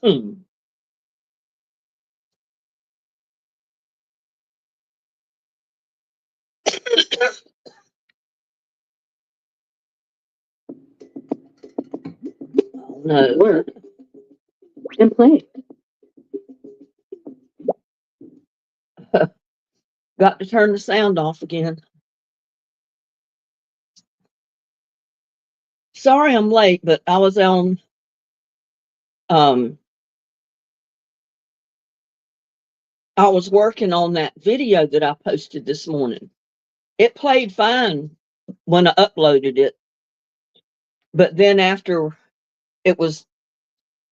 Hmm. No. Work and play. Got to turn the sound off again. Sorry I'm late, but um I was working on that video that I posted this morning. It played fine when I uploaded it, but then after it was,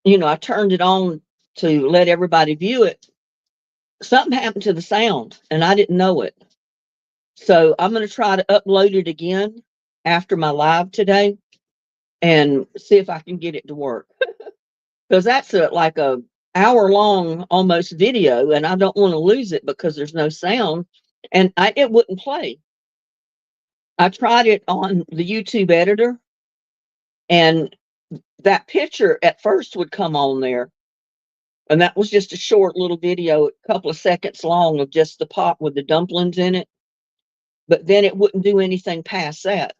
I turned it on to let everybody view it. Something happened to the sound and I didn't know it. So I'm going to try to upload it again after my live today and see if I can get it to work. Because that's like a hour long almost video and I don't want to lose it because there's no sound and it wouldn't play. I tried it on the YouTube editor and that picture at first would come on there. And that was just a short little video, a couple of seconds long of just the pot with the dumplings in it. But then it wouldn't do anything past that.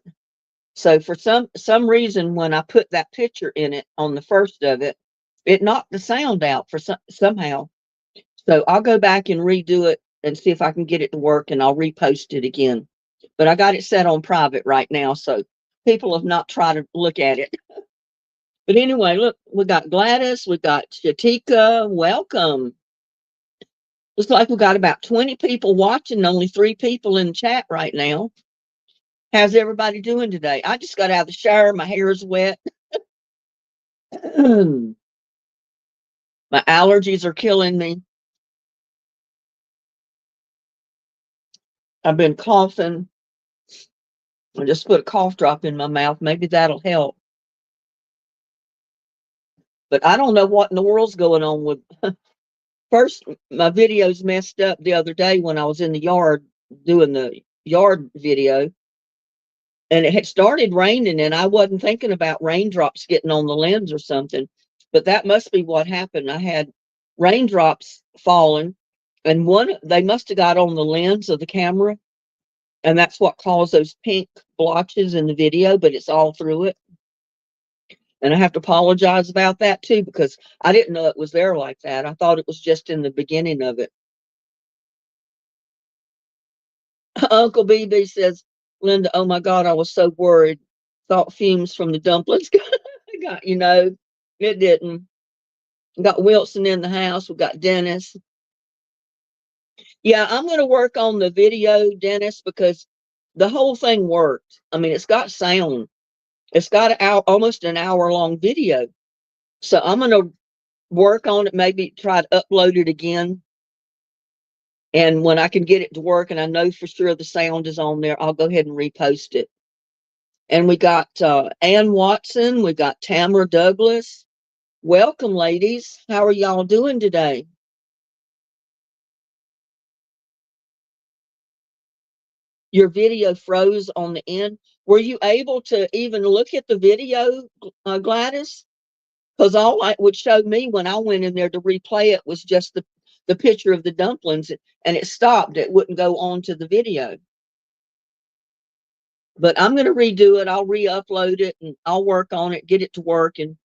So for some reason, when I put that picture in it on the first of it, it knocked the sound out for somehow. So I'll go back and redo it and see if I can get it to work, and I'll repost it again. But I got it set on private right now, so people have not tried to look at it. But anyway, look, we got Gladys, we got Shatika. Welcome. Looks like we got about 20 people watching, only 3 people in the chat right now. How's everybody doing today? I just got out of the shower. My hair is wet. My allergies are killing me. I've been coughing. I just put a cough drop in my mouth. Maybe that'll help. But I don't know what in the world's going on with. First, my videos messed up the other day when I was in the yard doing the yard video. And it had started raining, and I wasn't thinking about raindrops getting on the lens or something. But that must be what happened. I had raindrops falling, and they must have got on the lens of the camera, and that's what caused those pink blotches in the video, but it's all through it. And I have to apologize about that too, because I didn't know it was there like that. I thought it was just in the beginning of it. Uncle BB says, Linda, oh my God, I was so worried. Thought fumes from the dumplings got, it didn't. We got Wilson in the house. We got Dennis. Yeah, I'm going to work on the video, Dennis, because the whole thing worked. I mean, it's got sound. It's got almost an hour long video. So I'm going to work on it, maybe try to upload it again. And when I can get it to work and I know for sure the sound is on there, I'll go ahead and repost it. And we got Ann Watson. We got Tamara Douglas. Welcome, ladies. How are y'all doing today? Your video froze on the end. Were you able to even look at the video, Gladys? Because all it would show me when I went in there to replay it was just the picture of the dumplings, and it stopped. It wouldn't go on to the video. But I'm going to redo it. I'll re-upload it and I'll work on it, get it to work, and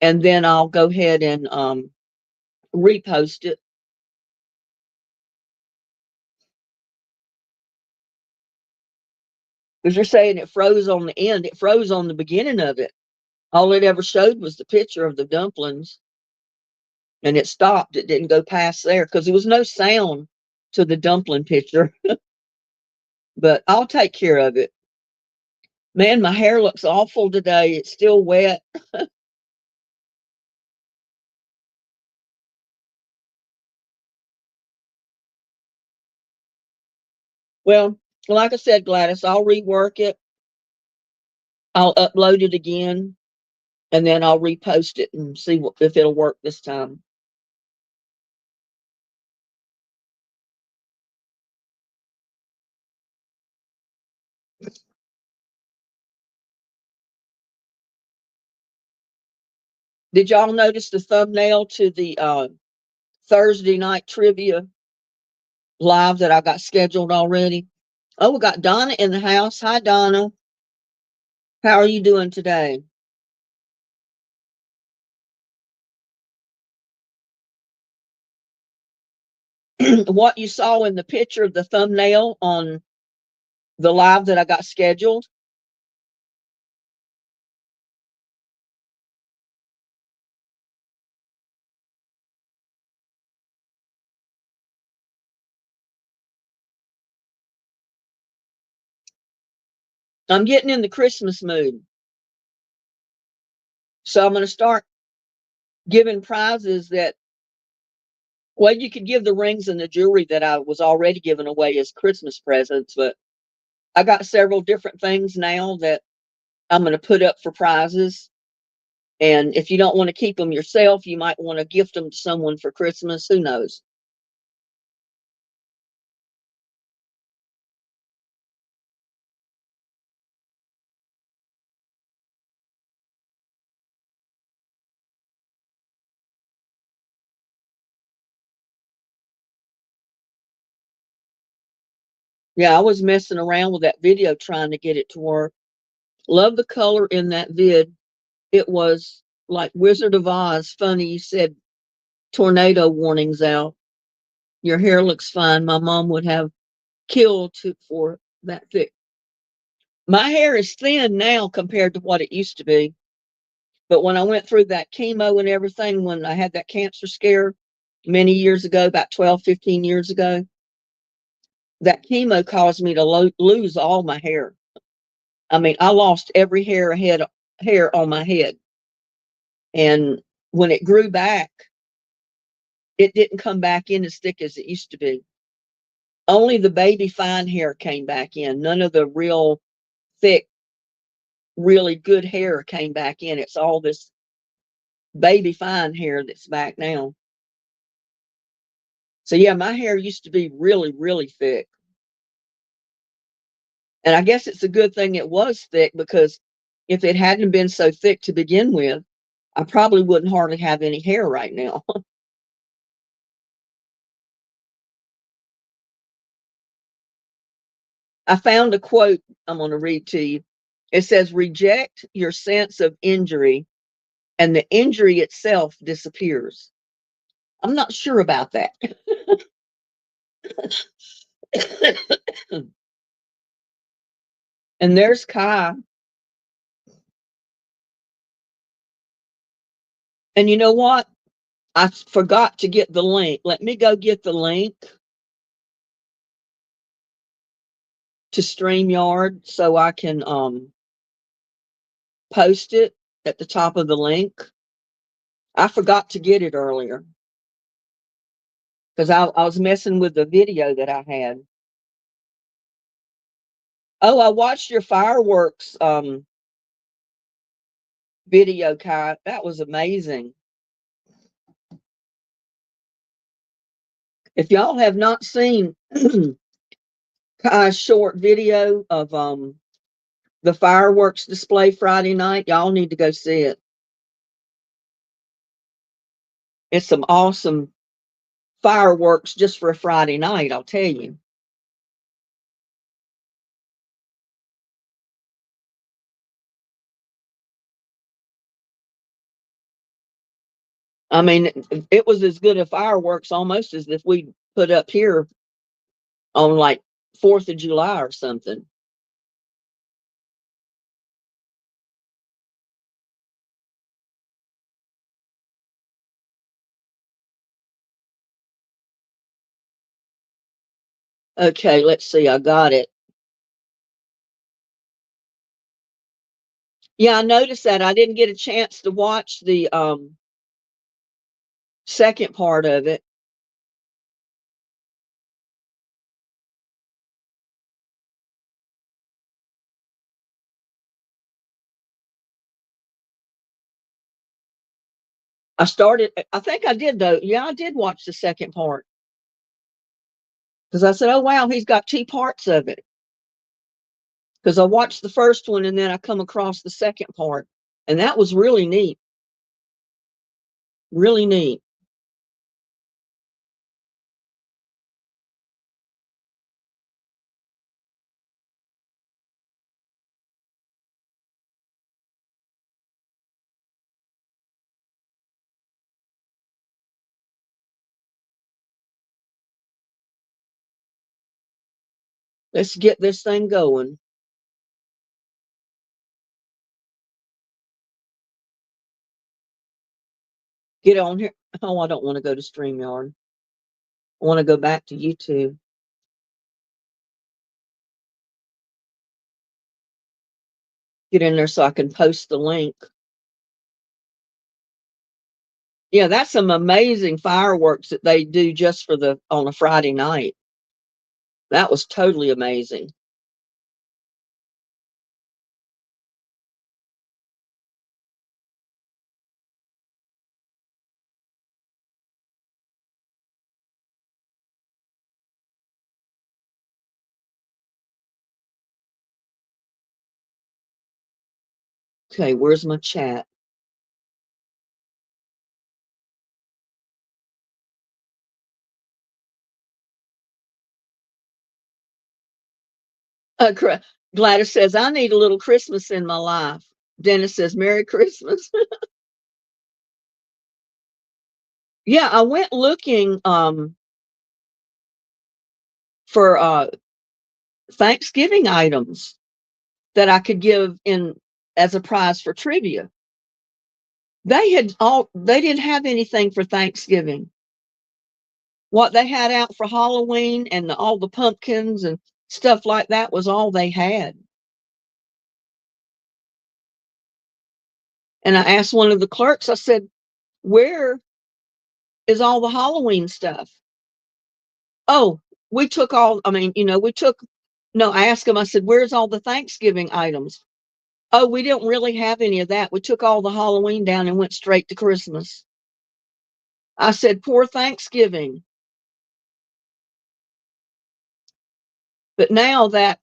then I'll go ahead and repost it. Because you're saying it froze on the end. It froze on the beginning of it. All it ever showed was the picture of the dumplings. And it stopped. It didn't go past there because there was no sound to the dumpling picture. But I'll take care of it. Man, my hair looks awful today. It's still wet. Well, like I said, Gladys, I'll rework it. I'll upload it again, and then I'll repost it and see if it'll work this time. Did y'all notice the thumbnail to the Thursday night trivia live that I got scheduled already? Oh, we got Donna in the house. Hi, Donna. How are you doing today? What you saw in the picture of the thumbnail on the live that I got scheduled? I'm getting in the Christmas mood. So I'm going to start giving prizes that, well, you could give the rings and the jewelry that I was already giving away as Christmas presents, but I got several different things now that I'm going to put up for prizes. And if you don't want to keep them yourself, you might want to gift them to someone for Christmas. Who knows? Yeah, I was messing around with that video trying to get it to work. Love the color in that vid. It was like Wizard of Oz. Funny you said tornado warnings out. Your hair looks fine. My mom would have killed for that thick. My hair is thin now compared to what it used to be. But when I went through that chemo and everything, when I had that cancer scare many years ago, about 12, 15 years ago, that chemo caused me to lose all my hair. I mean, I lost every hair on my head. And when it grew back, it didn't come back in as thick as it used to be. Only the baby fine hair came back in. None of the real thick, really good hair came back in. It's all this baby fine hair that's back now. So yeah, my hair used to be really, really thick. And I guess it's a good thing it was thick, because if it hadn't been so thick to begin with, I probably wouldn't hardly have any hair right now. I found a quote I'm going to read to you. It says, "Reject your sense of injury and the injury itself disappears." I'm not sure about that. And there's Kai. And you know what? I forgot to get the link. Let me go get the link to StreamYard so I can post it at the top of the link. I forgot to get it earlier because I was messing with the video that I had. Oh, I watched your fireworks video, Kai. That was amazing. If y'all have not seen Kai's short video of the fireworks display Friday night, y'all need to go see it. It's some awesome fireworks just for a Friday night, I'll tell you. I mean, it was as good a fireworks almost as if we put up here on like 4th of July or something. Okay, let's see. I got it. Yeah, I noticed that. I didn't get a chance to watch the second part of it. I think I did though. Yeah, I did watch the second part. Because I said, oh wow, he's got two parts of it. Because I watched the first one and then I come across the second part. And that was really neat. Really neat. Let's get this thing going. Get on here. Oh, I don't want to go to StreamYard. I want to go back to YouTube. Get in there so I can post the link. Yeah, that's some amazing fireworks that they do just for on a Friday night. That was totally amazing. Okay, where's my chat? Gladys says, I need a little Christmas in my life. Dennis says, Merry Christmas. Yeah, I went looking for Thanksgiving items that I could give in as a prize for trivia. They didn't have anything for Thanksgiving. What they had out for Halloween and all the pumpkins and stuff like that was all they had. And I asked one of the clerks, I said, where is all the Halloween stuff? Oh, we took all, I mean, no, I asked them, I said, where's all the Thanksgiving items? Oh, we didn't really have any of that. We took all the Halloween down and went straight to Christmas. I said, poor Thanksgiving. But now that,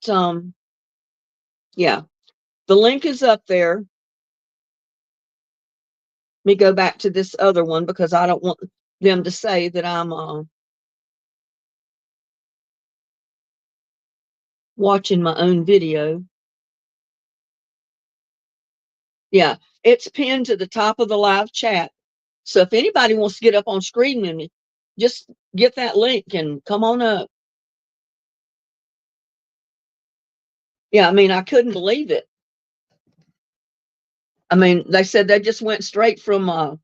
yeah, the link is up there. Let me go back to this other one because I don't want them to say that I'm watching my own video. Yeah, it's pinned to the top of the live chat. So if anybody wants to get up on screen with me, just get that link and come on up. Yeah, I mean, I couldn't believe it. I mean, they said they just went straight from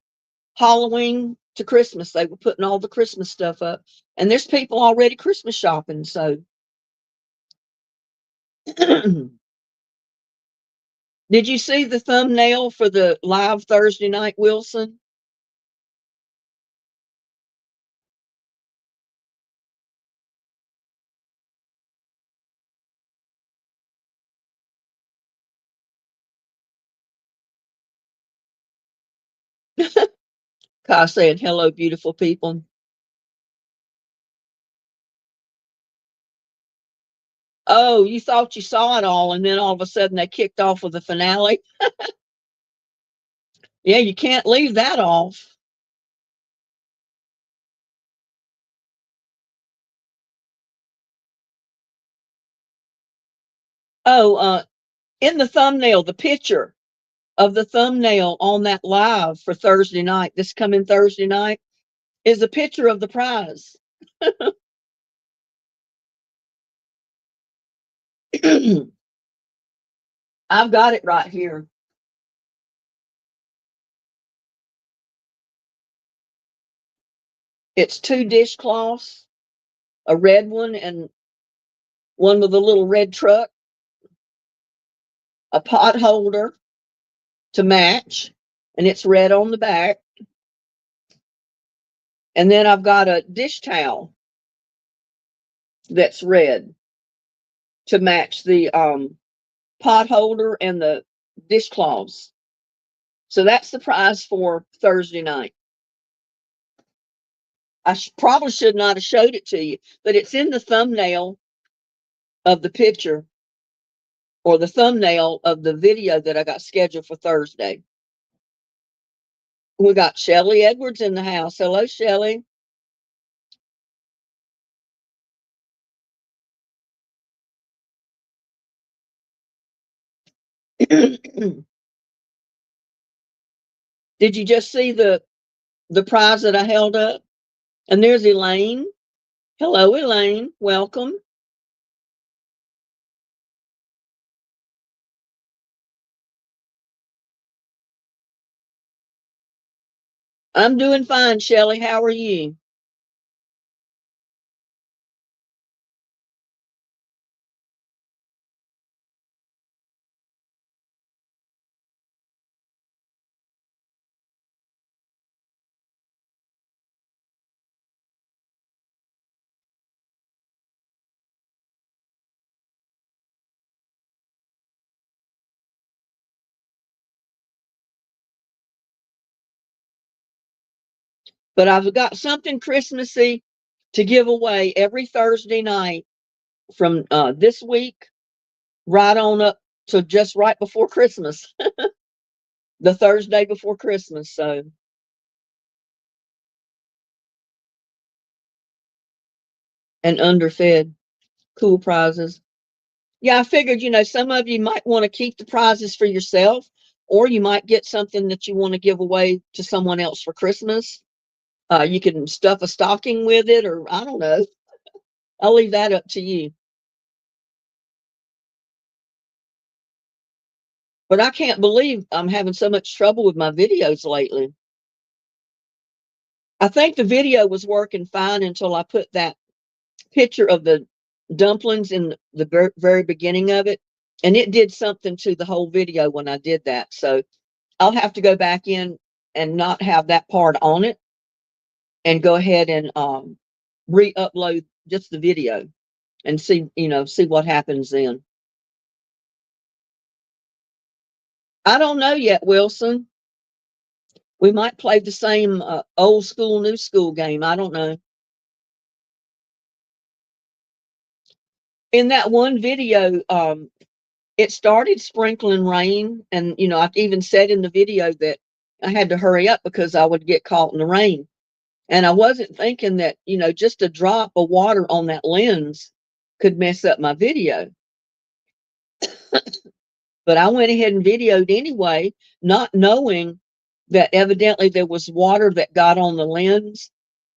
Halloween to Christmas. They were putting all the Christmas stuff up. And there's people already Christmas shopping. So did you see the thumbnail for the live Thursday night, Wilson? Kai saying, hello, beautiful people. Oh, you thought you saw it all, and then all of a sudden they kicked off with the finale. Yeah, you can't leave that off. Oh, in the thumbnail, the picture of the thumbnail on that live for Thursday night, this coming Thursday night, is a picture of the prize. I've got it right here. It's 2 dishcloths, a red one and one with a little red truck, a pot holder to match, and it's red on the back. And then I've got a dish towel that's red to match the pot holder and the dishcloths. So that's the prize for Thursday night. I probably should not have showed it to you, but it's in the thumbnail of the picture or the thumbnail of the video that I got scheduled for Thursday. We got Shelly Edwards in the house. Hello, Shelly. Did you just see the prize that I held up? And there's Elaine. Hello, Elaine. Welcome. I'm doing fine, Shelly. How are you? But I've got something Christmassy to give away every Thursday night from this week right on up to just right before Christmas, the Thursday before Christmas. So, and underfed, cool prizes. Yeah, I figured, some of you might want to keep the prizes for yourself, or you might get something that you want to give away to someone else for Christmas. You can stuff a stocking with it, or I don't know. I'll leave that up to you. But I can't believe I'm having so much trouble with my videos lately. I think the video was working fine until I put that picture of the dumplings in the very beginning of it. And it did something to the whole video when I did that. So I'll have to go back in and not have that part on it and go ahead and re-upload just the video and see what happens then. I don't know yet, Wilson. We might play the same old school, new school game. I don't know. In that one video, it started sprinkling rain, and I even said in the video that I had to hurry up because I would get caught in the rain. And I wasn't thinking that, just a drop of water on that lens could mess up my video. But I went ahead and videoed anyway, not knowing that evidently there was water that got on the lens,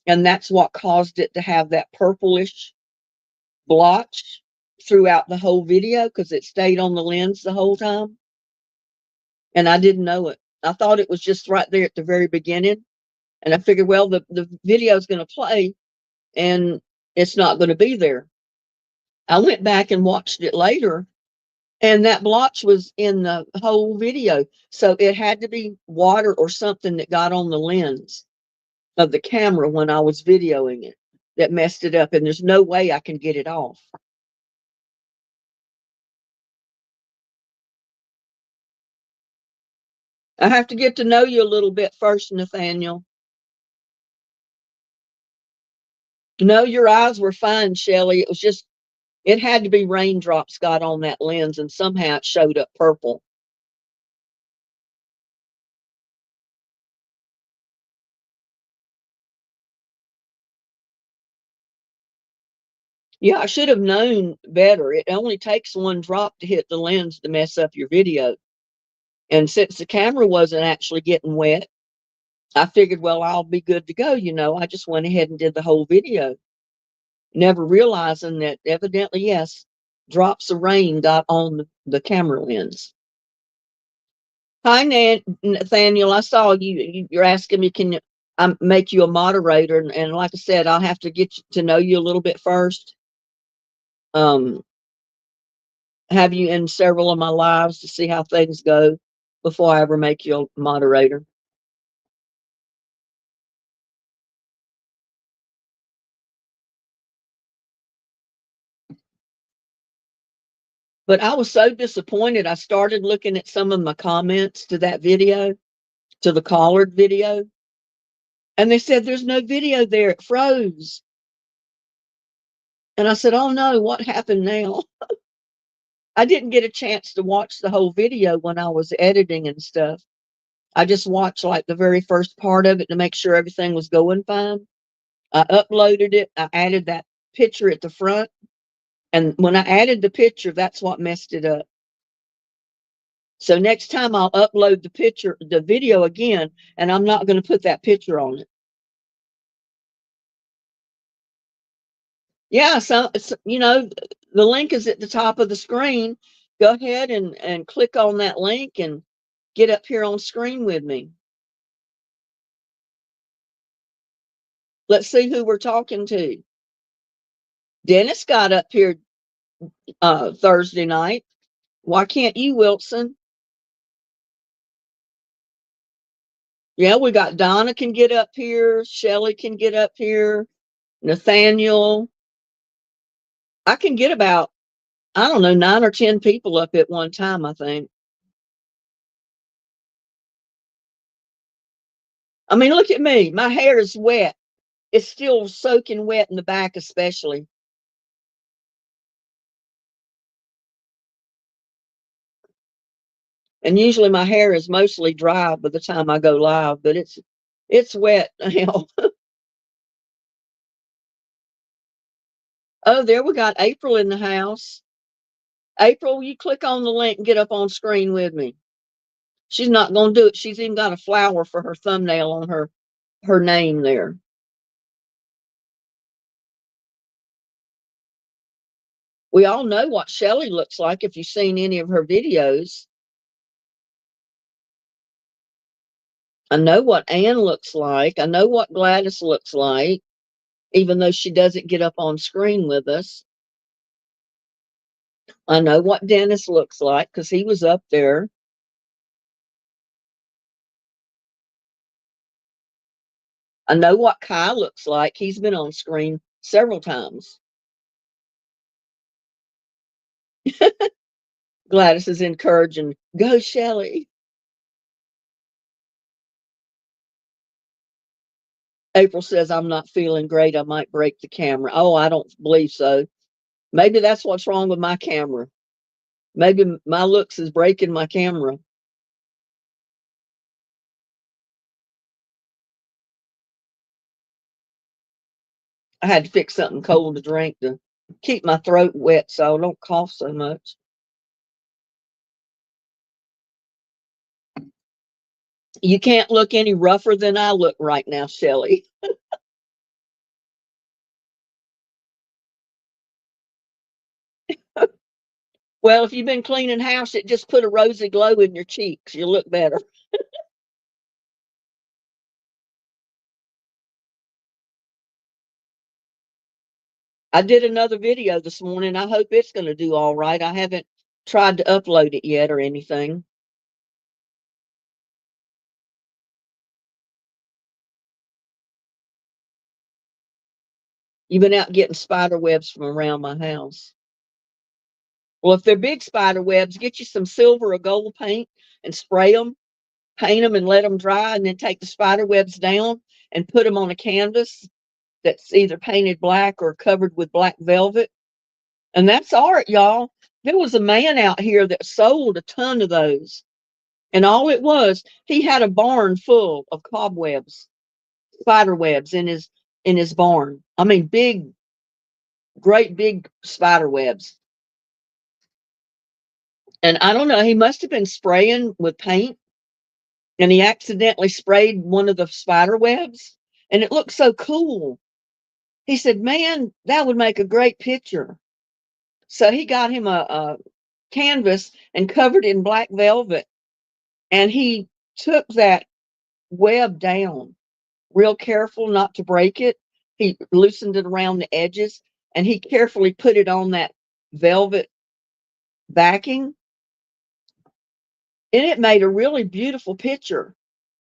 and that's what caused it to have that purplish blotch throughout the whole video because it stayed on the lens the whole time. And I didn't know it. I thought it was just right there at the very beginning. And I figured, well, the video is going to play and it's not going to be there. I went back and watched it later, and that blotch was in the whole video. So it had to be water or something that got on the lens of the camera when I was videoing it that messed it up. And there's no way I can get it off. I have to get to know you a little bit first, Nathaniel. No, your eyes were fine, Shelly. It was just, it had to be raindrops got on that lens, and somehow it showed up purple. Yeah, I should have known better. It only takes one drop to hit the lens to mess up your video. And since the camera wasn't actually getting wet, I figured, well, I'll be good to go. I just went ahead and did the whole video, never realizing that evidently, yes, drops of rain got on the camera lens. Hi, Nathaniel. I saw you. You're asking me, can I make you a moderator? And like I said, I'll have to get to know you a little bit first. Have you in several of my lives to see how things go before I ever make you a moderator. But I was so disappointed. I started looking at some of my comments to that video, to the Collard video, and they said there's no video there. It froze. And I said, oh no, what happened now? I didn't get a chance to watch the whole video when I was editing and stuff. I just watched like the very first part of it to make sure everything was going fine. I uploaded it. I added that picture at the front. And when I added the picture, that's what messed it up. So next time I'll upload the video again, and I'm not going to put that picture on it. Yeah, so the link is at the top of the screen. Go ahead and click on that link and get up here on screen with me. Let's see who we're talking to. Dennis got up here Thursday night. Why can't you, Wilson? Yeah, we got Donna can get up here. Shelly can get up here. Nathaniel. I can get about, I don't know, 9 or 10 people up at one time, I think. I mean, look at me. My hair is wet. It's still soaking wet in the back, especially. And usually my hair is mostly dry by the time I go live, but it's wet now. Oh, there we got April in the house. April, you click on the link and get up on screen with me. She's not going to do it. She's even got a flower for her thumbnail on her name there. We all know what Shelly looks like if you've seen any of her videos. I know what Ann looks like. I know what Gladys looks like, even though she doesn't get up on screen with us. I know what Dennis looks like because he was up there. I know what Kai looks like. He's been on screen several times. Gladys is encouraging, go Shelly. April says, I'm not feeling great. I might break the camera. Oh, I don't believe so. Maybe that's what's wrong with my camera. Maybe my looks is breaking my camera. I had to fix something cold to drink to keep my throat wet so I don't cough so much. You can't look any rougher than I look right now, Shelly. Well, if you've been cleaning house, it just put a rosy glow in your cheeks. You look better. I did another video this morning. I hope it's going to do all right. I haven't tried to upload it yet or anything. You've been out getting spider webs from around my house. Well, if they're big spider webs, get you some silver or gold paint and spray them, paint them and let them dry, and then take the spider webs down and put them on a canvas that's either painted black or covered with black velvet. And that's art, y'all. There was a man out here that sold a ton of those. And all it was, he had a barn full of cobwebs, spider webs in his barn. I mean, big, great big spider webs. And I don't know, he must have been spraying with paint and he accidentally sprayed one of the spider webs and it looked so cool. He said, man, that would make a great picture. So he got him a canvas and covered in black velvet. And he took that web down real careful not to break it. He loosened it around the edges and he carefully put it on that velvet backing. And it made a really beautiful picture.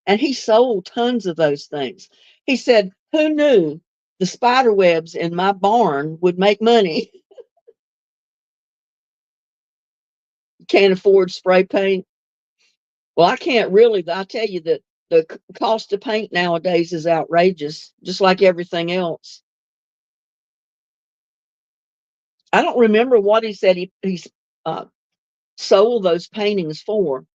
And he sold tons of those things. He said, who knew the spider webs in my barn would make money? Can't afford spray paint. Well, I can't really. I tell you that the cost of paint nowadays is outrageous, just like everything else. I don't remember what he said he uh, sold those paintings for.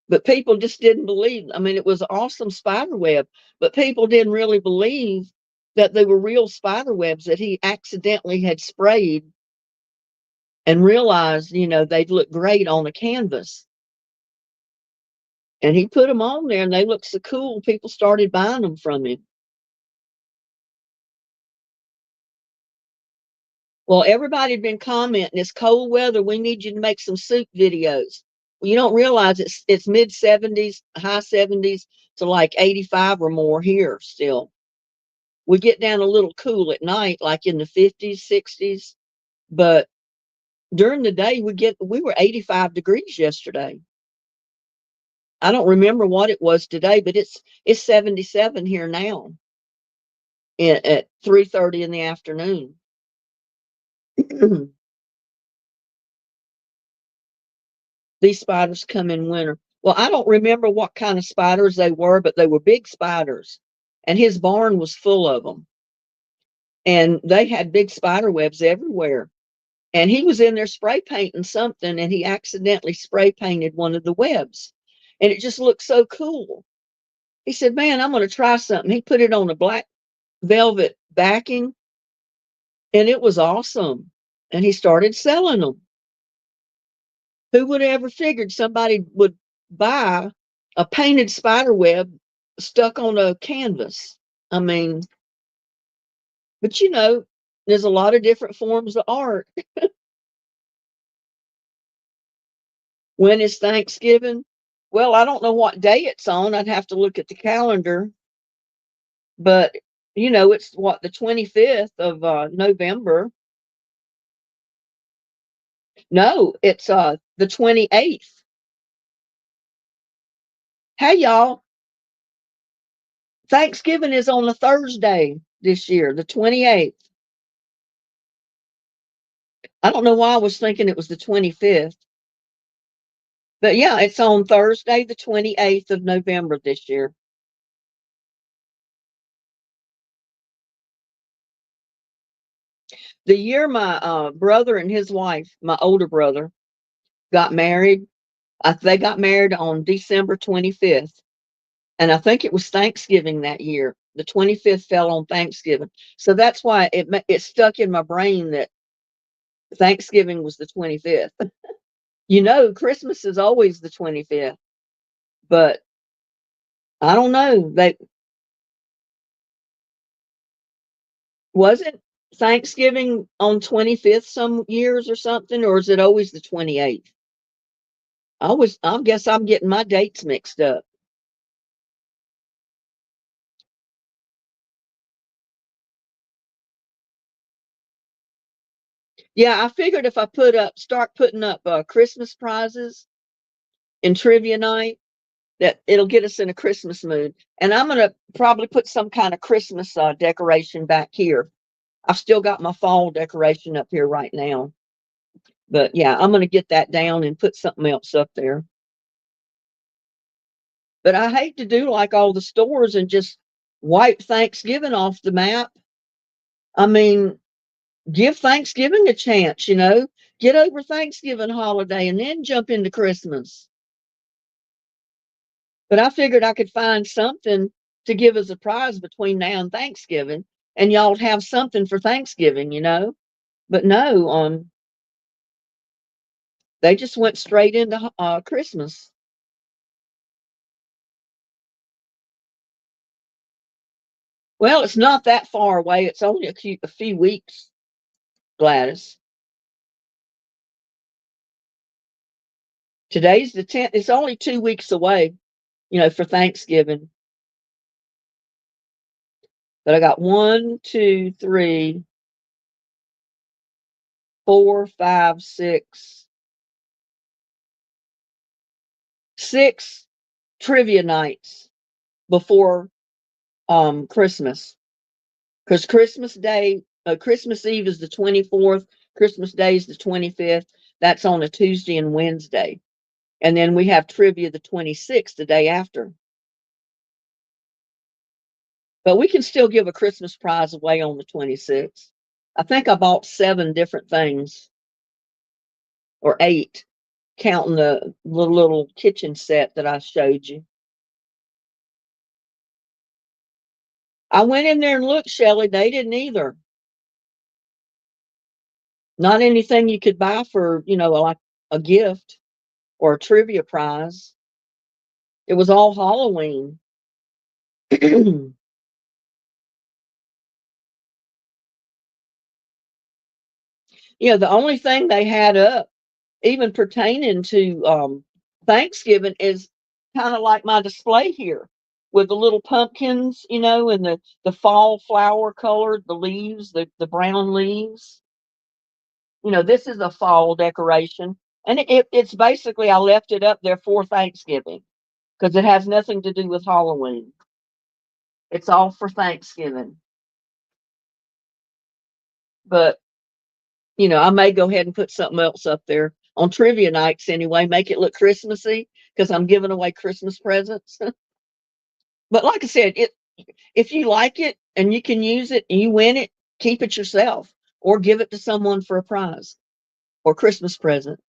But people just didn't believe. I mean, it was an awesome spider web, but people didn't really believe that they were real spider webs that he accidentally had sprayed and realized, they'd look great on a canvas. And he put them on there and they looked so cool. People started buying them from him. Well, everybody had been commenting, it's cold weather. We need you to make some soup videos. Well, you don't realize it's mid 70s, high 70s to like 85 or more here still. We get down a little cool at night, like in the 50s, 60s. But during the day, we were 85 degrees yesterday. I don't remember what it was today, but it's 77 here now at 3:30 in the afternoon. These spiders come in winter. Well, I don't remember what kind of spiders they were, but they were big spiders. And his barn was full of them. And they had big spider webs everywhere. And he was in there spray painting something and he accidentally spray painted one of the webs. And it just looked so cool. He said, man, I'm going to try something. He put it on a black velvet backing and it was awesome. And he started selling them. Who would have ever figured somebody would buy a painted spider web stuck on a canvas? I mean, but there's a lot of different forms of art. When is Thanksgiving? Well, I don't know what day it's on. I'd have to look at the calendar. But, it's what, the 25th of November. No, it's the 28th. Hey, y'all. Thanksgiving is on a Thursday this year, the 28th. I don't know why I was thinking it was the 25th. But yeah, it's on Thursday, the 28th of November this year. The year my brother and his wife, my older brother, got married, they got married on December 25th. And I think it was Thanksgiving that year. The 25th fell on Thanksgiving. So that's why it stuck in my brain that Thanksgiving was the 25th. Christmas is always the 25th. But I don't know. Wasn't Thanksgiving on 25th some years or something, or is it always the 28th? I guess I'm getting my dates mixed up. Yeah, I figured if I start putting up Christmas prizes in trivia night, that it'll get us in a Christmas mood. And I'm gonna probably put some kind of Christmas decoration back here. I've still got my fall decoration up here right now. But yeah, I'm gonna get that down and put something else up there. But I hate to do like all the stores and just wipe Thanksgiving off the map. I mean, give Thanksgiving a chance, get over Thanksgiving holiday and then jump into Christmas. But I figured I could find something to give as a prize between now and Thanksgiving, and y'all have something for Thanksgiving, But no, they just went straight into Christmas. Well, it's not that far away. It's only a few weeks, Gladys. Today's the 10th. It's only 2 weeks away, for Thanksgiving. But I got 1, 2, 3, 4, 5, 6 trivia nights before Christmas. Because Christmas Eve is the 24th, Christmas Day is the 25th. That's on a Tuesday and Wednesday. And then we have trivia the 26th, the day after. But we can still give a Christmas prize away on the 26th. I think I bought 7 different things, or 8. counting the little kitchen set that I showed you. I went in there and looked, Shelley. They didn't either. Not anything you could buy for, like a gift or a trivia prize. It was all Halloween. The only thing they had up, even pertaining to Thanksgiving, is kind of like my display here with the little pumpkins, and the fall flower colored, the leaves, the brown leaves. This is a fall decoration. And it's basically, I left it up there for Thanksgiving because it has nothing to do with Halloween. It's all for Thanksgiving. But, I may go ahead and put something else up there on trivia nights anyway, make it look Christmassy because I'm giving away Christmas presents. But like I said, if you like it and you can use it and you win it, keep it yourself or give it to someone for a prize or Christmas present.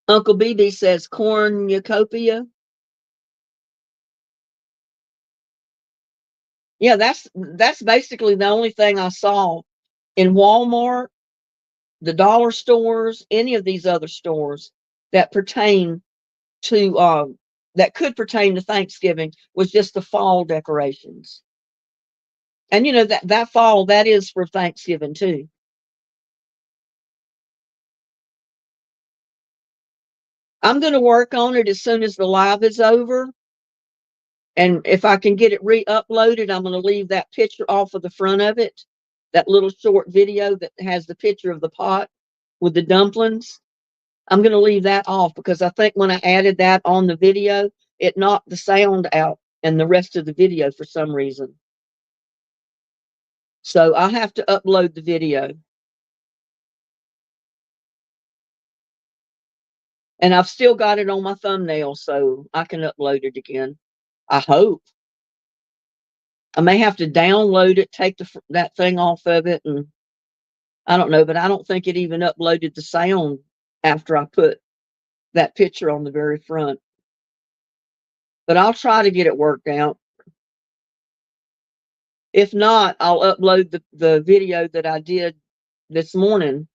Uncle BB says cornucopia. Yeah, that's basically the only thing I saw in Walmart, the dollar stores, any of these other stores that pertain to that could pertain to Thanksgiving was just the fall decorations. And that fall, that is for Thanksgiving too. I'm going to work on it as soon as the live is over. And if I can get it re-uploaded, I'm going to leave that picture off of the front of it, that little short video that has the picture of the pot with the dumplings. I'm going to leave that off because I think when I added that on the video, it knocked the sound out and the rest of the video for some reason. So I'll have to upload the video. And I've still got it on my thumbnail, so I can upload it again. I hope. I may have to download it, take that thing off of it, and I don't know, but I don't think it even uploaded the sound after I put that picture on the very front. But I'll try to get it worked out. If not, I'll upload the video that I did this morning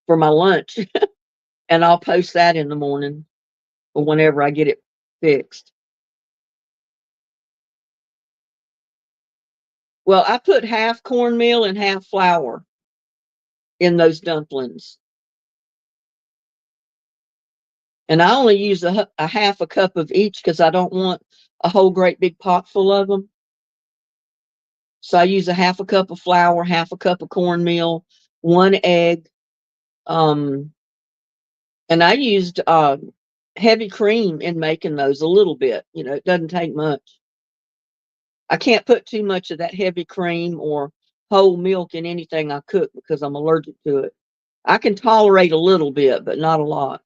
for my lunch, and I'll post that in the morning or whenever I get it fixed. Well, I put half cornmeal and half flour in those dumplings. And I only use a half a cup of each because I don't want a whole great big pot full of them. So I use a half a cup of flour, half a cup of cornmeal, 1 egg. And I used heavy cream in making those a little bit. It doesn't take much. I can't put too much of that heavy cream or whole milk in anything I cook because I'm allergic to it. I can tolerate a little bit, but not a lot.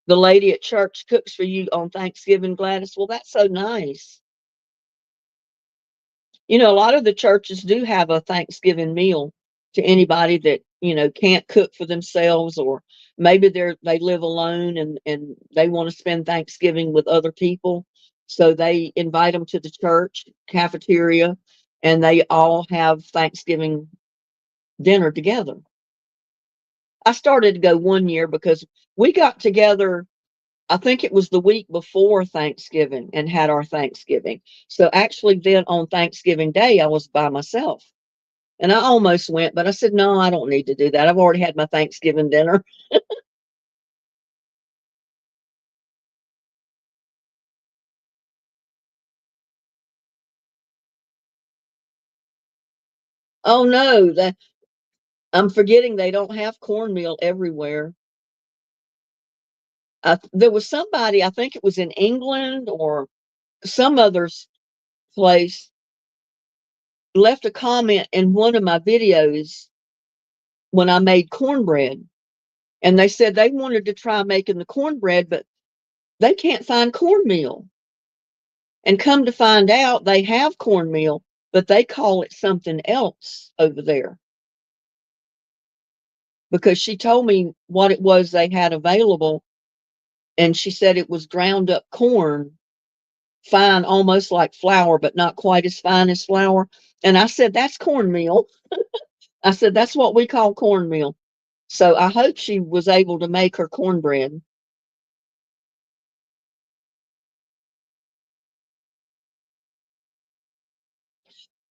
The lady at church cooks for you on Thanksgiving, Gladys. Well, that's so nice. A lot of the churches do have a Thanksgiving meal to anybody that, can't cook for themselves, or maybe they live alone and they want to spend Thanksgiving with other people. So they invite them to the church cafeteria and they all have Thanksgiving dinner together. I started to go one year because we got together, I think it was the week before Thanksgiving, and had our Thanksgiving. So actually then on Thanksgiving Day, I was by myself. And I almost went, but I said, no, I don't need to do that. I've already had my Thanksgiving dinner. Oh no, I'm forgetting they don't have cornmeal everywhere. There was somebody, I think it was in England or some other place, left a comment in one of my videos when I made cornbread. And they said they wanted to try making the cornbread, but they can't find cornmeal. And come to find out, they have cornmeal, but they call it something else over there. Because she told me what it was they had available, and she said it was ground up corn, fine, almost like flour, but not quite as fine as flour. And I said, that's cornmeal. I said, that's what we call cornmeal. So I hope she was able to make her cornbread.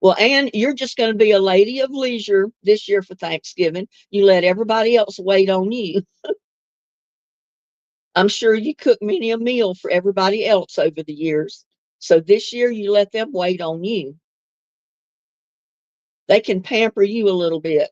Well, Anne, you're just going to be a lady of leisure this year for Thanksgiving. You let everybody else wait on you. I'm sure you cook many a meal for everybody else over the years. So this year you let them wait on you. They can pamper you a little bit.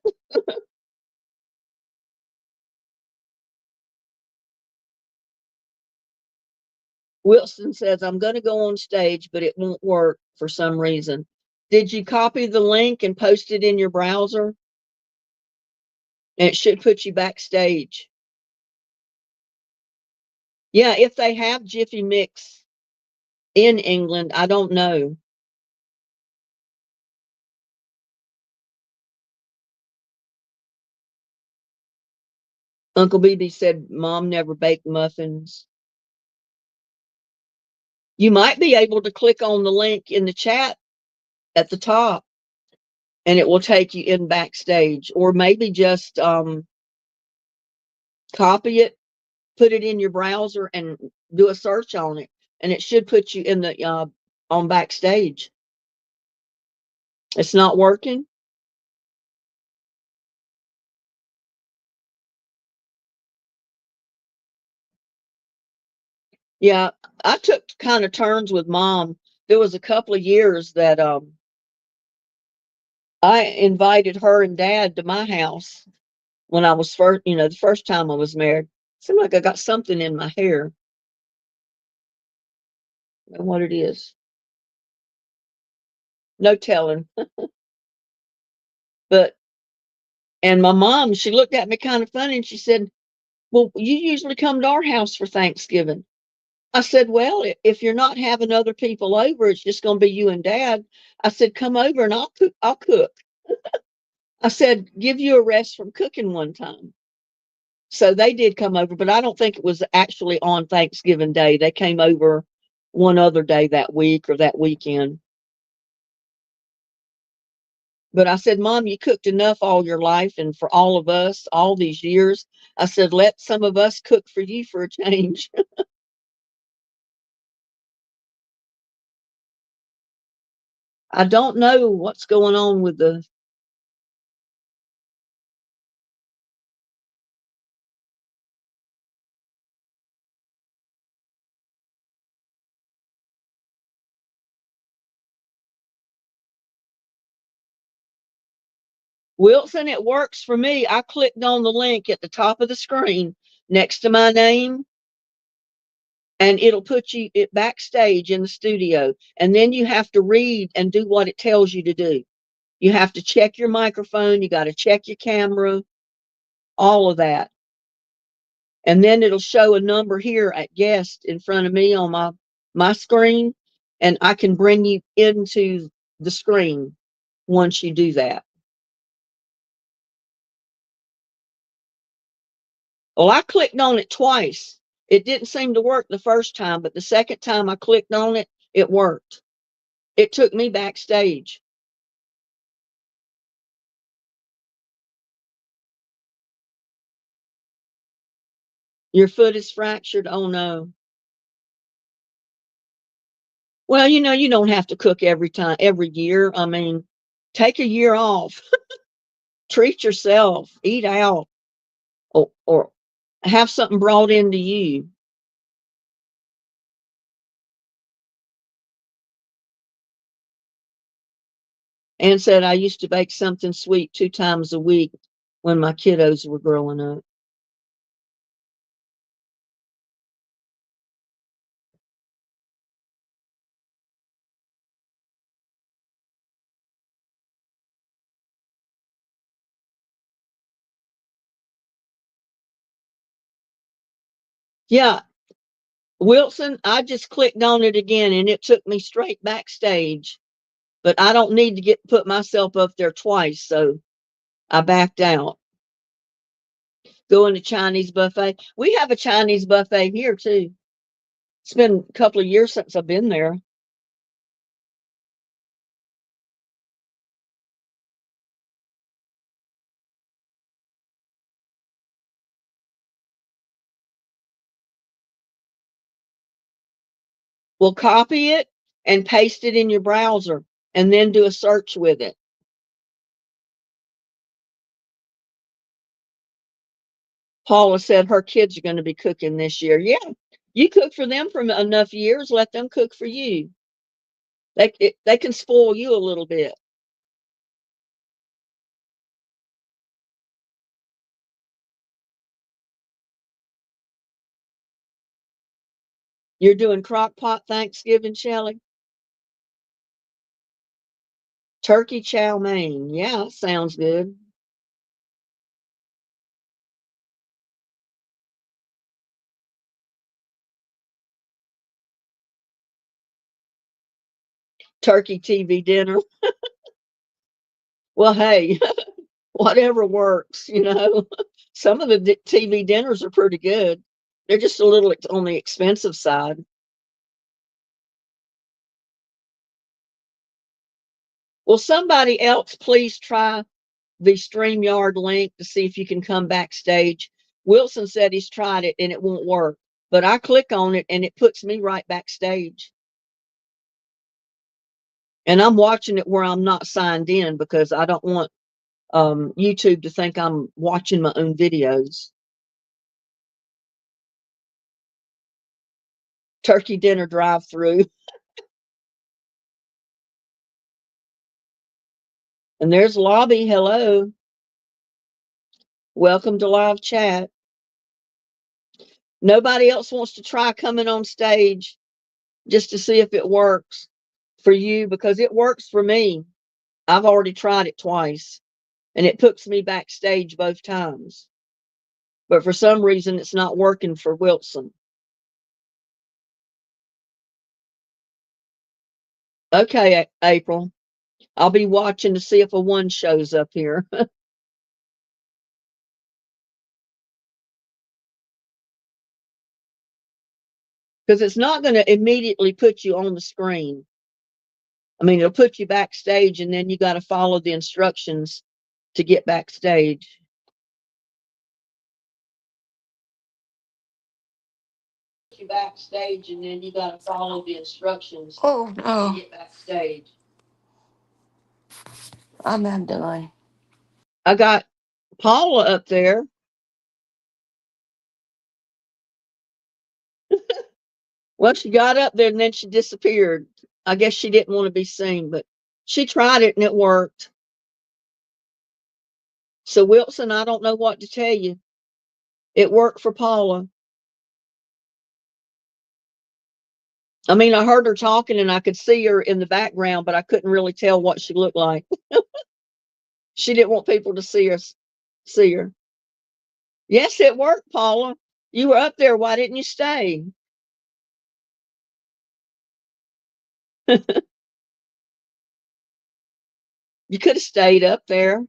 Wilson says, I'm going to go on stage, but it won't work for some reason. Did you copy the link and post it in your browser? And it should put you backstage. Yeah, if they have Jiffy Mix in England, I don't know. Uncle BB said mom never baked muffins. You might be able to click on the link in the chat at the top and it will take you in backstage, or maybe just copy it, put it in your browser and do a search on it, and it should put you in the on backstage. It's not working. Yeah, I took kind of turns with mom. There was a couple of years that I invited her and dad to my house when I was first, the first time I was married. Seemed like I got something in my hair. And what it is, no telling. But and my mom, she looked at me kind of funny and she said, well, you usually come to our house for Thanksgiving. I said, well, if you're not having other people over, it's just going to be you and dad. I said, come over and I'll cook. I'll cook. I said, give you a rest from cooking one time. So they did come over, but I don't think it was actually on Thanksgiving Day. They came over one other day that week or that weekend. But I said, Mom, you cooked enough all your life and for all of us, all these years. I said, let some of us cook for you for a change. I don't know what's going on with the Wilson. It works for me. I clicked on the link at the top of the screen next to my name, and it'll put you it backstage in the studio. And then you have to read and do what it tells you to do. You have to check your microphone, you got to check your camera, all of that. And then it'll show a number here at guest in front of me on my screen, and I can bring you into the screen once you do that. Well, I clicked on it twice. It didn't seem to work the first time, but the second time I clicked on it, it worked. It took me backstage. Your foot is fractured. Oh no. Well, you don't have to cook every time, every year. I mean, take a year off, treat yourself, eat out, or have something brought into you. And said I used to bake something sweet 2 times a week when my kiddos were growing up. Yeah, Wilson, I just clicked on it again and it took me straight backstage. But I don't need to put myself up there twice, so I backed out. Going to Chinese buffet. We have a Chinese buffet here too. It's been a couple of years since I've been there. Well, copy it and paste it in your browser and then do a search with it. Paula said her kids are going to be cooking this year. Yeah, you cook for them for enough years, let them cook for you. They can spoil you a little bit. You're doing crock pot Thanksgiving, Shelley? Turkey chow mein. Yeah, sounds good. Turkey TV dinner. Well, hey, whatever works, you know. Some of the TV dinners are pretty good. They're just a little on the expensive side. Will somebody else please try the StreamYard link to see if you can come backstage? Wilson said he's tried it and it won't work, but I click on it and it puts me right backstage. And I'm watching it where I'm not signed in because I don't want YouTube to think I'm watching my own videos. Turkey dinner drive-through. And there's Lobby. Hello. Welcome to live chat. Nobody else wants to try coming on stage just to see if it works for you, because it works for me. I've already tried it twice and it puts me backstage both times. But for some reason, it's not working for Wilson. Okay, April. I'll be watching to see if a one shows up here. Because it's not going to immediately put you on the screen. I mean, it'll put you backstage and then you got to follow the instructions to get backstage. You backstage and then you got to follow the instructions to get backstage. I'm undone. I got Paula up there. Well, she got up there and then she disappeared. I guess she didn't want to be seen, but she tried it and it worked. So, Wilson, I don't know what to tell you. It worked for Paula. I mean, I heard her talking and I could see her in the background, but I couldn't really tell what she looked like. She didn't want people to see her. Yes, it worked, Paula. You were up there. Why didn't you stay? You could have stayed up there.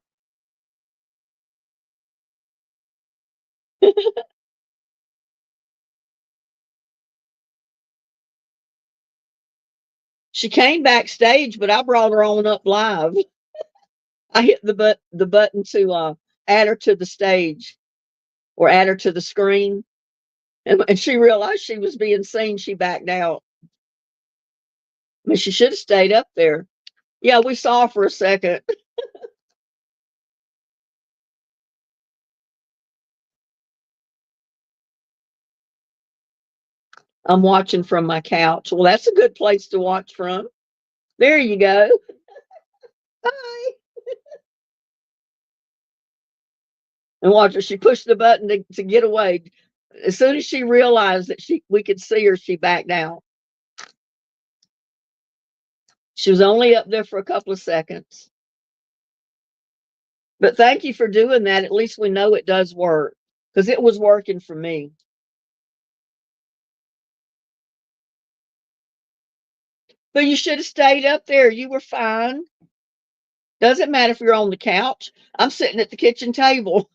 She came backstage, but I brought her on up live. I hit the button to add her to the stage or add her to the screen, and she realized she was being seen. She backed out. I mean, she should have stayed up there. Yeah, we saw her for a second. I'm watching from my couch. Well, that's a good place to watch from. There you go. Hi. And watch her. She pushed the button to get away. As soon as she realized that we could see her, she backed out. She was only up there for a couple of seconds. But thank you for doing that. At least we know it does work, because it was working for me. But you should have stayed up there. You were fine. Doesn't matter if you're on the couch. I'm sitting at the kitchen table.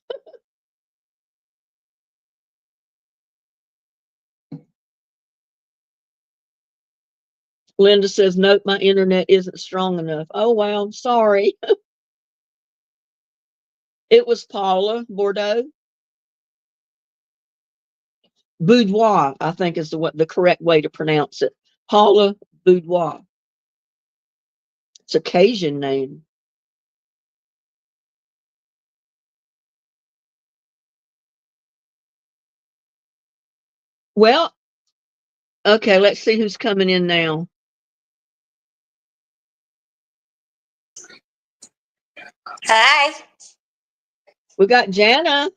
Linda says, nope, my internet isn't strong enough. Oh, wow. Sorry. It was Paula Bordeaux. Boudoir, I think is the correct way to pronounce it. Paula Boudoir. It's a Cajun name. Well, okay, let's see who's coming in now. Hi. We got Jana.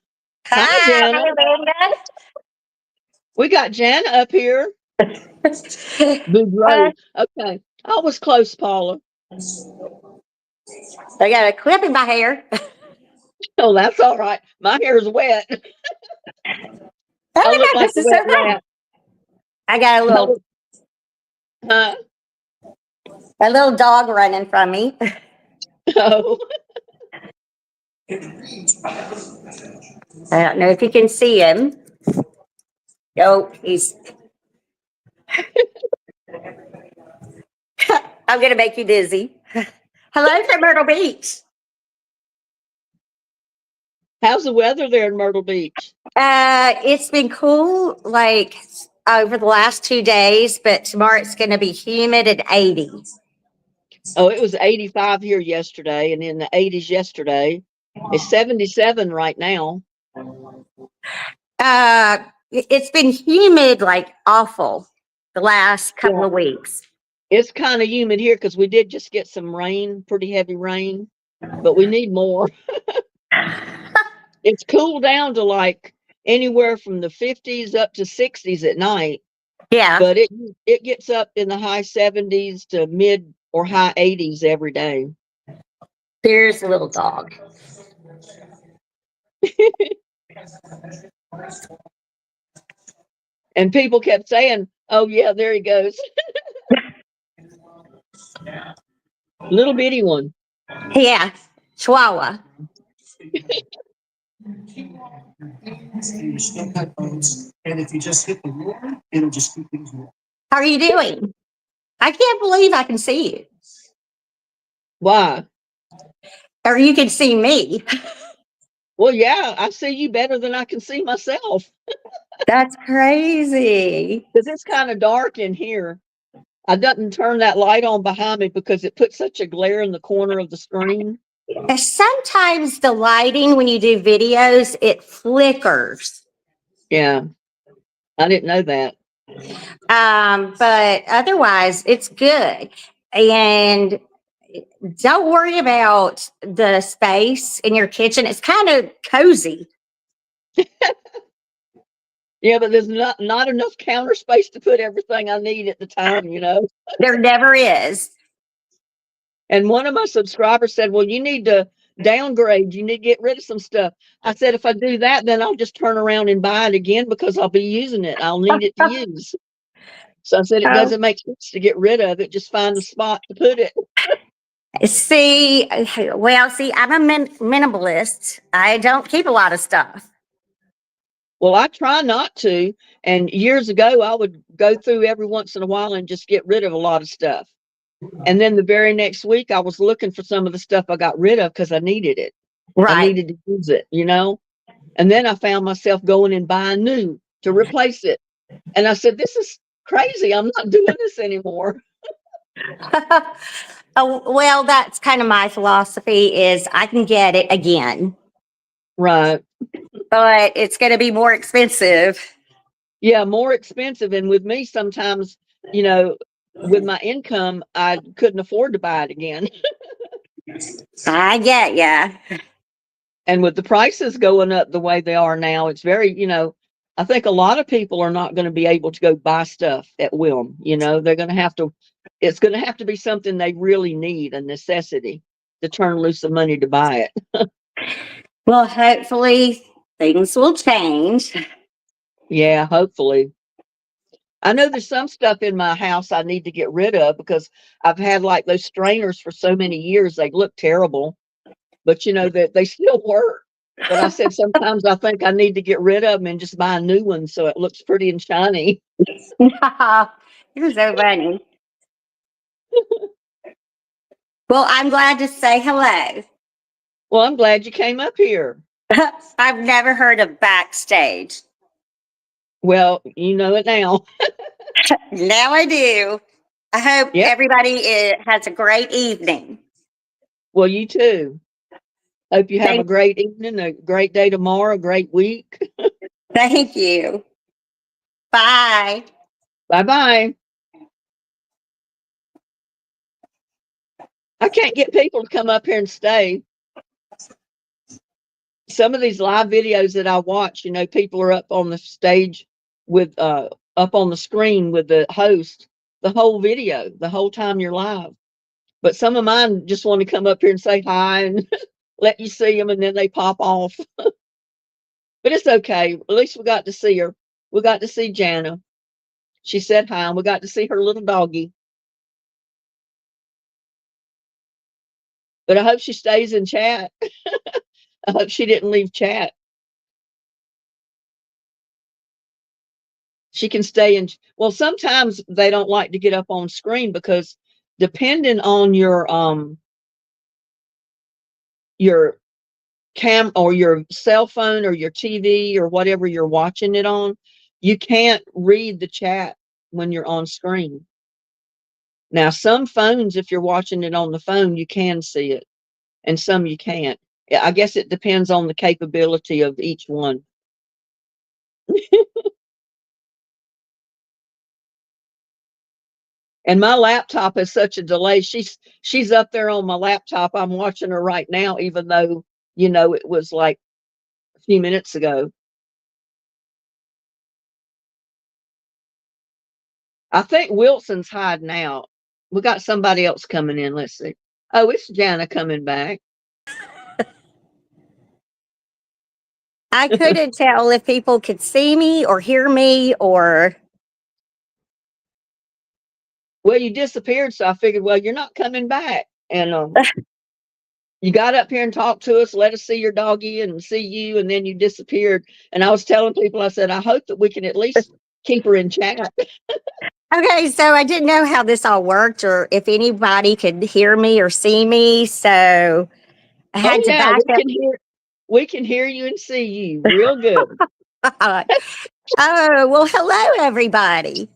Hi, Hi, Jana. Linda. We got Jana up here. Boudreaux. Okay. I was close, Paula. I got a clip in my hair. Oh, that's all right. My hair is wet. Oh I my look God, like this a is so wet fun. rat. I got a little dog running from me. Oh. I don't know if you can see him. Oh, he's. I'm gonna make you dizzy. Hello from Myrtle Beach. How's the weather there in Myrtle Beach? It's been cool like over the last 2 days, but tomorrow it's gonna be humid and 80. Oh, it was 85 here yesterday and in the 80s yesterday. It's 77 right now. It's been humid like awful the last couple of weeks. It's kind of humid here because we did just get some rain, pretty heavy rain, but we need more. It's cooled down to like anywhere from the 50s up to 60s at night. Yeah. But it gets up in the high 70s to mid or high 80s every day. There's a little dog. And people kept saying, oh yeah, there he goes. Little bitty one. Yeah, Chihuahua. And if you just hit the roar, it'll just keep things moving. How are you doing? I can't believe I can see you. Why? Or you can see me. Well, yeah, I see you better than I can see myself. That's crazy. Because it's kind of dark in here. I didn't turn that light on behind me because it put such a glare in the corner of the screen. Sometimes the lighting when you do videos, it flickers. Yeah, I didn't know that. But otherwise it's good. And don't worry about the space in your kitchen. It's kind of cozy. Yeah, but there's not enough counter space to put everything I need at the time, you know. There never is. And one of my subscribers said, well, you need to downgrade. You need to get rid of some stuff. I said, if I do that, then I'll just turn around and buy it again because I'll be using it. I'll need it to use. So I said, it doesn't make sense to get rid of it. Just find a spot to put it. See, I'm a minimalist. I don't keep a lot of stuff. Well, I try not to. And years ago, I would go through every once in a while and just get rid of a lot of stuff. And then the very next week, I was looking for some of the stuff I got rid of because I needed it. Right. I needed to use it, you know. And then I found myself going and buying new to replace it. And I said, this is crazy. I'm not doing this anymore. Oh, well, that's kind of my philosophy is I can get it again. Right. But it's going to be more expensive. Yeah, more expensive. And with me, sometimes, you know, with my income, I couldn't afford to buy it again. I get ya. And with the prices going up the way they are now, it's very, you know, I think a lot of people are not going to be able to go buy stuff at whim. You know, they're going to have to, it's going to have to be something they really need, a necessity to turn loose the money to buy it. Well, hopefully things will change. Yeah, hopefully. I know there's some stuff in my house I need to get rid of because I've had like those strainers for so many years. They look terrible, but you know that they still work. But I said sometimes I think I need to get rid of them and just buy a new one so it looks pretty and shiny. You're so funny. Well, I'm glad to say hello. Well, I'm glad you came up here. I've never heard of backstage. Well, you know it now. Now I do. I hope Yep. everybody has a great evening. Well, you too. Hope you have a Thank- great evening, a great day tomorrow, a great week. Thank you. Bye. Bye-bye. I can't get people to come up here and stay. Some of these live videos that I watch, you know, people are up on the stage with up on the screen with the host the whole video, the whole time you're live. But some of mine just want to come up here and say hi and let you see them, and then they pop off. But it's okay. At least we got to see her. We got to see Jana. She said hi, and we got to see her little doggy. But I hope she stays in chat. I hope she didn't leave chat. She can stay in. Well, sometimes they don't like to get up on screen because depending on your cam or your cell phone or your TV or whatever you're watching it on, you can't read the chat when you're on screen. Now, some phones, if you're watching it on the phone, you can see it, and some you can't. I guess it depends on the capability of each one. And my laptop has such a delay. She's up there on my laptop. I'm watching her right now, even though, you know, it was like a few minutes ago. I think Wilson's hiding out. We got somebody else coming in. Let's see. Oh, it's Jana coming back. I couldn't tell if people could see me or hear me or. Well, you disappeared, so I figured, well, you're not coming back. And you got up here and talked to us, let us see your doggy and see you, and then you disappeared. And I was telling people, I said, I hope that we can at least keep her in chat. Okay, so I didn't know how this all worked or if anybody could hear me or see me. So I had Oh, to yeah, back we can hear you and see you real good. up. Oh, well, hello, everybody.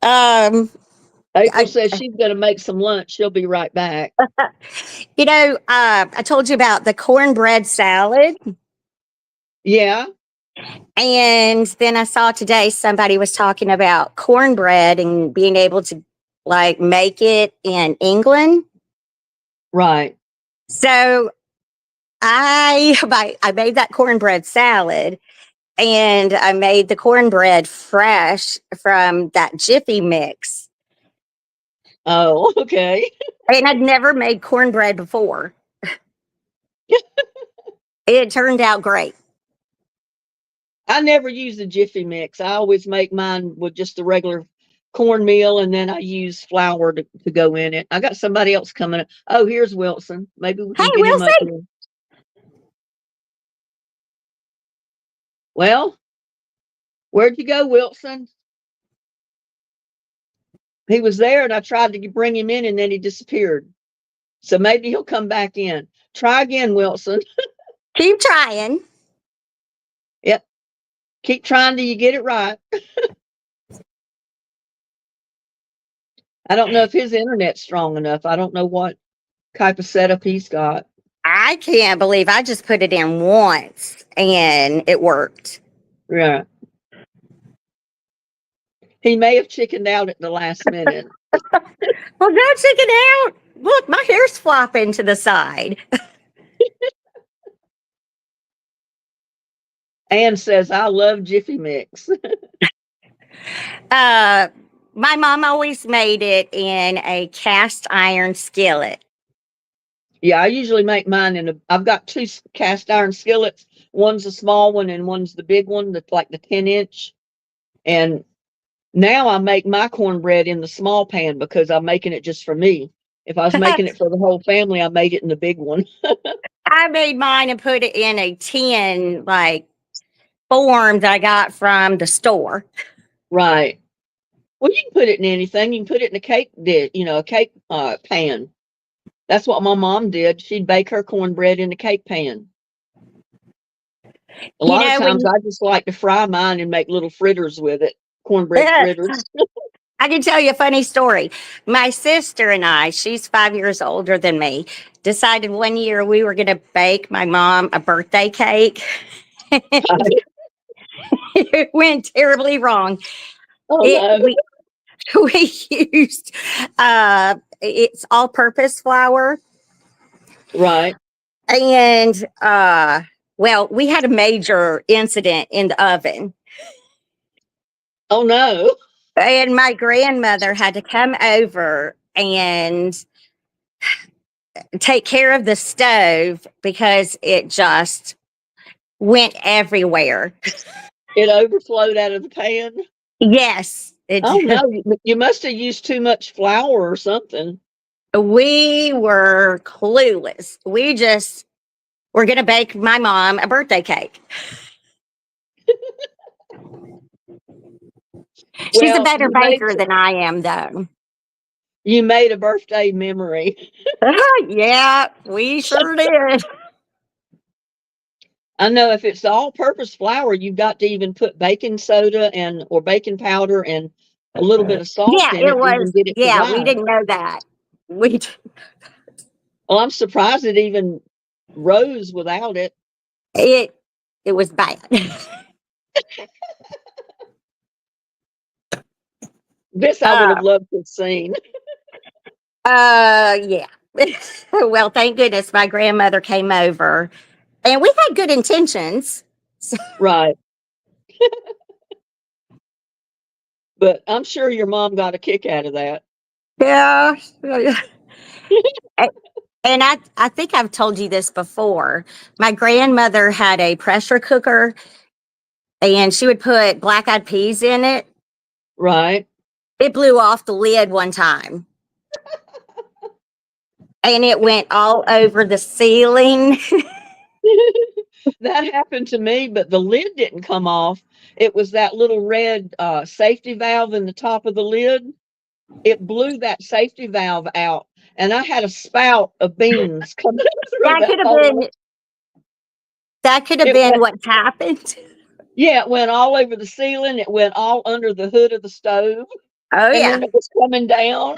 April says she's going to make some lunch. She'll be right back. You know, I told you about the cornbread salad. Yeah. And then I saw today somebody was talking about cornbread and being able to like make it in England. Right. So I made that cornbread salad and I made the cornbread fresh from that Jiffy mix. Oh, okay. And I'd never made cornbread before. It turned out great. I never use the Jiffy mix. I always make mine with just the regular cornmeal, and then I use flour to go in it. I got somebody else coming up. Oh, here's Wilson. Maybe we can Hey, get him up Wilson. here. Well, where'd you go, Wilson? He was there, and I tried to bring him in, and then he disappeared. So maybe he'll come back in. Try again, Wilson. Keep trying. Yep. Keep trying till you get it right. I don't know if his internet's strong enough. I don't know what type of setup he's got. I can't believe I just put it in once and it worked. Yeah. He may have chickened out at the last minute. Well, don't check it out. Look, my hair's flopping to the side. Ann says, I love Jiffy Mix. My mom always made it in a cast iron skillet. Yeah, I usually make mine I've got two cast iron skillets, One's a small one and one's the big one, that's like the 10-inch. And now I make my cornbread in the small pan because I'm making it just for me. If I was making it for the whole family, I made it in the big one. I made mine and put it in a tin like form that I got from the store. Right. Well, you can put it in anything. You can put it in a cake dish, a cake pan. That's what my mom did. She'd bake her cornbread in a cake pan. A lot of times I just like to fry mine and make little fritters with it, cornbread fritters. I can tell you a funny story. My sister and I, she's 5 years older than me, decided one year we were going to bake my mom a birthday cake. It went terribly wrong. Oh, no. We used it's all-purpose flour. Right. And well, we had a major incident in the oven. Oh, no. And my grandmother had to come over and take care of the stove because it just went everywhere. It overflowed out of the pan. Yes. It Oh, no. You must have used too much flour or something. We were clueless. We just were going to bake my mom a birthday cake. She's a better baker than I am, though. You made a birthday memory. Yeah, we sure did. I know if it's all-purpose flour, you've got to even put baking soda or baking powder and a little bit of salt Yeah, in it. it was. Get it Yeah, to we rise. didn't know that. We Well, I'm surprised it even rose without it. it was bad. This I would have loved to have seen. Yeah. Well, thank goodness my grandmother came over, and we had good intentions. Right. But I'm sure your mom got a kick out of that. Yeah. And I think I've told you this before. My grandmother had a pressure cooker, and she would put black-eyed peas in it. Right. It blew off the lid one time. And it went all over the ceiling. That happened to me, but the lid didn't come off. It was that little red safety valve in the top of the lid. It blew that safety valve out, and I had a spout of beans coming through that hole. That could have been what happened. Yeah, it went all over the ceiling. It went all under the hood of the stove. Oh, and yeah. then it was coming down.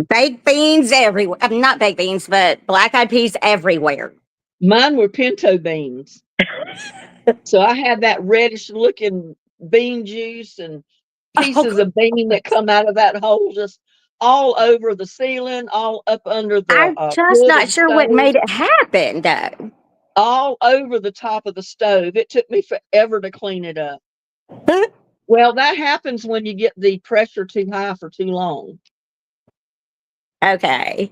Baked beans everywhere. I mean, not baked beans, but black-eyed peas everywhere. Mine were pinto beans. So I had that reddish looking bean juice and pieces of bean that come out of that hole just all over the ceiling, all up under the I'm just hood not of the sure what stove, made it happen, though. all over the top of the stove. It took me forever to clean it up. Well, that happens when you get the pressure too high for too long. Okay.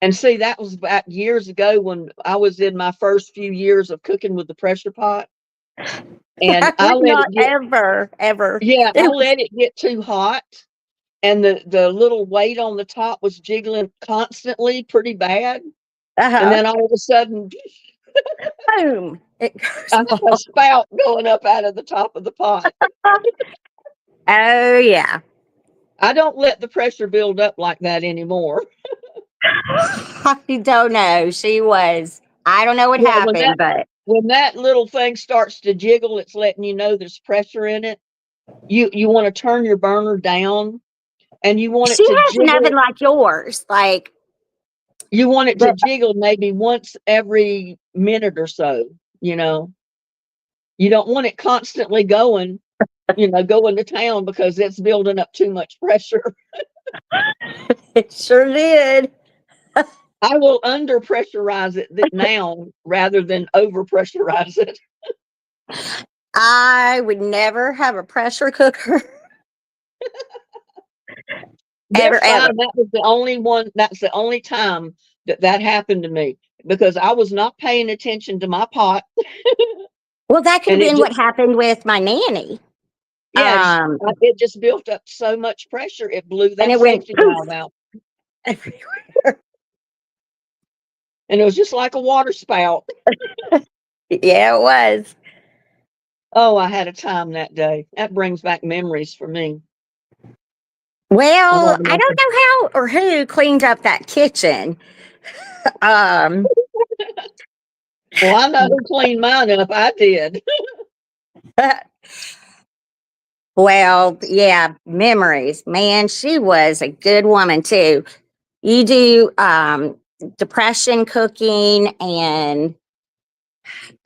And see, that was back years ago when I was in my first few years of cooking with the pressure pot. And I let it get, ever. yeah, I let it get too hot. And the little weight on the top was jiggling constantly pretty bad. And then all of a sudden, boom. It I had a spout going up out of the top of the pot. Oh, yeah. I don't let the pressure build up like that anymore. I don't know. I don't know what happened, but when that little thing starts to jiggle, it's letting you know there's pressure in it. You want to turn your burner down, and you want it to jiggle. She has an oven like yours. Like, you want it to jiggle maybe once every minute or so. You don't want it constantly going. Going to town because it's building up too much pressure. It sure did. I will under pressurize it now rather than over pressurize it. I would never have a pressure cooker. ever. That was the only one. That's the only time that happened to me because I was not paying attention to my pot. Well, that could have And it been just, what happened with my nanny. yeah, Um, it just built up so much pressure. It blew and that it went safety poof valve out. everywhere. And it was just like a water spout. Yeah, it was. Oh, I had a time that day. That brings back memories for me. I Well, don't I know. don't know how or who cleaned up that kitchen. Um, Well, I know who cleaned mine up. I did. well, yeah, memories. Man, she was a good woman too. You do depression cooking, and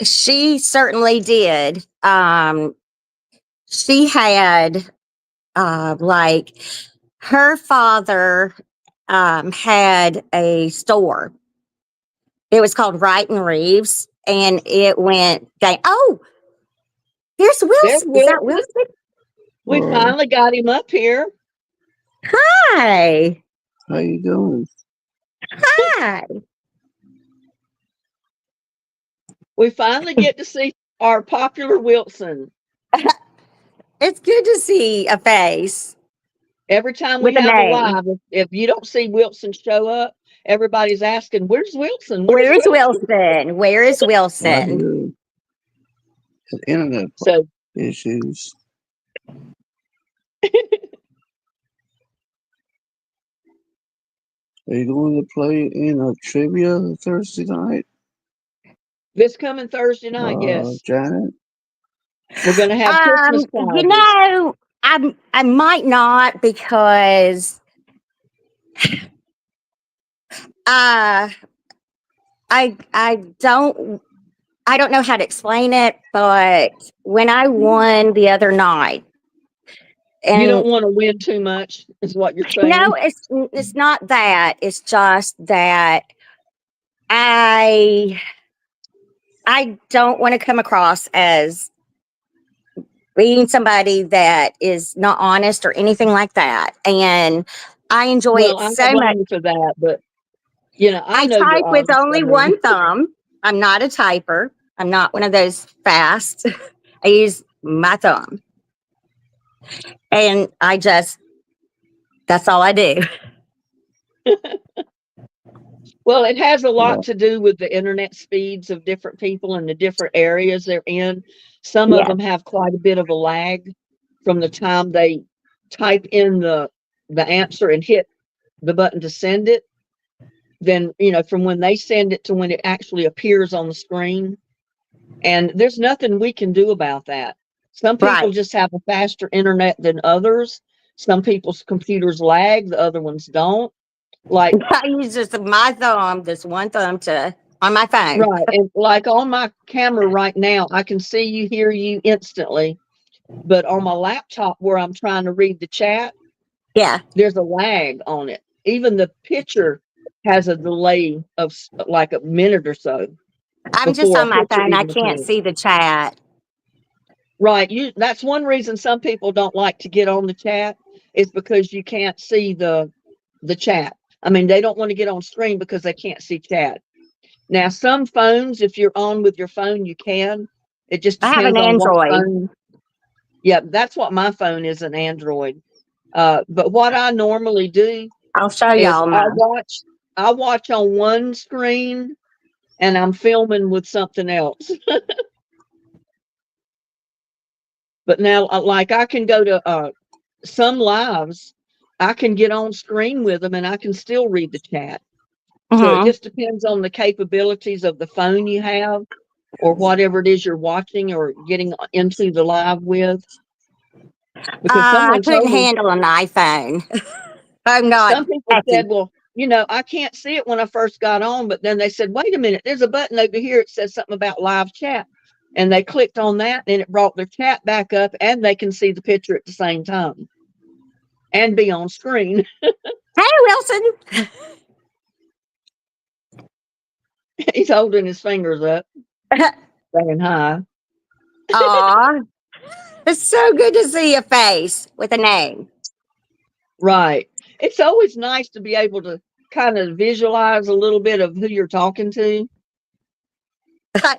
she certainly did. She had like her father had a store. It was called Wright and Reeves, and it went down. Oh, here's There's Wilson. Is that Wilson. Wilson? We finally got him up here. Hi. How you doing? Hi. We finally get to see our popular Wilson. It's good to see a face Every time we with a have a name. live, if you don't see Wilson show up, everybody's asking, "Where's Wilson? Where is Wilson?" Wilson? Where is Right Wilson? here. The internet So issues. Are you going to play in a trivia Thursday night? this coming Thursday night, yes, Janet? we're going to have Christmas You prizes. know, I might not because I don't know how to explain it, but when I won the other night, You don't and want to win too much, is what you're saying. no, it's not that. It's just that I don't want to come across as being somebody that is not honest or anything like that. And I enjoy Well, it I don't so much. blame you for that, but I I know you're type with honest. only one thumb. I'm not a typer. I'm not one of those fast. I use my thumb. And that's all I do. Well, it has a Yeah. lot to do with the internet speeds of different people and the different areas they're in. Some of Yeah. them have quite a bit of a lag from the time they type in the answer and hit the button to send it. Then, from when they send it to when it actually appears on the screen. And there's nothing we can do about that. Some people Right. just have a faster internet than others. Some people's computers lag, the other ones don't. Like, I use just my thumb, this one thumb on my phone. right. And like on my camera right now, I can see you, hear you instantly. But on my laptop where I'm trying to read the chat, Yeah. there's a lag on it. Even the picture has a delay of like a minute or so. I'm just before a on my picture phone. I even can't comes. see the chat. Right. That's one reason some people don't like to get on the chat is because you can't see the chat. I mean, they don't want to get on screen because they can't see chat. Now, some phones, if you're on with your phone, you can. It just I have an depends on what Android. phone. Yeah, that's what my phone is, an Android. But what I normally do I'll show is y'all mine. I watch on one screen and I'm filming with something else. But now, like I can go to some lives, I can get on screen with them and I can still read the chat. So it Mhm. just depends on the capabilities of the phone you have or whatever it is you're watching or getting into the live with. Because I someone couldn't told me, handle an iPhone. I'm not some people techy. said, well, I can't see it when I first got on, but then they said, wait a minute, there's a button over here. It says something about live chat. And they clicked on that and it brought their chat back up and they can see the picture at the same time and be on screen. Hey, Wilson. He's holding his fingers up, saying hi. Aw. It's so good to see a face with a name. Right. It's always nice to be able to kind of visualize a little bit of who you're talking to?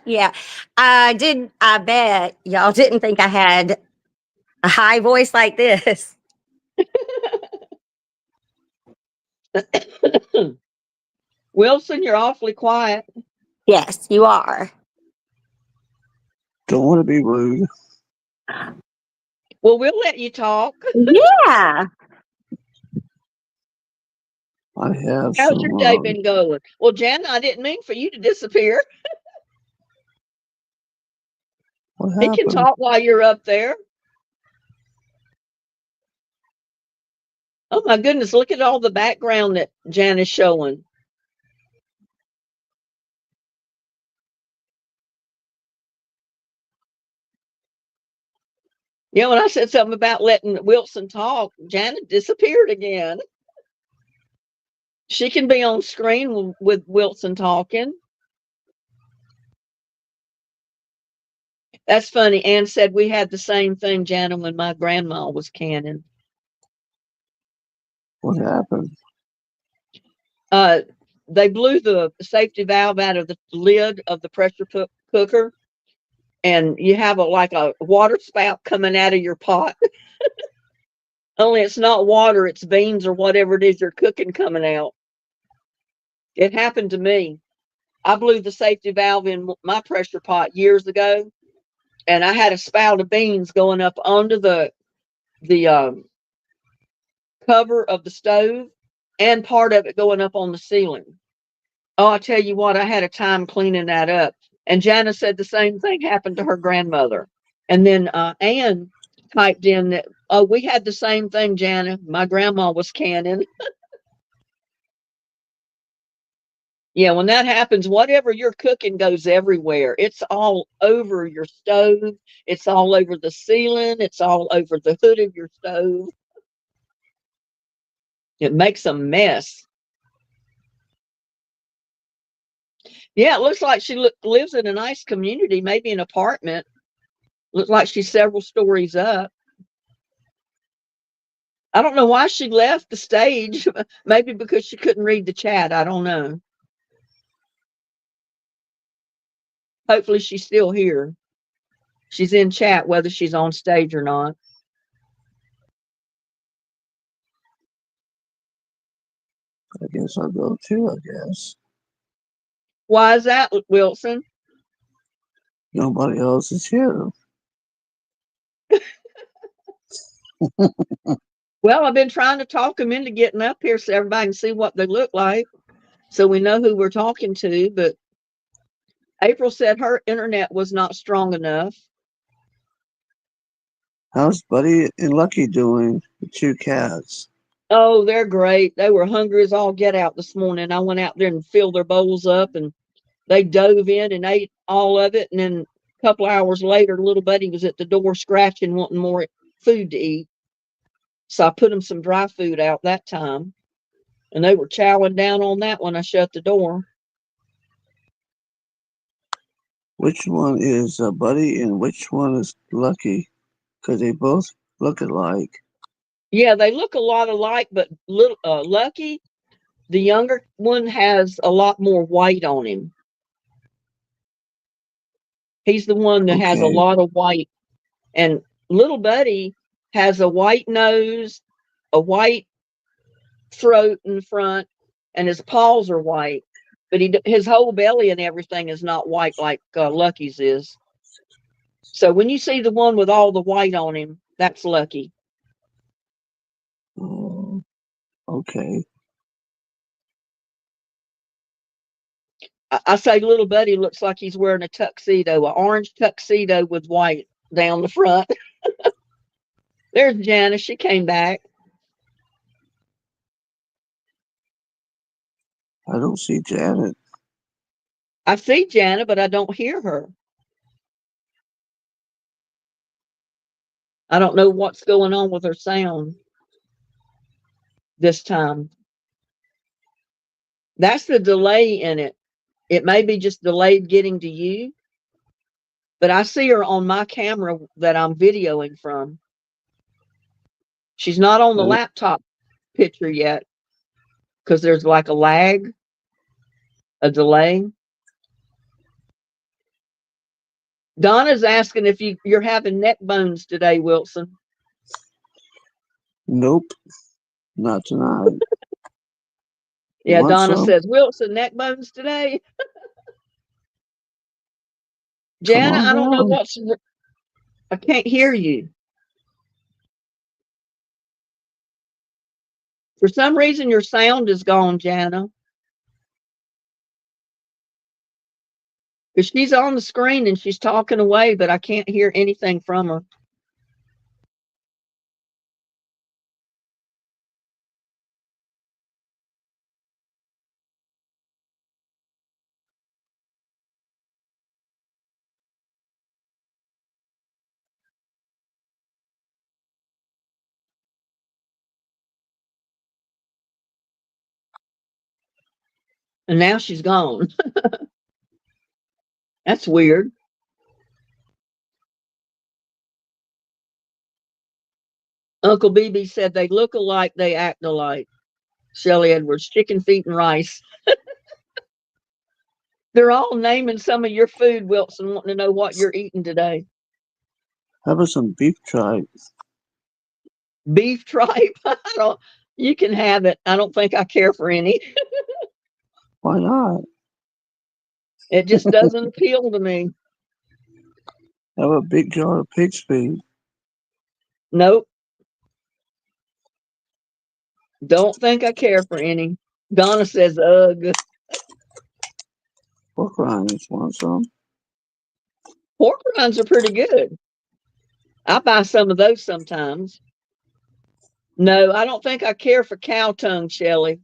Yeah, I did. I bet y'all didn't think I had a high voice like this. Wilson, you're awfully quiet. Yes, you are. Don't want to be rude. Well, we'll let you talk. Yeah. I have How's some. your day been going? Well, Jan, I didn't mean for you to disappear. What He can happened? talk while you're up there. Oh my goodness, look at all the background that Jan is showing. Yeah, when I said something about letting Wilson talk, Janet disappeared again. She can be on screen with Wilson talking. That's funny. Ann said we had the same thing, Janet, when my grandma was canning. What happened? They blew the safety valve out of the lid of the pressure cooker, and you have like a water spout coming out of your pot. Only it's not water, it's beans or whatever it is you're cooking coming out. It happened to me. I blew the safety valve in my pressure pot years ago, and I had a spout of beans going up onto the cover of the stove, and part of it going up on the ceiling. Oh, I tell you what, I had a time cleaning that up. And Jana said the same thing happened to her grandmother. And then Ann typed in that, oh, we had the same thing, Jana. My grandma was canning. Yeah, when that happens, whatever you're cooking goes everywhere. It's all over your stove. It's all over the ceiling. It's all over the hood of your stove. It makes a mess. Yeah, it looks like she lives in a nice community, maybe an apartment. Looks like she's several stories up. I don't know why she left the stage. Maybe because she couldn't read the chat. I don't know. Hopefully she's still here. She's in chat, whether she's on stage or not. I guess I'll go too, I guess. Why is that, Wilson? Nobody else is here. Well, I've been trying to talk them into getting up here so everybody can see what they look like, so we know who we're talking to. But April said her internet was not strong enough. How's Buddy and Lucky doing? The two cats. Oh, they're great. They were hungry as all get out this morning. I went out there and filled their bowls up, and they dove in and ate all of it. And then a couple hours later, little Buddy was at the door scratching, wanting more food to eat. So I put them some dry food out that time, and they were chowing down on that when I shut the door. Which one is Buddy and which one is Lucky? Because they both look alike. Yeah, they look a lot alike, but little Lucky, the younger one, has a lot more white on him. He's the one that has a Okay. lot of white, and little Buddy has a white nose, a white throat in front, and his paws are white, but his whole belly and everything is not white like Lucky's is. So when you see the one with all the white on him, that's Lucky. Oh, okay. I say little Buddy looks like he's wearing a tuxedo, an orange tuxedo with white down the front. There's Janice. She came back. I don't see Janet. I see Janet, but I don't hear her. I don't know what's going on with her sound this time. That's the delay in it. It may be just delayed getting to you, but I see her on my camera that I'm videoing from. She's not on the laptop picture yet. because there's like a lag, a delay. Donna's asking if you're having neck bones today, Wilson. Nope, not tonight. Yeah, Want Donna some? says, Wilson, neck bones today. Come Jana, on I don't know down. I can't hear you. For some reason, your sound is gone, Jana. Because she's on the screen and she's talking away, but I can't hear anything from her. And now she's gone. That's weird. Uncle BB said they look alike, they act alike. Shelley Edwards, chicken feet and rice. They're all naming some of your food, Wilson, wanting to know what you're eating today. How about some beef tripe? Beef tripe. You can have it. I don't think I care for any. Why not? It just doesn't appeal to me. Have a big jar of pig's feet. Nope. Don't think I care for any. Donna says, ugh. Pork rinds, want some? Pork rinds are pretty good. I buy some of those sometimes. No, I don't think I care for cow tongue, Shelley.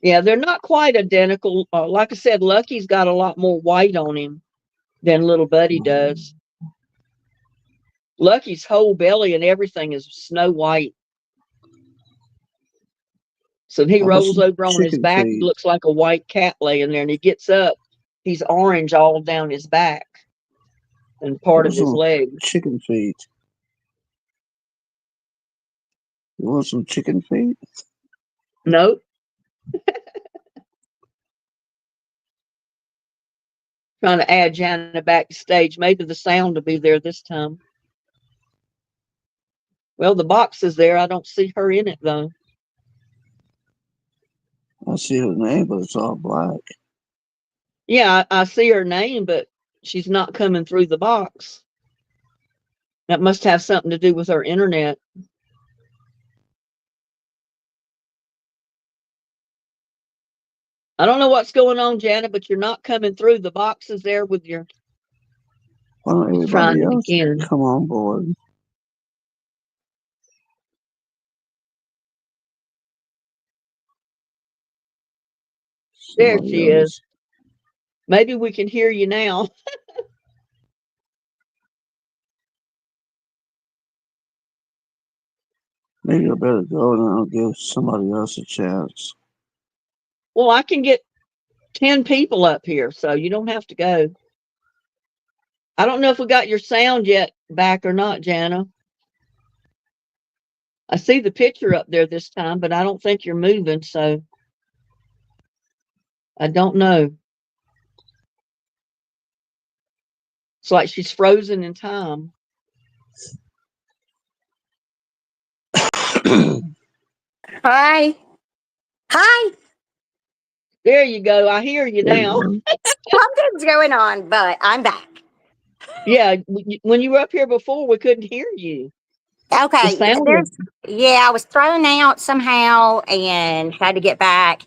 Yeah, they're not quite identical. Like I said, Lucky's got a lot more white on him than little Buddy does. Lucky's whole belly and everything is snow white. So he How about rolls some over on his chicken back, he feet? looks like a white cat laying there, and he gets up, he's orange all down his back and How part about of his some leg. chicken feet? You want some chicken feet? Nope. Trying to add Jana back to stage. Maybe the sound will be there this time. Well, the box is there. I don't see her in it though. I see her name, but it's all black. Yeah, I see her name, but she's not coming through the box. That must have something to do with her internet. I don't know what's going on, Janet, but you're not coming through. The box is there with your Why don't trying everybody to else begin. come on board? There Somebody she is. else. Maybe we can hear you now. Maybe I better go and I'll give somebody else a chance. Well, I can get 10 people up here, so you don't have to go. I don't know if we got your sound yet back or not, Jana. I see the picture up there this time, but I don't think you're moving, so I don't know. It's like she's frozen in time. Hi. Hi. There you go. I hear you There you now. go. Something's going on, but I'm back. Yeah, when you were up here before, we couldn't hear you. Okay. The sound There's I was thrown out somehow and had to get back.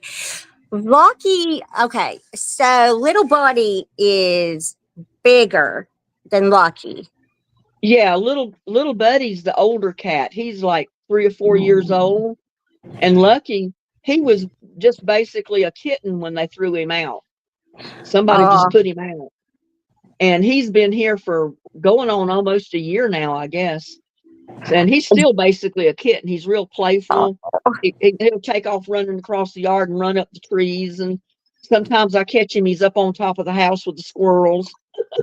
Lucky, okay. So little Buddy is bigger than Lucky. Yeah, little Buddy's the older cat. He's like 3 or 4 years old. And Lucky, he was just basically a kitten when they threw him out. Somebody just put him out. And he's been here for going on almost a year now, I guess. And he's still basically a kitten. He's real playful. He'll take off running across the yard and run up the trees. And sometimes I catch him, he's up on top of the house with the squirrels.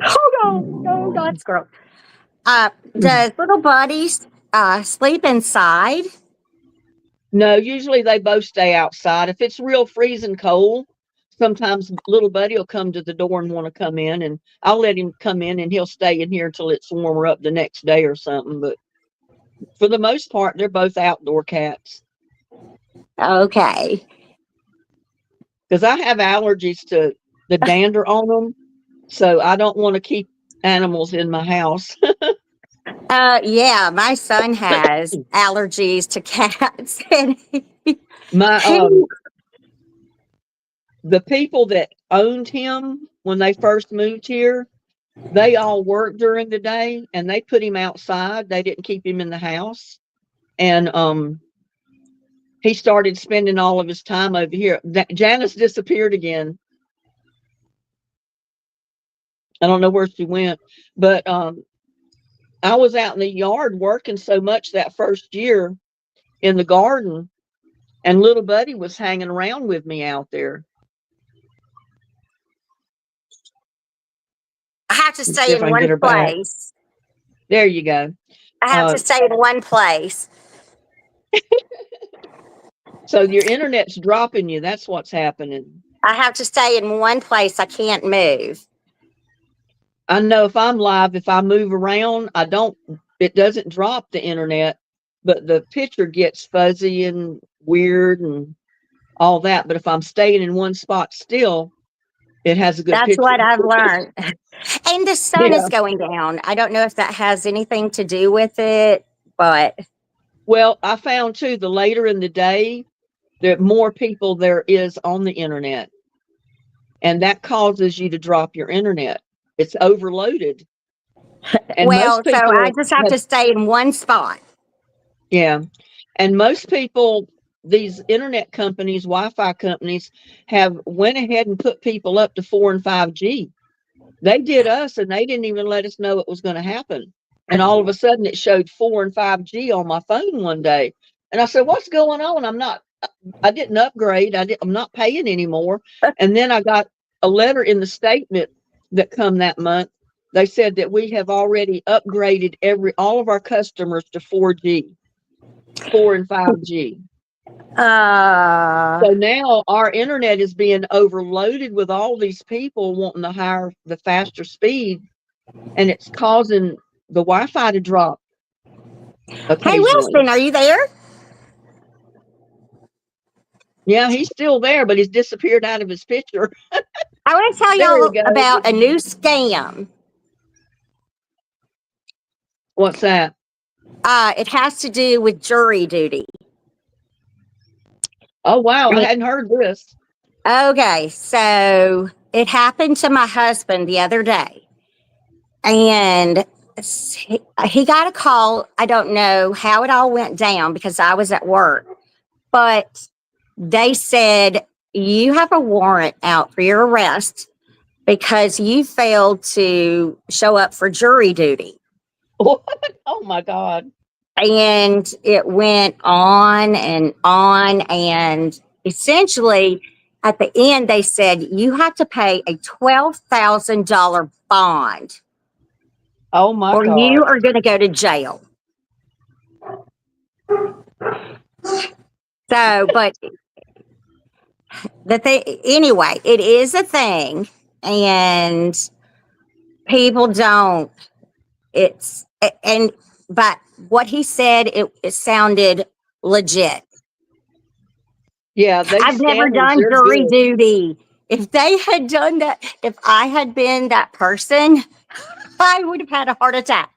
Oh, God, squirrel. Does little Buddy sleep inside? No, usually they both stay outside. If it's real freezing cold, sometimes little buddy will come to the door and want to come in, and I'll let him come in and he'll stay in here till it's warmer up the next day or something. But for the most part, they're both outdoor cats Okay. because I have allergies to the dander on them. So I don't want to keep animals in my house. Yeah, my son has allergies to cats. And My the people that owned him when they first moved here, they all worked during the day and they put him outside. They didn't keep him in the house. And he started spending all of his time over here. Janice disappeared again. I don't know where she went, but I was out in the yard working so much that first year in the garden, and little buddy was hanging around with me out there. I have to Let's stay see if in I can one get her back. place. There you go. I have to stay in one place. So your internet's dropping you. That's what's happening. I have to stay in one place. I can't move. I know if I'm live, if I move around, it doesn't drop the internet, but the picture gets fuzzy and weird and all that. But if I'm staying in one spot still, it has a good That's picture. what I've learned. And the sun Yeah. is going down. I don't know if that has anything to do with it, but Well, I found too, the later in the day, the more people there is on the internet. And that causes you to drop your internet. It's overloaded. And well, most so people I just have to stay in one spot. yeah. And most people, these internet companies, Wi-Fi companies, have went ahead and put people up to 4 and 5G. They did us, and they didn't even let us know it was going to happen. And all of a sudden, it showed 4 and 5G on my phone one day. And I said, "What's going on?" I didn't upgrade. I'm not paying anymore. And then I got a letter in the statement that come that month. They said that we have already upgraded all of our customers to 4G. 4 and 5G. So now our internet is being overloaded with all these people wanting the faster speed, and it's causing the Wi-Fi to drop Hey, occasionally. Wilson, are you there? Yeah, he's still there, but he's disappeared out of his picture. I want to tell There y'all he goes. about a new scam. What's that? It has to do with jury duty. Oh, wow. I hadn't heard this. Okay, so it happened to my husband the other day. And he got a call. I don't know how it all went down because I was at work. But they said, you have a warrant out for your arrest because you failed to show up for jury duty. What? Oh, my God. And it went on. And essentially, at the end, they said, you have to pay a $12,000 bond Oh, my or God. you are going to go to jail. So, but the thing, anyway, it is a thing, and people don't. But what he said, it sounded legit. Yeah, I've never done jury duty. If they had done that, if I had been that person, I would have had a heart attack.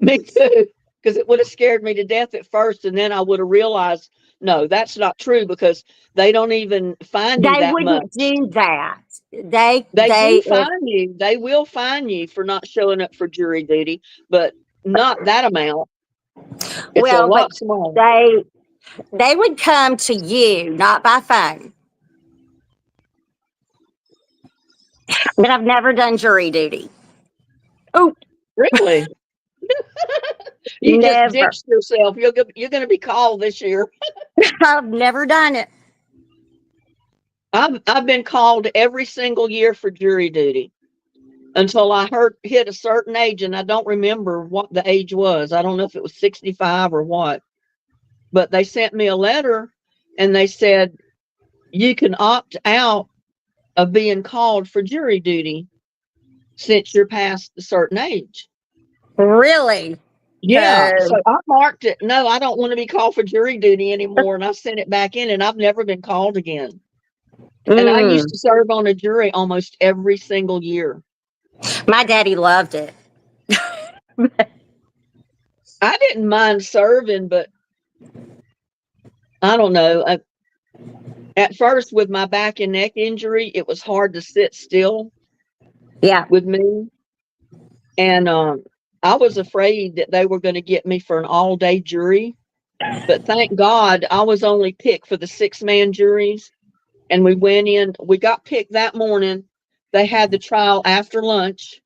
Me too, because it would have scared me to death at first, and then I would have realized, no, that's not true because they don't even fine you They that wouldn't much. do that. They do fine you. They will fine you for not showing up for jury duty, but not that amount. It's a lot smaller. They would come to you, not by phone. But I've never done jury duty. Oh, Really? You never. just ditched yourself. You're going to be called this year. I've never done it. I've been called every single year for jury duty until I hit a certain age, and I don't remember what the age was. I don't know if it was 65 or what. but they sent me a letter and they said, you can opt out of being called for jury duty since you're past a certain age. Really? Yeah. So- So I marked it. No, I don't want to be called for jury duty anymore. And I sent it back in and I've never been called again. And I used to serve on a jury almost every single year. My daddy loved it. I didn't mind serving, but I don't know. At first, with my back and neck injury, it was hard to sit still Yeah. with me. And I was afraid that they were going to get me for an all-day jury. But thank God I was only picked for the 6-man juries. And we went in, we got picked that morning. They had the trial after lunch.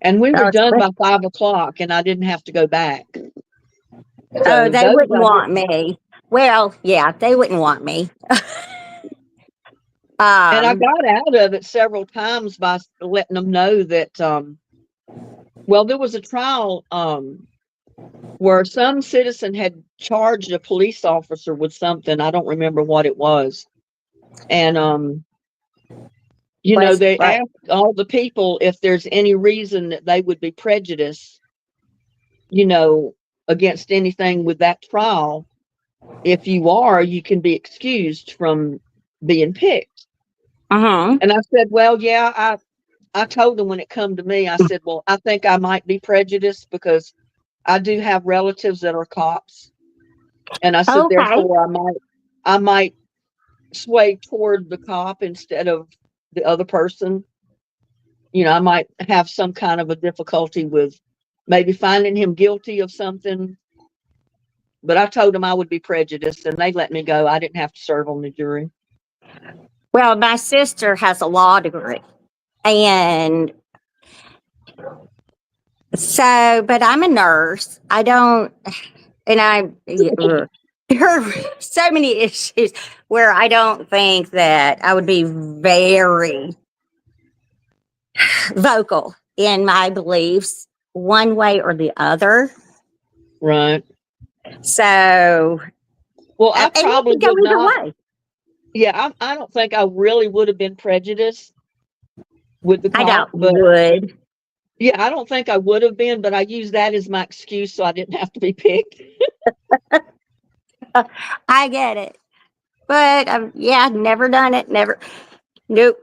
And we were That's done great. by 5 o'clock, and I didn't have to go back. Oh, So they those wouldn't I want didn't- me. Well, yeah, they wouldn't want me. And I Um, got out of it several times by letting them know that, well, there was a trial where some citizen had charged a police officer with something. I don't remember what it was. And, you know, Was- they right. asked all the people if there's any reason that they would be prejudiced, you know, against anything with that trial. If you are, you can be excused from being picked. mhm. And I said, well, yeah, I told them when it come to me, I said, well, I think I might be prejudiced because I do have relatives that are cops. And I said, Okay. therefore, I might sway toward the cop instead of the other person. You know, I might have some kind of a difficulty with maybe finding him guilty of something. But I told them I would be prejudiced and they let me go. I didn't have to serve on the jury. Well, my sister has a law degree. And so, but I'm a nurse. I don't, and there are so many issues where I don't think that I would be very vocal in my beliefs one way or the other. Right. So, Well, I and you probably can go would either not. way. Yeah, I don't think I really would have been prejudiced with the I cop, doubt but would. yeah, I don't think I would have been, but I used that as my excuse so I didn't have to be picked. I get it. But yeah, never done it. Never. Nope.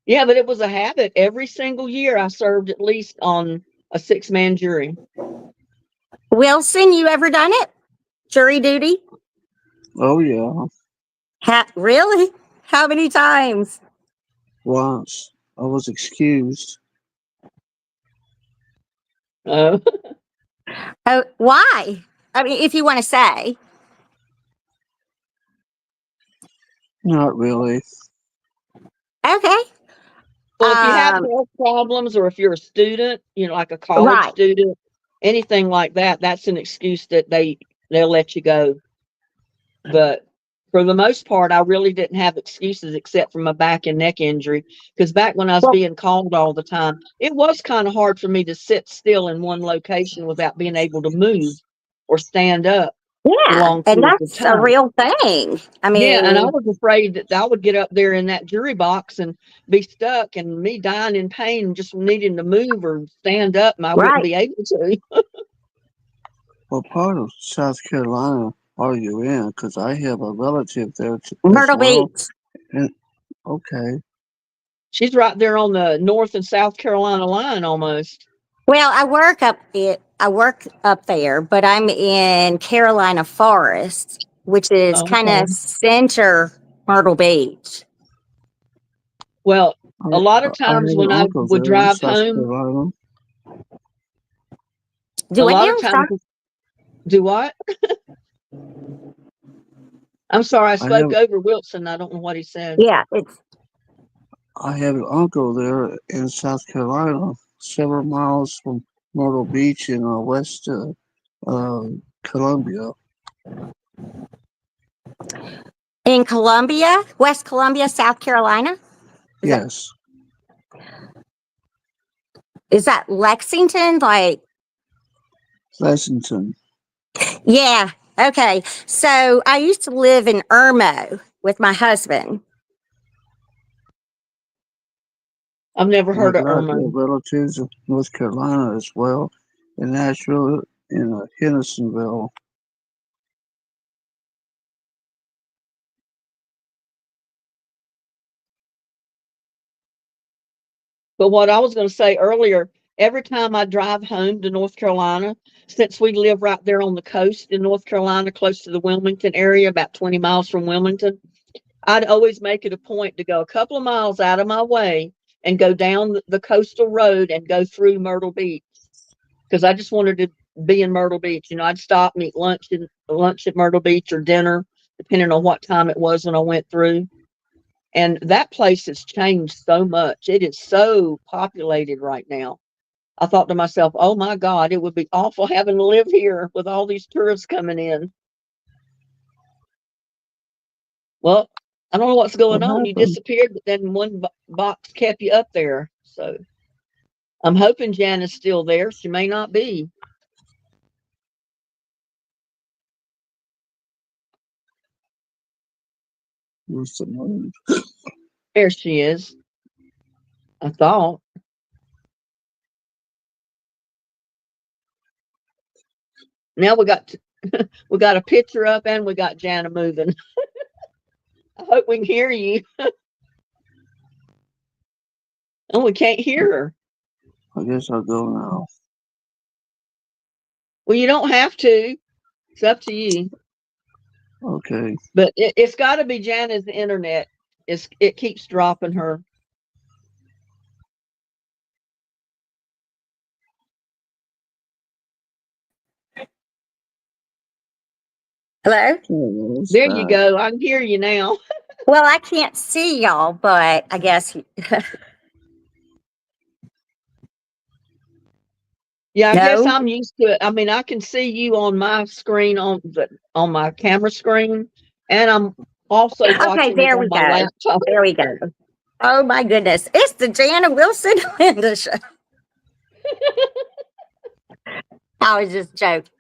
Yeah, but it was a habit. Every single year I served at least on a 6-man jury. Wilson, you ever done it? Jury duty? Oh yeah, Really? How many times? once I was excused. Uh, Oh, why? I mean, if you want to say. Not really. Okay. well, if you have Um, health problems or if you're a student, you know, like a college Right. student, anything like that, that's an excuse that they'll let you go. But for the most part, I really didn't have excuses except for my back and neck injury. Because back when I was Well- being called all the time, it was kind of hard for me to sit still in one location without being able to move or stand up for yeah. long And periods of that's a time. real thing. I mean, Yeah, and I was afraid that I would get up there in that jury box and be stuck and me dying in pain, just needing to move or stand up, and I wouldn't Right. be able to. What part of South Carolina are you in? Because I have a relative there as Myrtle well. Beach. Okay. She's right there on the North and South Carolina line almost. Well, I work up there, but I'm in Carolina Forest, which is kind Okay. of center Myrtle Beach. Well, a lot of I times have when an I uncle would there in drive South home, Carolina. Do a it lot now? of times, do what? I'm sorry, I I spoke have over Wilson. I don't know what he said. Yeah, it's I have an uncle there in South Carolina, several miles from Myrtle Beach in West Columbia. in Columbia, West Columbia, South Carolina. Is that- Yes. Is that Lexington? Like, Lexington. yeah, Okay, so I used to live in Irmo with my husband. I've never I heard of got Irma. relatives in North Carolina as well, in Nashville, in Hendersonville. But what I was going to say earlier, every time I drive home to North Carolina, since we live right there on the coast in North Carolina, close to the Wilmington area, about 20 miles from Wilmington, I'd always make it a point to go a couple of miles out of my way and go down the coastal road and go through Myrtle Beach because I just wanted to be in Myrtle Beach. You know, I'd stop and eat lunch at Myrtle Beach or dinner, depending on what time it was when I went through. And that place has changed so much. It is so populated right now. I thought to myself, oh my God, it would be awful having to live here with all these tourists coming in. Well, I don't know what's going What on. You happened? disappeared, but then one box kept you up there. So I'm hoping Jan is still there. She may not be. What's the name? There she is. I thought. Now we got we got a picture up and we got Jana moving. I hope we can hear you. Oh, we can't hear her. I guess I'll go now. Well, you don't have to. It's up to you. Okay. But it's got to be Jana's internet. It keeps dropping her. Hello? Oh, it's There you back. go. I can hear you now. Well, I can't see y'all, but I guess Yeah, I guess no. I'm used to it. I mean, I can see you on my screen on my camera screen, and I'm also Okay, watching it there on we my go. laptop. There we go. Oh my goodness. It's the Jana Wilson Linda show. I was just joking.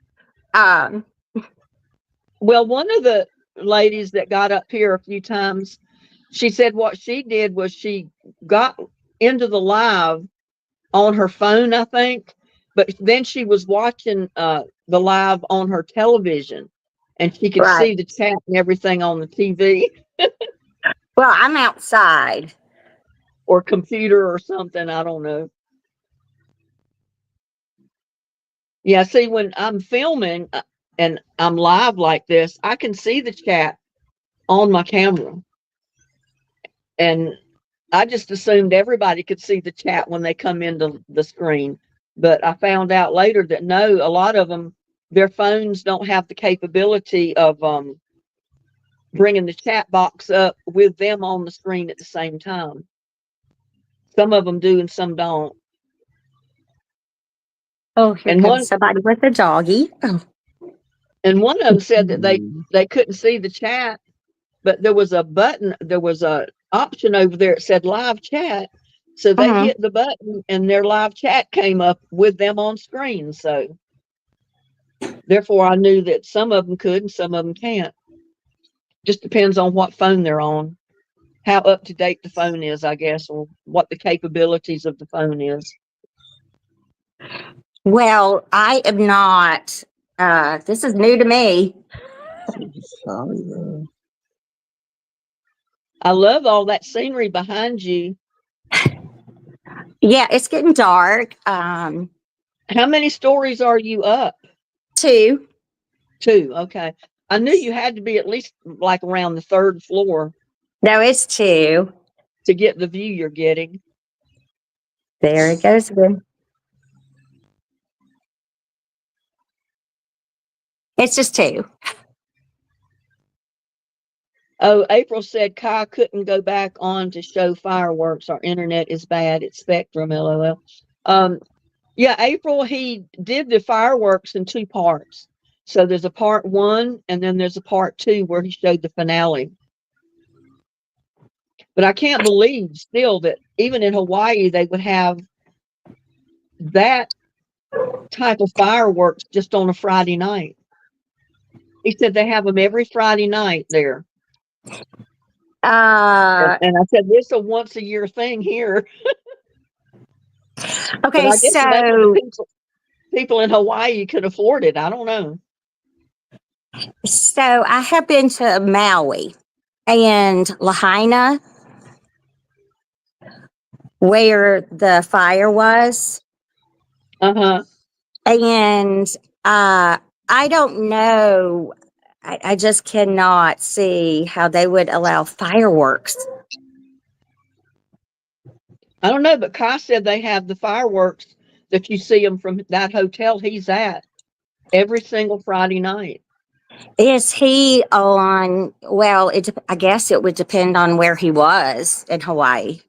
Um, Well, one of the ladies that got up here a few times, she said what she did was she got into the live on her phone, I think, but then she was watching the live on her television, and she could right. see the chat and everything on the TV Well, I'm outside. or computer or something. I don't know. Yeah, see, when I'm filming and I'm live like this, I can see the chat on my camera. And I just assumed everybody could see the chat when they come into the screen. But I found out later that no, a lot of them, their phones don't have the capability of bringing the chat box up with them on the screen at the same time. Some of them do and some don't. Oh, here And comes somebody with a doggy. Oh. one of them said that Hmm. they couldn't see the chat, but there was a button, there was a option over there. It said live chat. So they Mhm. hit the button and their live chat came up with them on screen. So therefore I knew that some of them could and some of them can't. Just depends on what phone they're on, how up to date the phone is, I guess, or what the capabilities of the phone is. Well, I am not. This is new to me. Sorry. I love all that scenery behind you. Yeah, it's getting dark. How many stories are you up? 2. 2. Okay. I knew you had to be at least like around the 3rd floor No, it's 2. to get the view you're getting. There it goes again. It's just 2. Oh, April said Kai couldn't go back on to show fireworks. Our internet is bad. It's Spectrum, LOL. Yeah, April, he did the fireworks in 2 parts. So there's a part 1 and then there's a part 2 where he showed the finale. But I can't believe still that even in Hawaii, they would have that type of fireworks just on a Friday night. He said they have them every Friday night there. Uh, And I said, this is a once a year thing here. But okay, I guess maybe the so people in Hawaii could afford it. I don't know. I have been to Maui and Lahaina, where the fire was, Uh-huh. and I don't know. I just cannot see how they would allow fireworks. I don't know, but Kai said they have the fireworks that you see them from that hotel he's at every single Friday night. Is he on? Well, I guess it would depend on where he was in Hawaii.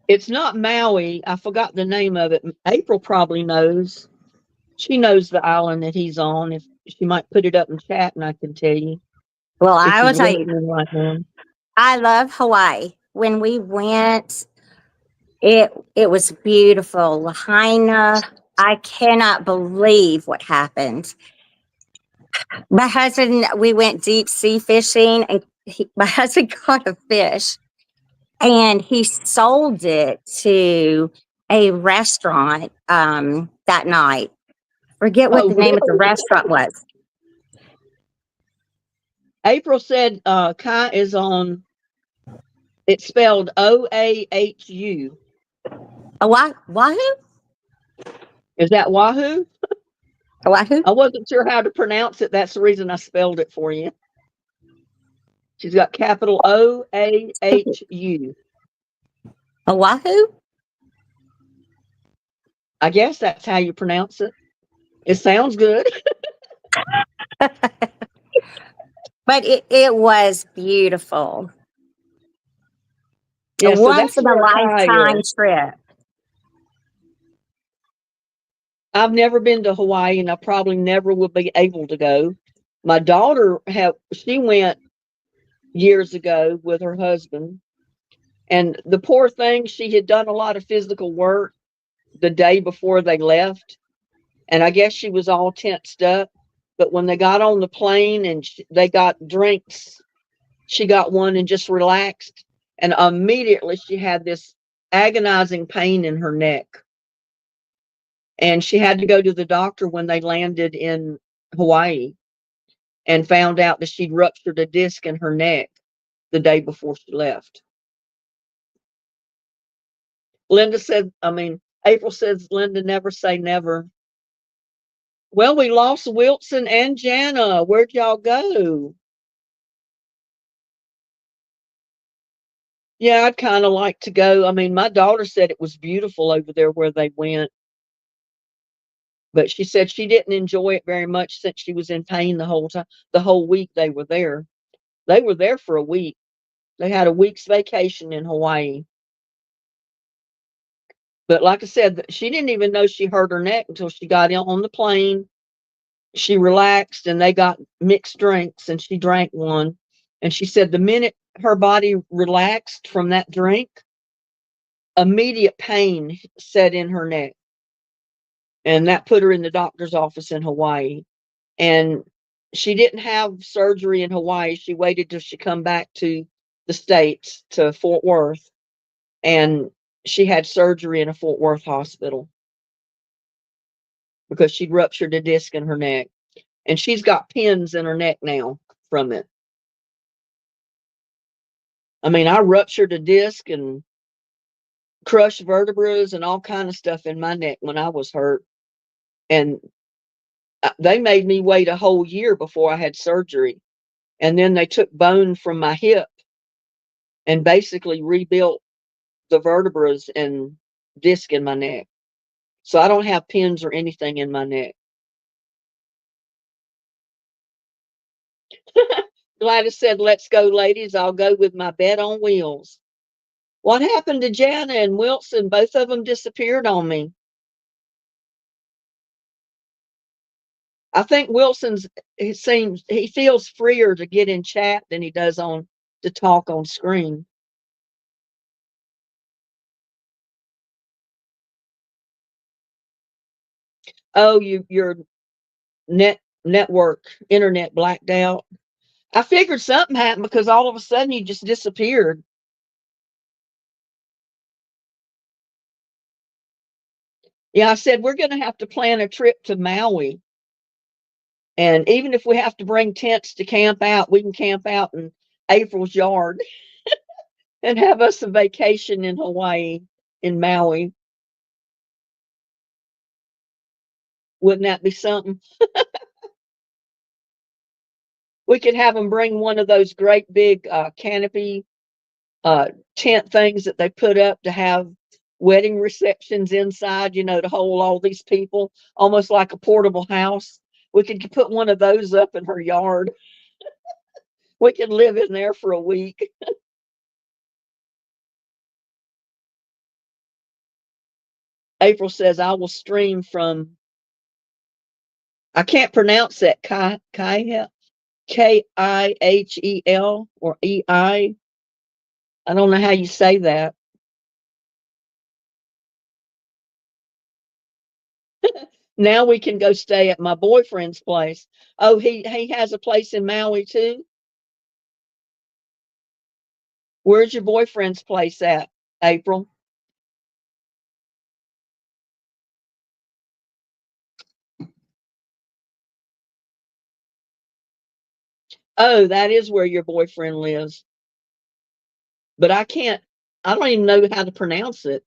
It's not Maui. I forgot the name of it. April probably knows. She knows the island that he's on. If she might put it up in chat and I can tell you Well, if I will she's tell you, listening right now. I love Hawaii. When we went, it was beautiful. Lahaina, I cannot believe what happened. My husband, we went deep sea fishing, and my husband caught a fish, and he sold it to a restaurant that night. Forget what Oh, the name of the really? restaurant was. April said Kai is on, it's spelled Oahu. Wahoo? Is that Wahoo? Wahoo? I wasn't sure how to pronounce it. That's the reason I spelled it for you. She's got capital Oahu. Oahu? I guess that's how you pronounce it. It sounds good. But it was beautiful. A Yeah, so once that's in a where Kai lifetime is. trip. I've never been to Hawaii and I probably never will be able to go. My daughter she went years ago with her husband, and the poor thing, she had done a lot of physical work the day before they left, and I guess she was all tensed up. But when they got on the plane and they got drinks, she got one and just relaxed, and immediately she had this agonizing pain in her neck. And she had to go to the doctor when they landed in Hawaii and found out that she'd ruptured a disc in her neck the day before she left. April says, Linda, never say never. Well, we lost Wilson and Jana. Where'd y'all go? Yeah, I'd kind of like to go. I mean, my daughter said it was beautiful over there where they went, but she said she didn't enjoy it very much since she was in pain the whole time, the whole week they were there. They were there for a week. They had a week's vacation in Hawaii. But like I said, she didn't even know she hurt her neck until she got on the plane. She relaxed and they got mixed drinks and she drank one. And she said the minute her body relaxed from that drink, immediate pain set in her neck. And that put her in the doctor's office in Hawaii. And she didn't have surgery in Hawaii. She waited till she come back to the States, to Fort Worth. And she had surgery in a Fort Worth hospital because she'd ruptured a disc in her neck. And she's got pins in her neck now from it. I mean, I ruptured a disc and crushed vertebrae and all kind of stuff in my neck when I was hurt. And they made me wait a whole year before I had surgery. And then they took bone from my hip and basically rebuilt the vertebrae and disc in my neck. So I don't have pins or anything in my neck. Gladys said, let's go, ladies. I'll go with my bed on wheels. What happened to Jana and Wilson? Both of them disappeared on me. I think he feels freer to get in chat than he does to talk on screen. Oh, your net internet blacked out. I figured something happened because all of a sudden you just disappeared. Yeah, I said we're going to have to plan a trip to Maui. And even if we have to bring tents to camp out, we can camp out in April's yard and have us a vacation in Hawaii, in Maui. Wouldn't that be something? We could have them bring one of those great big canopy tent things that they put up to have wedding receptions inside, to hold all these people, almost like a portable house. We could put one of those up in her yard. We could live in there for a week. April says, I will stream from, I can't pronounce that, Kihel, Kihel or EI. I don't know how you say that. Now we can go stay at my boyfriend's place. Oh, he has a place in Maui too? Where's your boyfriend's place at, April? Oh, that is where your boyfriend lives. But I don't even know how to pronounce it.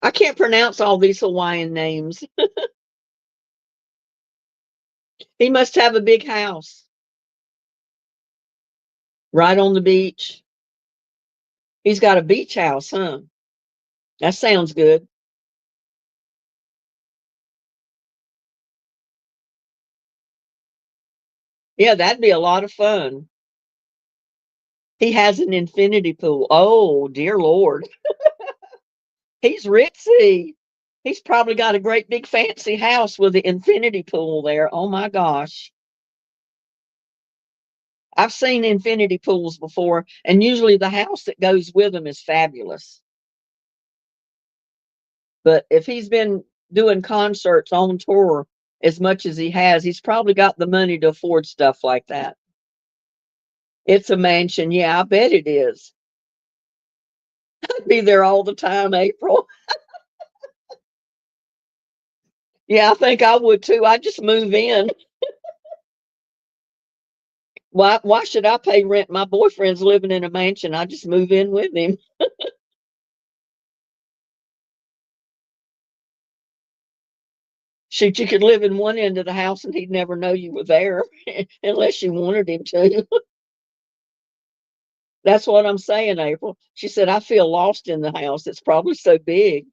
I can't pronounce all these Hawaiian names. He must have a big house right on the beach. He's got a beach house, huh? That sounds good. Yeah, that'd be a lot of fun. He has an infinity pool. Oh, dear Lord. He's ritzy. He's probably got a great big fancy house with the infinity pool there. Oh my gosh. I've seen infinity pools before, and usually the house that goes with them is fabulous. But if he's been doing concerts on tour as much as he has, he's probably got the money to afford stuff like that. It's a mansion. Yeah, I bet it is. I'd be there all the time, April. Yeah, I think I would too. I'd just move in. Why should I pay rent? My boyfriend's living in a mansion. I just move in with him. Shoot, you could live in one end of the house and he'd never know you were there unless you wanted him to. That's what I'm saying, April. She said, I feel lost in the house. It's probably so big.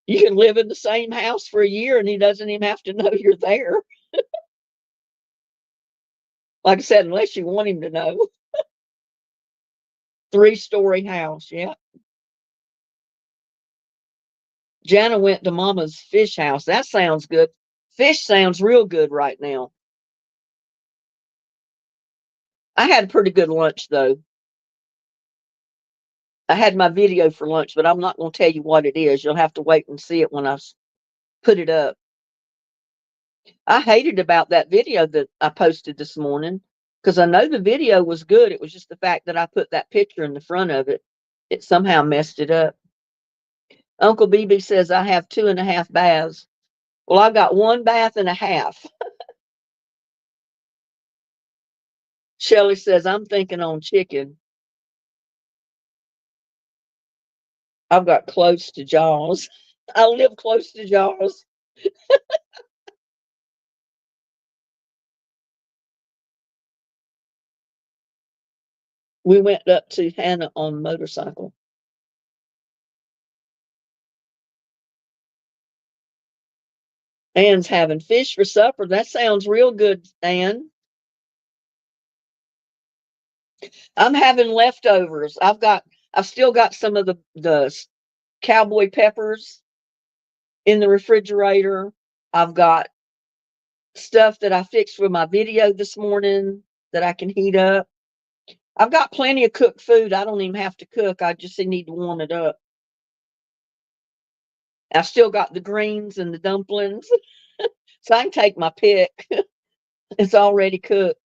You can live in the same house for a year and he doesn't even have to know you're there. Like I said, unless you want him to know. 3-story house, yeah. Jana went to Mama's fish house. That sounds good. Fish sounds real good right now. I had a pretty good lunch though. I had my video for lunch, but I'm not going to tell you what it is. You'll have to wait and see it when I put it up. I hated about that video that I posted this morning because I know the video was good. It was just the fact that I put that picture in the front of it. It somehow messed it up. Uncle BB says I have 2.5 baths. Well, I've got 1 bath and a half. Shelly says I'm thinking on chicken. I've got close to Jaws. I live close to Jaws. We went up to Hannah on a motorcycle. Ann's having fish for supper. That sounds real good, Ann. I'm having leftovers. I've still got some of the cowboy peppers in the refrigerator. I've got stuff that I fixed for my video this morning that I can heat up. I've got plenty of cooked food. I don't even have to cook. I just need to warm it up. I still got the greens and the dumplings, so I can take my pick. It's already cooked.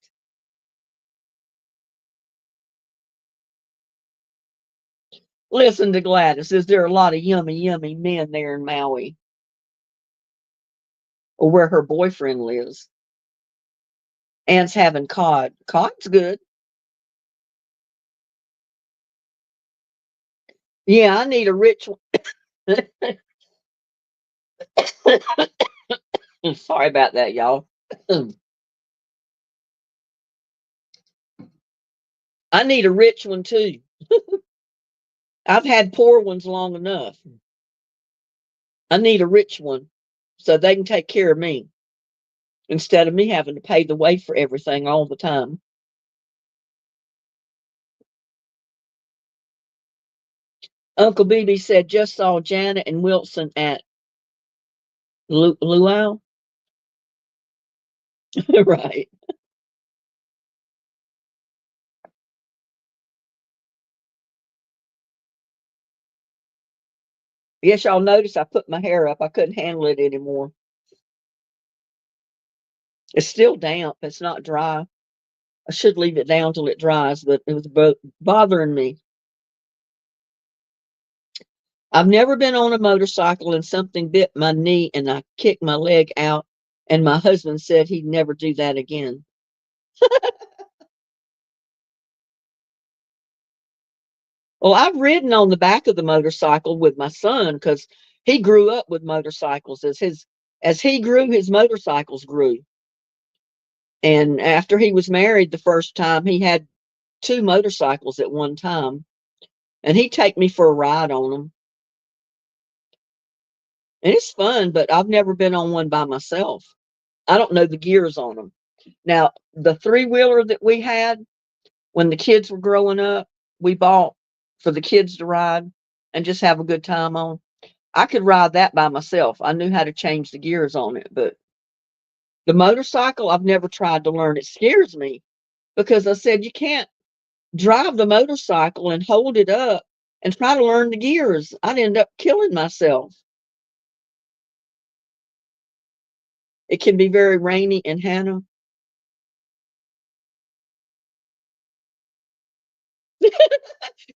Listen to Gladys. Is there a lot of yummy, yummy men there in Maui, or where her boyfriend lives? Ann's having cod. Cod's good. Yeah, I need a rich one. Sorry about that, y'all. I need a rich one too. I've had poor ones long enough. I need a rich one so they can take care of me instead of me having to pay the way for everything all the time. Uncle BB said, just saw Janet and Wilson at Luau. Right. Yes, y'all notice I put my hair up. I couldn't handle it anymore. It's still damp. It's not dry. I should leave it down till it dries, but it was bothering me. I've never been on a motorcycle and something bit my knee and I kicked my leg out, and my husband said he'd never do that again. Well, I've ridden on the back of the motorcycle with my son because he grew up with motorcycles. As he grew, his motorcycles grew. And after he was married the first time, he had two motorcycles at one time, and he'd take me for a ride on them. And it's fun, but I've never been on one by myself. I don't know the gears on them. Now, the three-wheeler that we had when the kids were growing up, we bought for the kids to ride and just have a good time on. I could ride that by myself. I knew how to change the gears on it, but the motorcycle, I've never tried to learn. It scares me because I said you can't drive the motorcycle and hold it up and try to learn the gears. I'd end up killing myself. It can be very rainy in Hannah.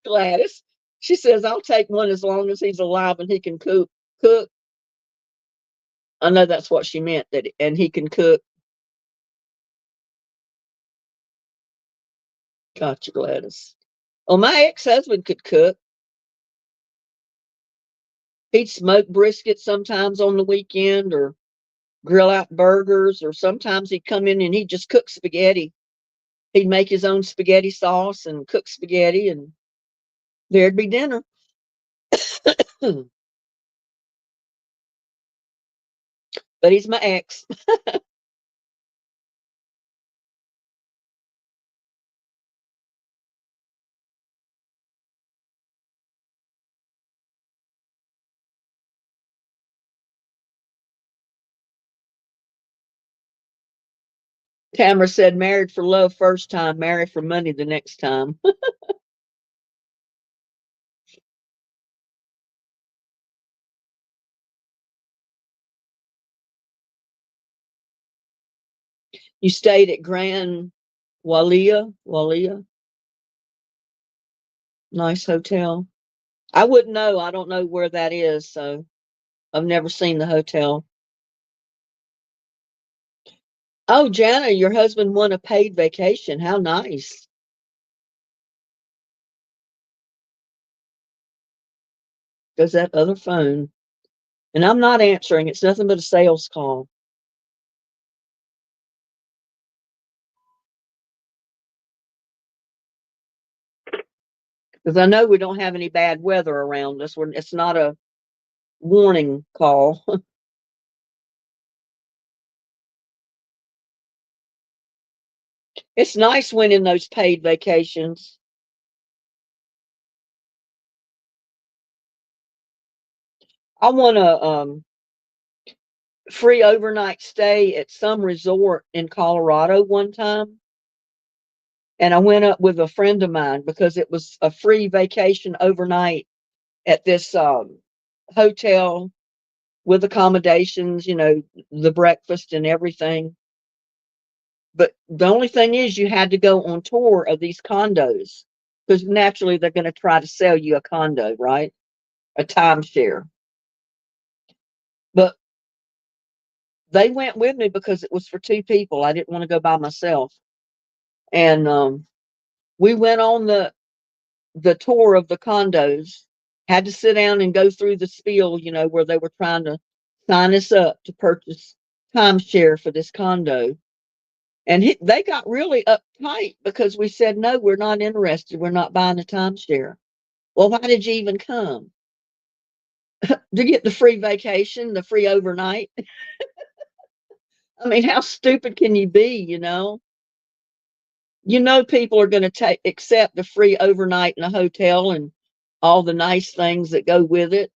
Gladys, she says, I'll take one as long as he's alive and he can cook. I know that's what she meant, that and he can cook. Gotcha, Gladys. Well, my ex-husband could cook. He'd smoke brisket sometimes on the weekend or grill out burgers, or sometimes he'd come in and he'd just cook spaghetti. He'd make his own spaghetti sauce and cook spaghetti, and there'd be dinner. But he's my ex. Tamara said, married for love first time, married for money the next time. You stayed at Grand Walia. Nice hotel. I wouldn't know. I don't know where that is, so I've never seen the hotel. Oh, Jana, your husband won a paid vacation. How nice. Goes that other phone. And I'm not answering. It's nothing but a sales call. Because I know we don't have any bad weather around us. It's not a warning call. It's nice winning those paid vacations. I won a free overnight stay at some resort in Colorado one time. And I went up with a friend of mine because it was a free vacation overnight at this hotel with accommodations, the breakfast and everything. But the only thing is you had to go on tour of these condos because naturally they're going to try to sell you a condo, right? A timeshare. But they went with me because it was for two people. I didn't want to go by myself. And we went on the tour of the condos, had to sit down and go through the spiel, where they were trying to sign us up to purchase timeshare for this condo. And they got really uptight because we said, no, we're not interested. We're not buying a timeshare. Well, why did you even come? To get the free vacation, the free overnight? I mean, how stupid can you be, people are going to accept the free overnight in a hotel and all the nice things that go with it,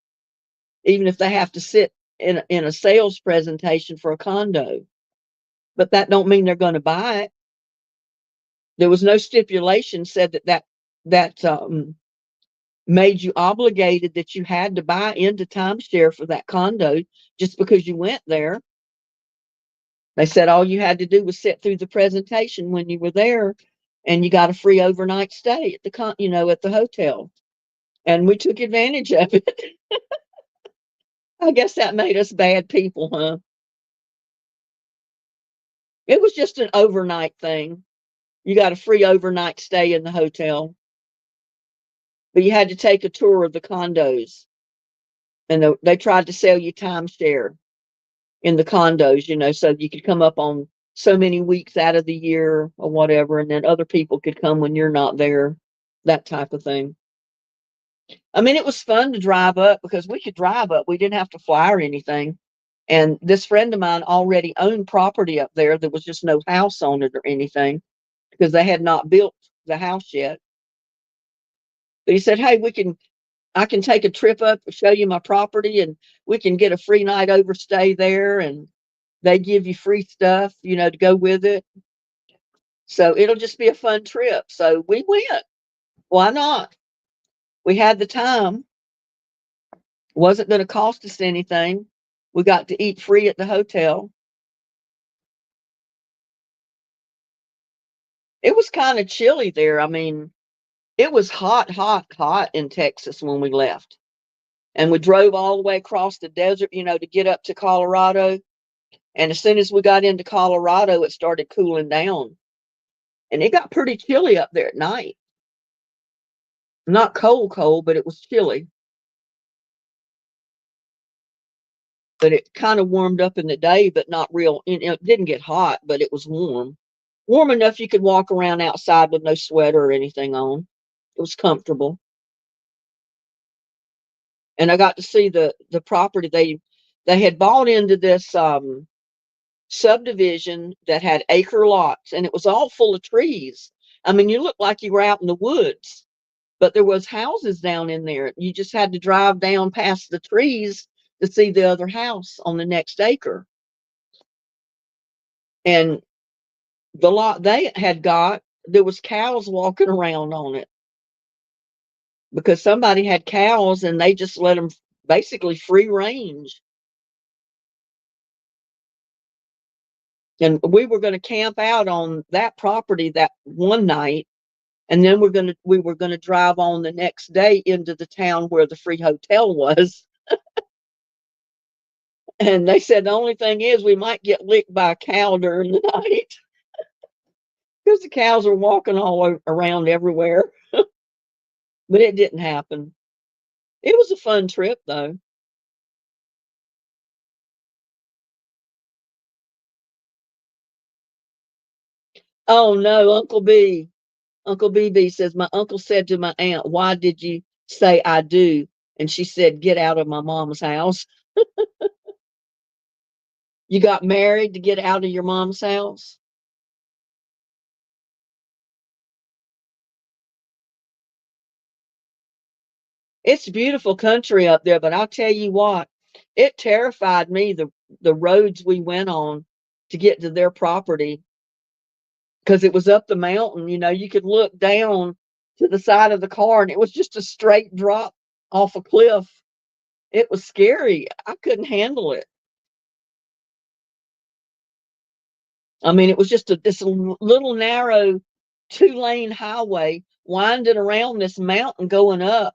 even if they have to sit in a sales presentation for a condo. But that don't mean they're going to buy it. There was no stipulation said that made you obligated that you had to buy into timeshare for that condo just because you went there. They said all you had to do was sit through the presentation when you were there, and you got a free overnight stay at the hotel. And we took advantage of it. I guess that made us bad people, huh? It was just an overnight thing. You got a free overnight stay in the hotel, but you had to take a tour of the condos, and they tried to sell you timeshare in the condos, so you could come up on so many weeks out of the year or whatever, and then other people could come when you're not there, that type of thing. I mean, it was fun to drive up because we could drive up. We didn't have to fly or anything. And this friend of mine already owned property up there. There was just no house on it or anything because they had not built the house yet. But he said, hey, I can take a trip up and show you my property, and we can get a free night overstay there, and they give you free stuff, to go with it. So it'll just be a fun trip. So we went. Why not? We had the time. Wasn't going to cost us anything. We got to eat free at the hotel. It was kind of chilly there. I mean, it was hot, hot, hot in Texas when we left. And we drove all the way across the desert, to get up to Colorado. And as soon as we got into Colorado, it started cooling down. And it got pretty chilly up there at night. Not cold, but it was chilly. But it kind of warmed up in the day, but not real. It didn't get hot, but it was warm. Warm enough you could walk around outside with no sweater or anything on. It was comfortable. And I got to see the property. They had bought into this subdivision that had acre lots, and it was all full of trees. I mean, you looked like you were out in the woods, but there was houses down in there. You just had to drive down past the trees to see the other house on the next acre. And the lot they had got, there was cows walking around on it because somebody had cows and they just let them basically free range. And we were going to camp out on that property that one night, and then we were going to drive on the next day into the town where the free hotel was. And they said the only thing is we might get licked by a cow during the night because the cows are walking all around everywhere. But it didn't happen. It was a fun trip, though. Oh no, Uncle BB says, my uncle said to my aunt, why did you say I do? And she said, get out of my mom's house. You got married to get out of your mom's house? It's beautiful country up there, but I'll tell you what, it terrified me, the roads we went on to get to their property, because it was up the mountain. You could look down to the side of the car and it was just a straight drop off a cliff. It was scary. I couldn't handle it. I mean, it was just this little narrow 2-lane highway winding around this mountain going up.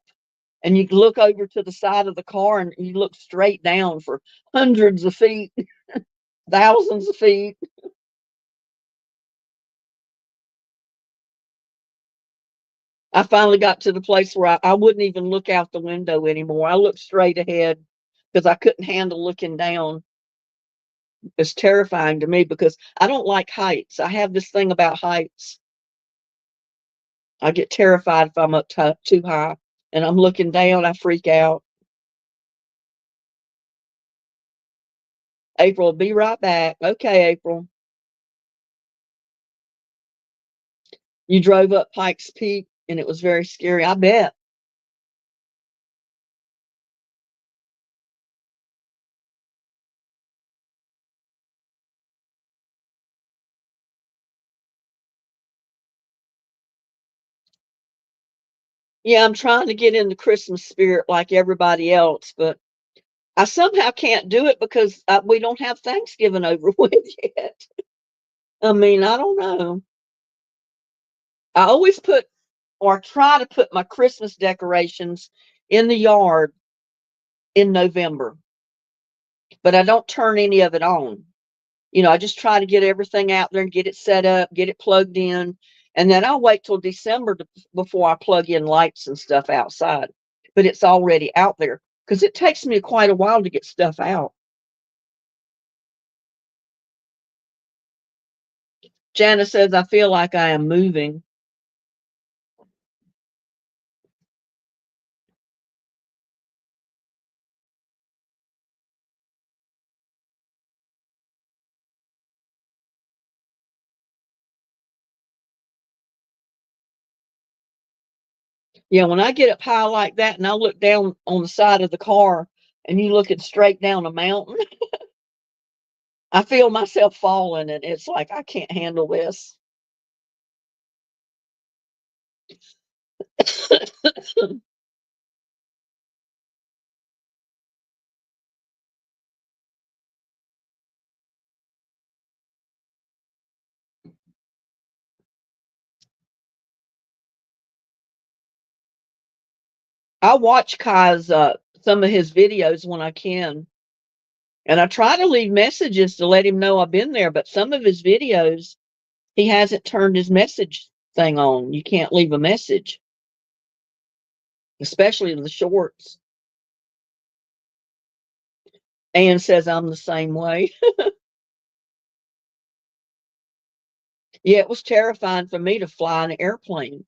And you look over to the side of the car and you look straight down for hundreds of feet, thousands of feet. I finally got to the place where I wouldn't even look out the window anymore. I looked straight ahead because I couldn't handle looking down. It's terrifying to me because I don't like heights. I have this thing about heights. I get terrified if I'm up too high and I'm looking down, I freak out. April will be right back. Okay, April. You drove up Pikes Peak and it was very scary. I bet. Yeah, I'm trying to get in the Christmas spirit like everybody else, but I somehow can't do it because we don't have Thanksgiving over with yet. I mean, I don't know. I always put or try to put my Christmas decorations in the yard in November, but I don't turn any of it on. You know, I just try to get everything out there and get it set up, get it plugged in, and then I'll wait till December before I plug in lights and stuff outside. But it's already out there because it takes me quite a while to get stuff out. Janice says, I feel like I am moving. Yeah, when I get up high like that and I look down on the side of the car and you looking straight down a mountain, I feel myself falling and it's like, I can't handle this. I watch Kai's some of his videos when I can. And I try to leave messages to let him know I've been there, but some of his videos, he hasn't turned his message thing on. You can't leave a message, especially the shorts. Ann says I'm the same way. Yeah, it was terrifying for me to fly an airplane.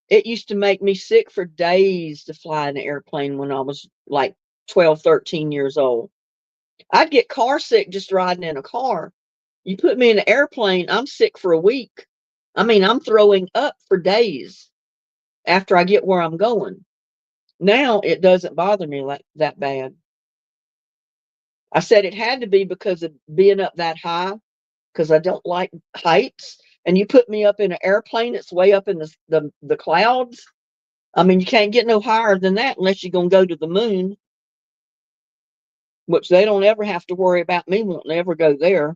It used to make me sick for days to fly an airplane when I was like 12, 13 years old. I'd get car sick just riding in a car. You put me in an airplane, I'm sick for a week. I mean, I'm throwing up for days after I get where I'm going. Now it doesn't bother me like that bad. I said it had to be because of being up that high, because I don't like heights. And you put me up in an airplane that's way up in the clouds. I mean, you can't get no higher than that unless you're gonna go to the moon, which they don't ever have to worry about me wanting to ever go there.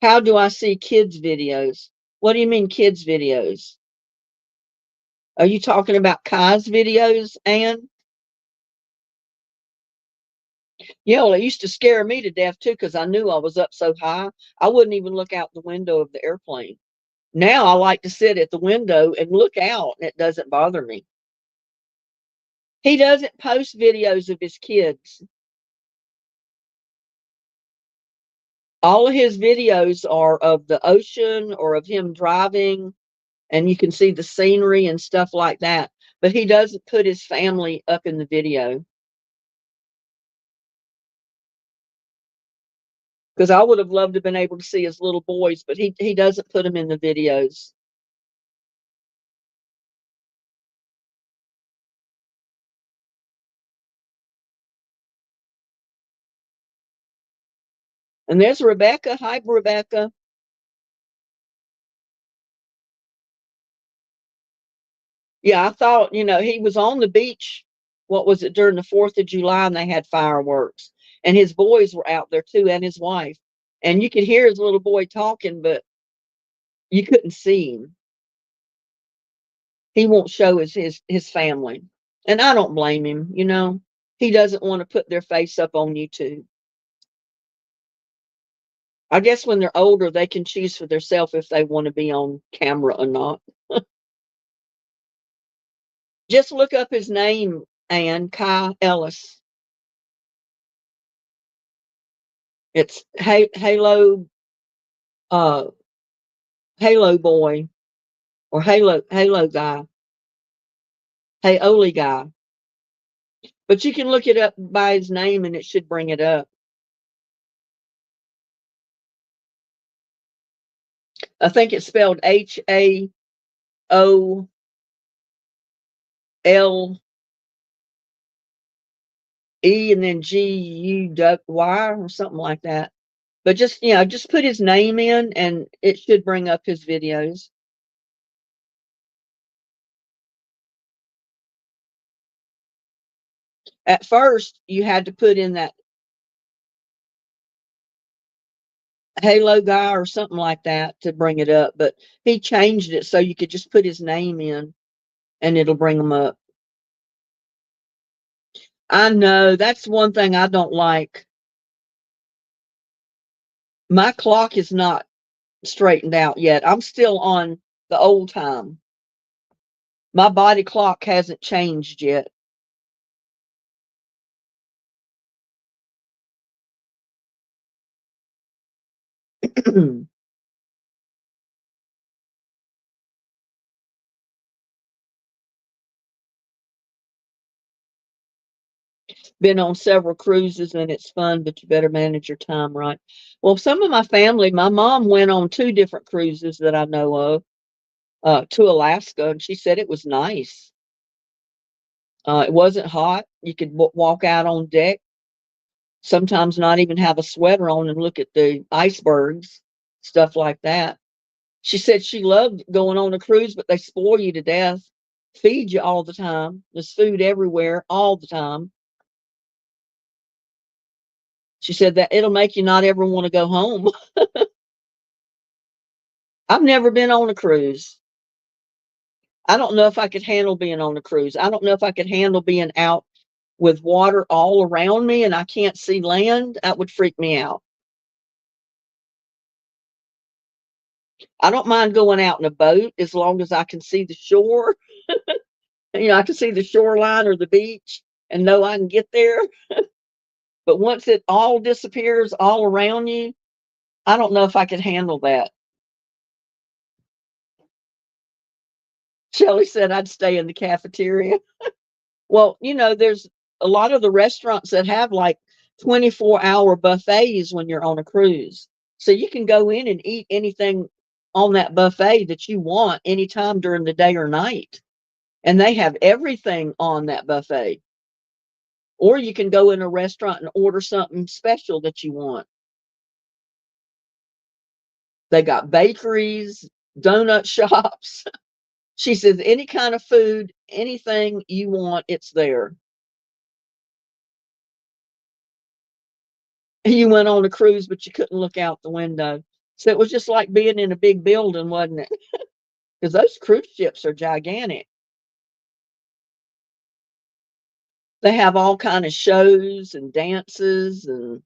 How do I see kids' videos? What do you mean kids' videos? Are you talking about Kai's videos, Anne? Yeah, well, it used to scare me to death too, because I knew I was up so high. I wouldn't even look out the window of the airplane. Now I like to sit at the window and look out, and it doesn't bother me. He doesn't post videos of his kids. All of his videos are of the ocean or of him driving, and you can see the scenery and stuff like that. But he doesn't put his family up in the video. Because I would have loved to have been able to see his little boys, but he doesn't put them in the videos. And there's Rebecca. Hi, Rebecca. Yeah, I thought, he was on the beach. What was it, during the 4th of July, and they had fireworks. And his boys were out there too, and his wife. And you could hear his little boy talking, but you couldn't see him. He won't show his family. And I don't blame him. He doesn't want to put their face up on YouTube. I guess when they're older, they can choose for themselves if they want to be on camera or not. Just look up his name, Ann, Kai Ellis. It's uh, Halo boy, or Halo guy, Oli guy. But you can look it up by his name and it should bring it up. I think it's spelled HAOLE and then GUY or something like that. But just put his name in and it should bring up his videos. At first, you had to put in that Halo guy or something like that to bring it up, but he changed it so you could just put his name in and it'll bring them up. I know that's one thing I don't like. My clock is not straightened out yet. I'm still on the old time. My body clock hasn't changed yet. Been on several cruises and it's fun, but you better manage your time right. Well, some of my family, my mom went on 2 different cruises that I know of, to Alaska, and she said it was nice. It wasn't hot. You could walk out on deck, sometimes not even have a sweater on and look at the icebergs, stuff like that. She said she loved going on a cruise, but they spoil you to death, feed you all the time. There's food everywhere all the time. She said that it'll make you not ever want to go home. I've never been on a cruise. I don't know if I could handle being on a cruise. I don't know if I could handle being out with water all around me and I can't see land. That would freak me out. I don't mind going out in a boat as long as I can see the shore. I can see the shoreline or the beach and know I can get there. But once it all disappears all around you, I don't know if I could handle that. Shelley said I'd stay in the cafeteria. Well, there's a lot of the restaurants that have like 24-hour buffets when you're on a cruise. So you can go in and eat anything on that buffet that you want anytime during the day or night. And they have everything on that buffet. Or you can go in a restaurant and order something special that you want. They got bakeries, donut shops. She says any kind of food, anything you want, it's there. You went on a cruise, but you couldn't look out the window. So it was just like being in a big building, wasn't it? Because those cruise ships are gigantic. They have all kind of shows and dances and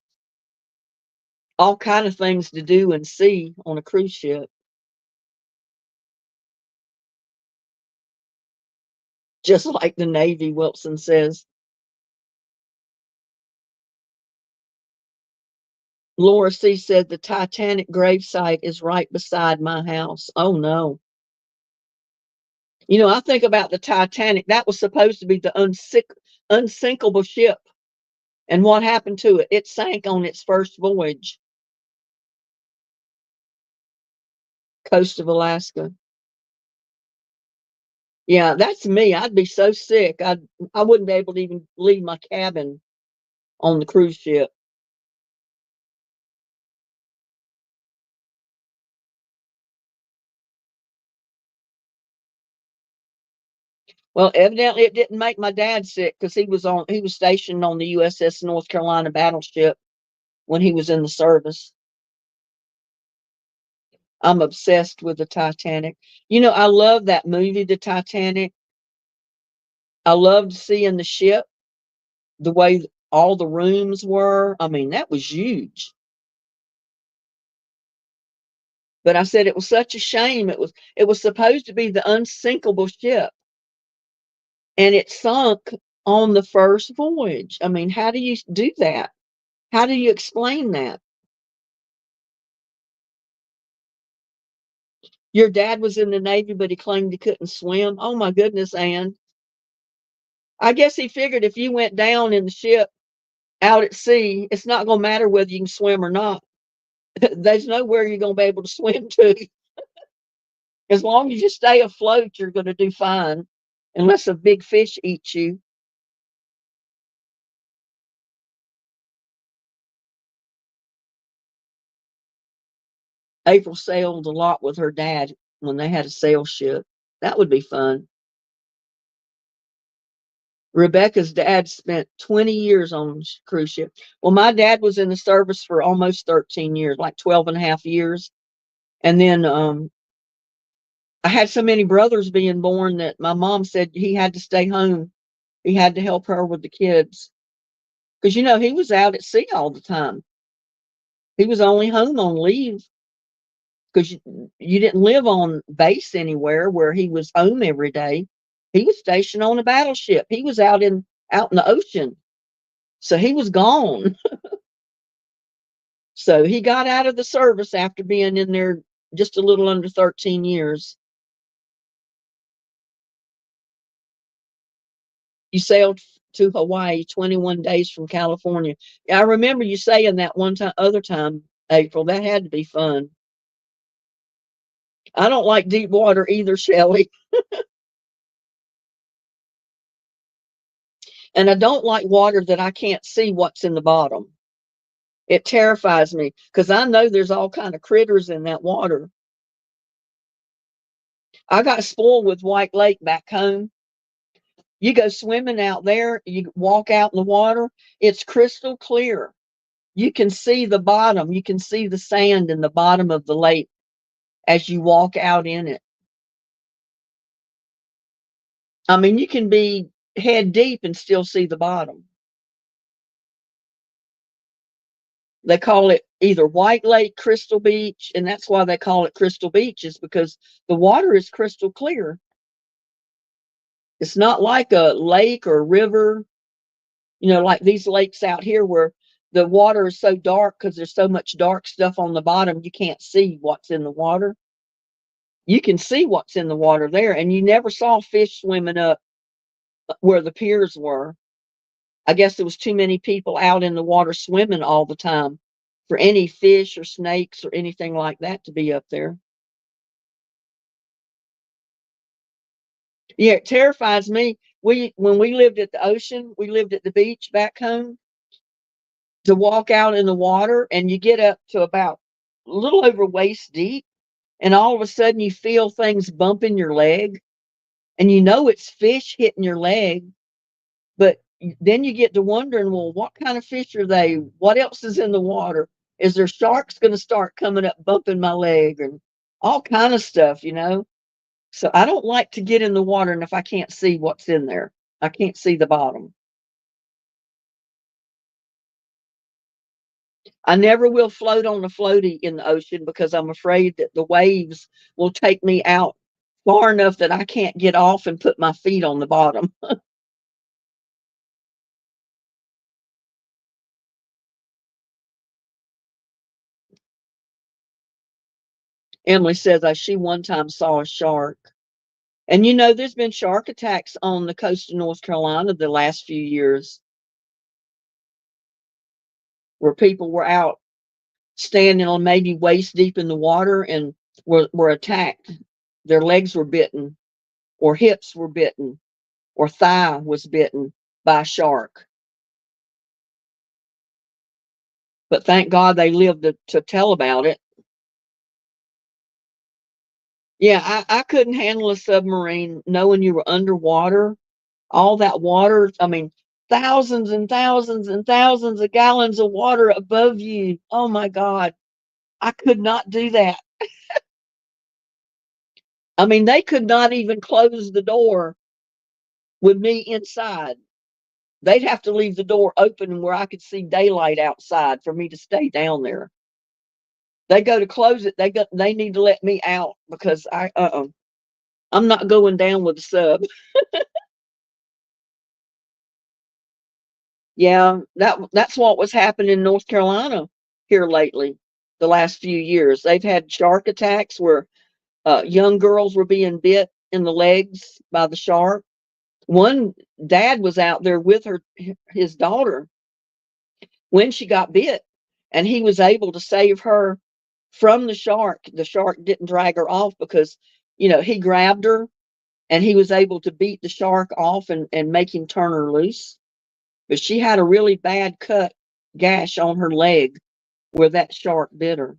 all kind of things to do and see on a cruise ship. Just like the Navy, Wilson says. Laura C. said the Titanic gravesite is right beside my house. Oh no. I think about the Titanic. That was supposed to be the unsinkable ship. And what happened to it? It sank on its first voyage. Coast of Alaska. Yeah, that's me. I'd be so sick. I wouldn't be able to even leave my cabin on the cruise ship. Well, evidently it didn't make my dad sick because he was stationed on the USS North Carolina battleship when he was in the service. I'm obsessed with the Titanic. You know, I love that movie, The Titanic. I loved seeing the ship, the way all the rooms were. I mean, that was huge. But I said it was such a shame. It was supposed to be the unsinkable ship, and it sunk on the first voyage. I mean, how do you do that? How do you explain that? Your dad was in the Navy, but he claimed he couldn't swim. Oh my goodness, Ann. I guess he figured if you went down in the ship out at sea, it's not going to matter whether you can swim or not. There's nowhere you're going to be able to swim to. As long as you stay afloat, you're going to do fine, unless a big fish eats you. April sailed a lot with her dad when they had a sail ship. That would be fun. Rebecca's dad spent 20 years on cruise ship. Well, my dad was in the service for almost 13 years, like 12 and a half years. And then I had so many brothers being born that my mom said he had to stay home. He had to help her with the kids. Because, you know, he was out at sea all the time. He was only home on leave because you didn't live on base anywhere where he was home every day. He was stationed on a battleship. He was out in the ocean. So he was gone. So he got out of the service after being in there just a little under 13 years. You sailed to Hawaii 21 days from California. Yeah, I remember you saying that one time, other time, April. That had to be fun. I don't like deep water either, Shelley. And I don't like water that I can't see what's in the bottom. It terrifies me because I know there's all kind of critters in that water. I got spoiled with White Lake back home. You go swimming out there, you walk out in the water, it's crystal clear. You can see the bottom, you can see the sand in the bottom of the lake as you walk out in it. I mean, you can be head deep and still see the bottom. They call it either White Lake, Crystal Beach, and that's why they call it Crystal Beach, is because the water is crystal clear. It's not like a lake or river, you know, like these lakes out here where the water is so dark because there's so much dark stuff on the bottom, you can't see what's in the water. You can see what's in the water there, and you never saw fish swimming up where the piers were. I guess there was too many people out in the water swimming all the time for any fish or snakes or anything like that to be up there. Yeah, it terrifies me. When we lived at the ocean, we lived at the beach back home, to walk out in the water and you get up to about a little over waist deep, and all of a sudden you feel things bumping your leg, and you know it's fish hitting your leg. But then you get to wondering, well, what kind of fish are they? What else is in the water? Is there sharks going to start coming up bumping my leg, and all kind of stuff, you know? So I don't like to get in the water, and if I can't see what's in there, I can't see the bottom. I never will float on a floaty in the ocean because I'm afraid that the waves will take me out far enough that I can't get off and put my feet on the bottom. Emily says she one time saw a shark. And you know, there's been shark attacks on the coast of North Carolina the last few years where people were out standing on maybe waist deep in the water and were attacked. Their legs were bitten, or hips were bitten, or thigh was bitten by a shark. But thank God they lived to tell about it. Yeah, I couldn't handle a submarine knowing you were underwater. All that water, I mean, thousands and thousands and thousands of gallons of water above you. Oh my God. I could not do that. I mean, they could not even close the door with me inside. They'd have to leave the door open where I could see daylight outside for me to stay down there. They go to close it, they need to let me out because I'm not going down with the sub. Yeah, that's what was happening in North Carolina here lately. The last few years, they've had shark attacks where young girls were being bit in the legs by the shark. One dad was out there with his daughter when she got bit, and he was able to save her from the shark. The shark didn't drag her off because, he grabbed her and he was able to beat the shark off and make him turn her loose. But she had a really bad gash on her leg where that shark bit her.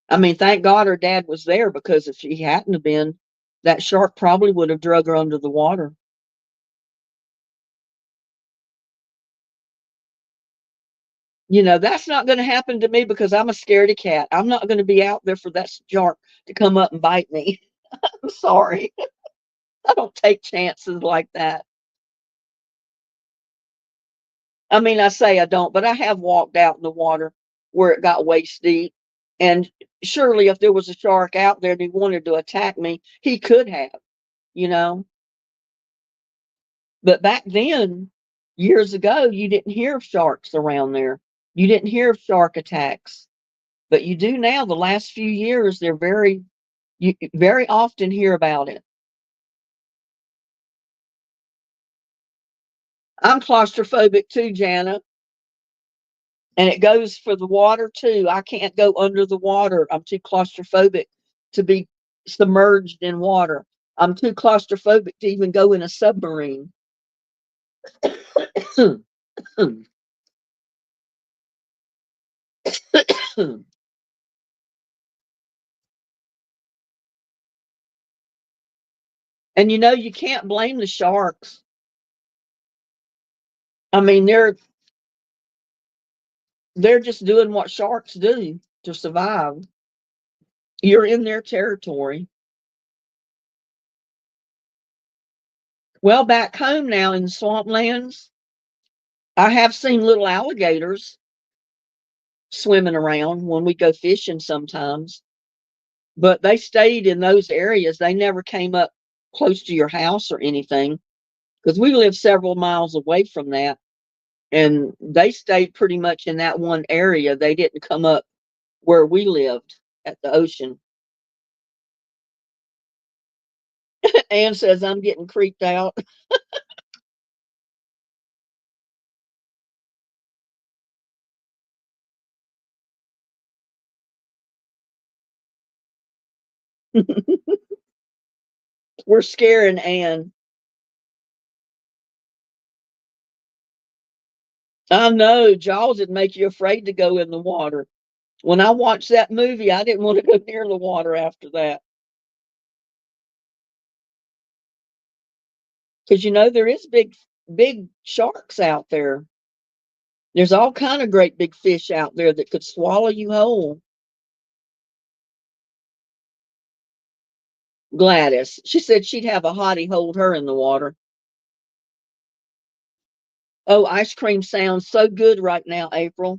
I mean, thank God her dad was there because if he hadn't have been, that shark probably would have drug her under the water. That's not going to happen to me because I'm a scaredy cat. I'm not going to be out there for that shark to come up and bite me. I'm sorry. I don't take chances like that. I mean, I say I don't, but I have walked out in the water where it got waist deep. And surely if there was a shark out there and he wanted to attack me, he could have, you know. But back then, years ago, you didn't hear of sharks around there. You didn't hear of shark attacks. But you do now. The last few years, you very often hear about it. I'm claustrophobic too, Jana. And it goes for the water too. I can't go under the water. I'm too claustrophobic to be submerged in water. I'm too claustrophobic to even go in a submarine. And you can't blame the sharks. I mean, they're just doing what sharks do to survive. You're in their territory. Well, back home now in swamplands, I have seen little alligators swimming around when we go fishing sometimes, but they stayed in those areas. They never came up close to your house or anything because we live several miles away from that. And they stayed pretty much in that one area. They didn't come up where we lived at the ocean. Ann says, I'm getting creeped out. We're scaring Ann. I know Jaws would make you afraid to go in the water. When I watched that movie, I didn't want to go near the water after that. Because there is big sharks out there. There's all kind of great big fish out there that could swallow you whole. Gladys, she said she'd have a hottie hold her in the water. Oh, ice cream sounds so good right now, April.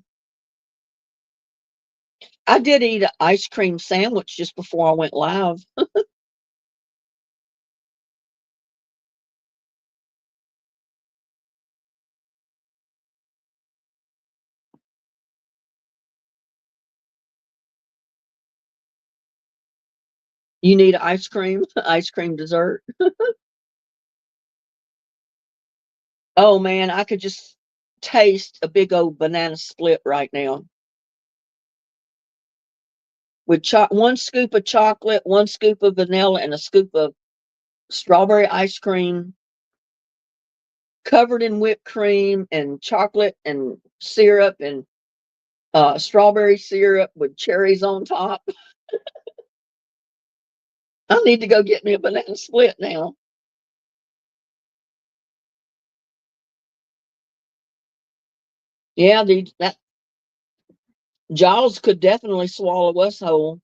I did eat an ice cream sandwich just before I went live. You need ice cream, ice cream dessert. Oh man, I could just taste a big old banana split right now. With one scoop of chocolate, one scoop of vanilla, and a scoop of strawberry ice cream covered in whipped cream and chocolate and syrup and strawberry syrup with cherries on top. I need to go get me a banana split now. Yeah, that Jaws could definitely swallow us whole.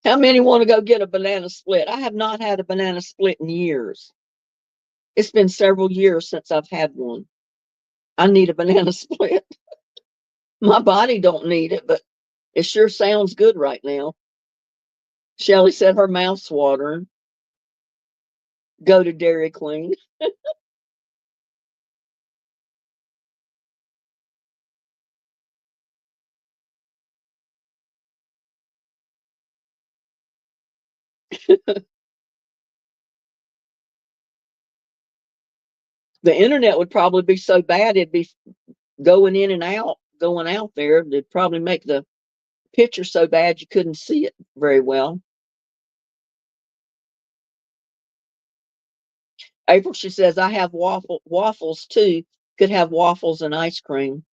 How many want to go get a banana split? I have not had a banana split in years. It's been several years since I've had one. I need a banana split. My body don't need it, but it sure sounds good right now. Shelly said her mouth's watering. Go to Dairy Queen. The internet would probably be so bad it'd be going in and out, going out there. It'd probably make the picture so bad you couldn't see it very well. April, she says, I have waffles too. Could have waffles and ice cream.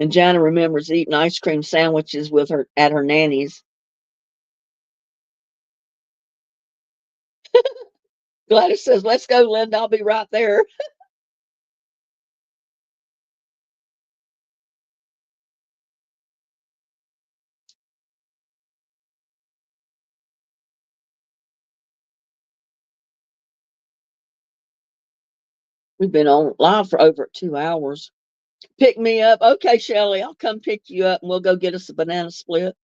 And Jana remembers eating ice cream sandwiches with her at her nanny's. Gladys says, let's go, Linda. I'll be right there. We've been on live for over 2 hours. Pick me up. Okay, Shelly, I'll come pick you up and we'll go get us a banana split.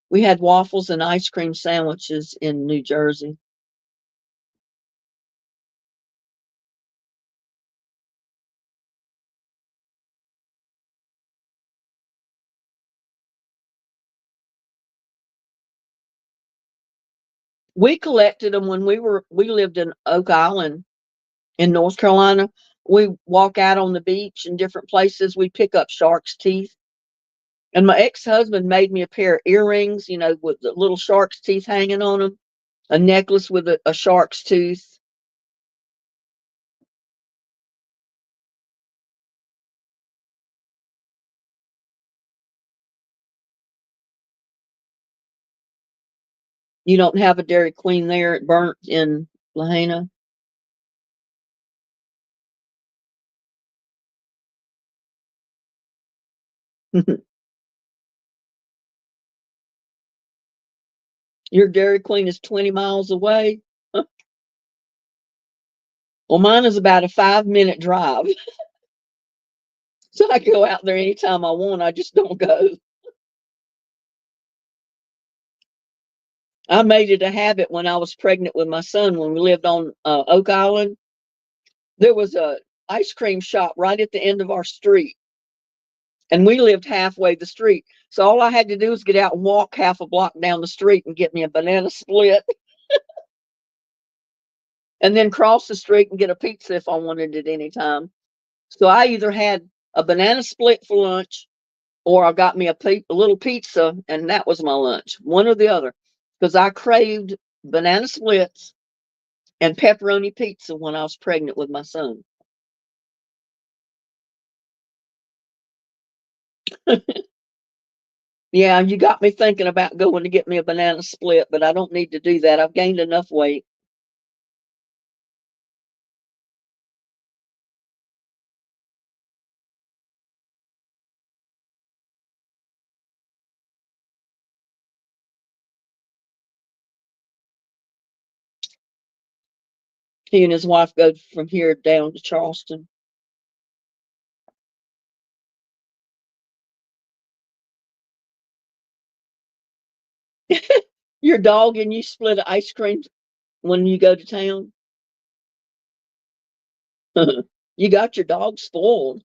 We had waffles and ice cream sandwiches in New Jersey. We collected them when we lived in Oak Island in North Carolina. We walk out on the beach in different places. We pick up shark's teeth. And my ex-husband made me a pair of earrings, with the little shark's teeth hanging on them, a necklace with a shark's tooth. You don't have a Dairy Queen there at Burnt in Lahaina? Your Dairy Queen is 20 miles away? Well, mine is about a 5-minute drive. So I go out there anytime I want. I just don't go. I made it a habit when I was pregnant with my son, when we lived on Oak Island. There was a ice cream shop right at the end of our street, and we lived halfway the street. So all I had to do was get out and walk half a block down the street and get me a banana split, and then cross the street and get a pizza if I wanted it anytime. So I either had a banana split for lunch, or I got me a little pizza, and that was my lunch, one or the other, because I craved banana splits and pepperoni pizza when I was pregnant with my son. Yeah, you got me thinking about going to get me a banana split, but I don't need to do that. I've gained enough weight. He and his wife go from here down to Charleston. Your dog and you split ice cream when you go to town? You got your dog spoiled.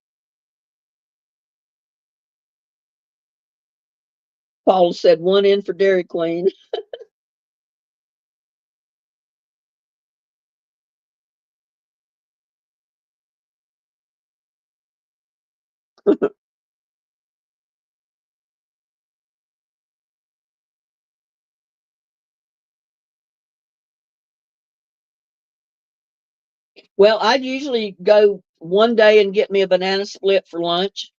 Paula said one in for Dairy Queen. Well, I'd usually go one day and get me a banana split for lunch.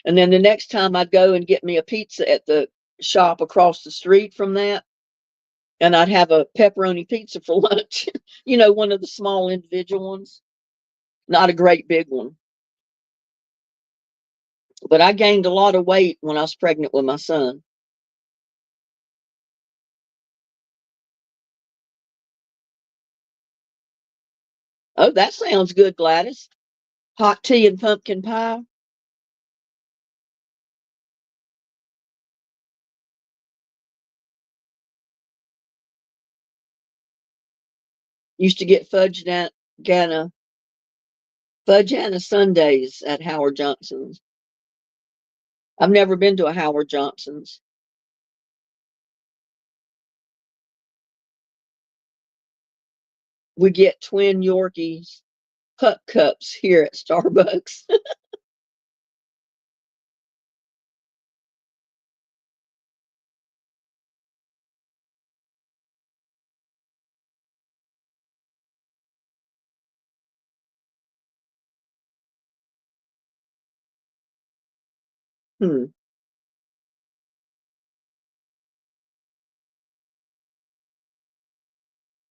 And then the next time I'd go and get me a pizza at the shop across the street from that. And I'd have a pepperoni pizza for lunch. One of the small individual ones, not a great big one. But I gained a lot of weight when I was pregnant with my son. Oh, that sounds good, Gladys. Hot tea and pumpkin pie. Used to get Gana Fudgeana Sundays at Howard Johnson's. I've never been to a Howard Johnson's. We get twin Yorkies pup cups here at Starbucks. Hmm.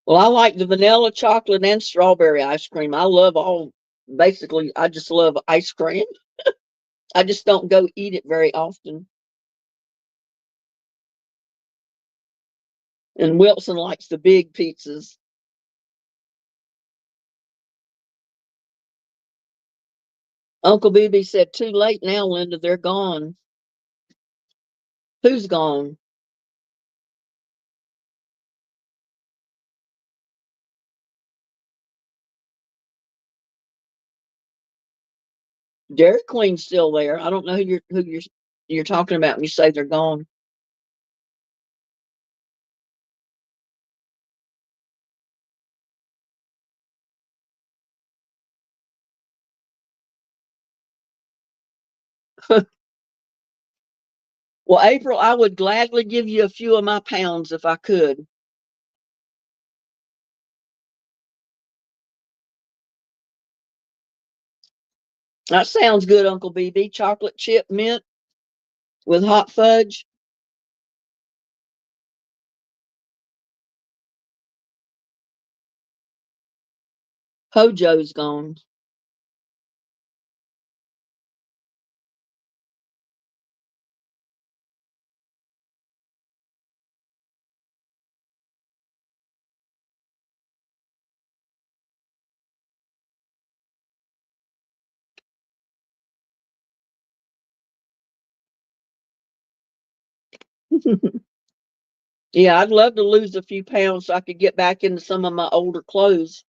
Well, I like the vanilla, chocolate, and strawberry ice cream. Basically, I just love ice cream. I just don't go eat it very often. And Wilson likes the big pizzas. Uncle BB said, too late now, Linda. They're gone. Who's gone? Dairy Queen's still there. I don't know who you're talking about when you say they're gone. Well, April, I would gladly give you a few of my pounds if I could. That sounds good, Uncle BB. Chocolate chip mint with hot fudge. Hojo's gone. Yeah, I'd love to lose a few pounds so I could get back into some of my older clothes.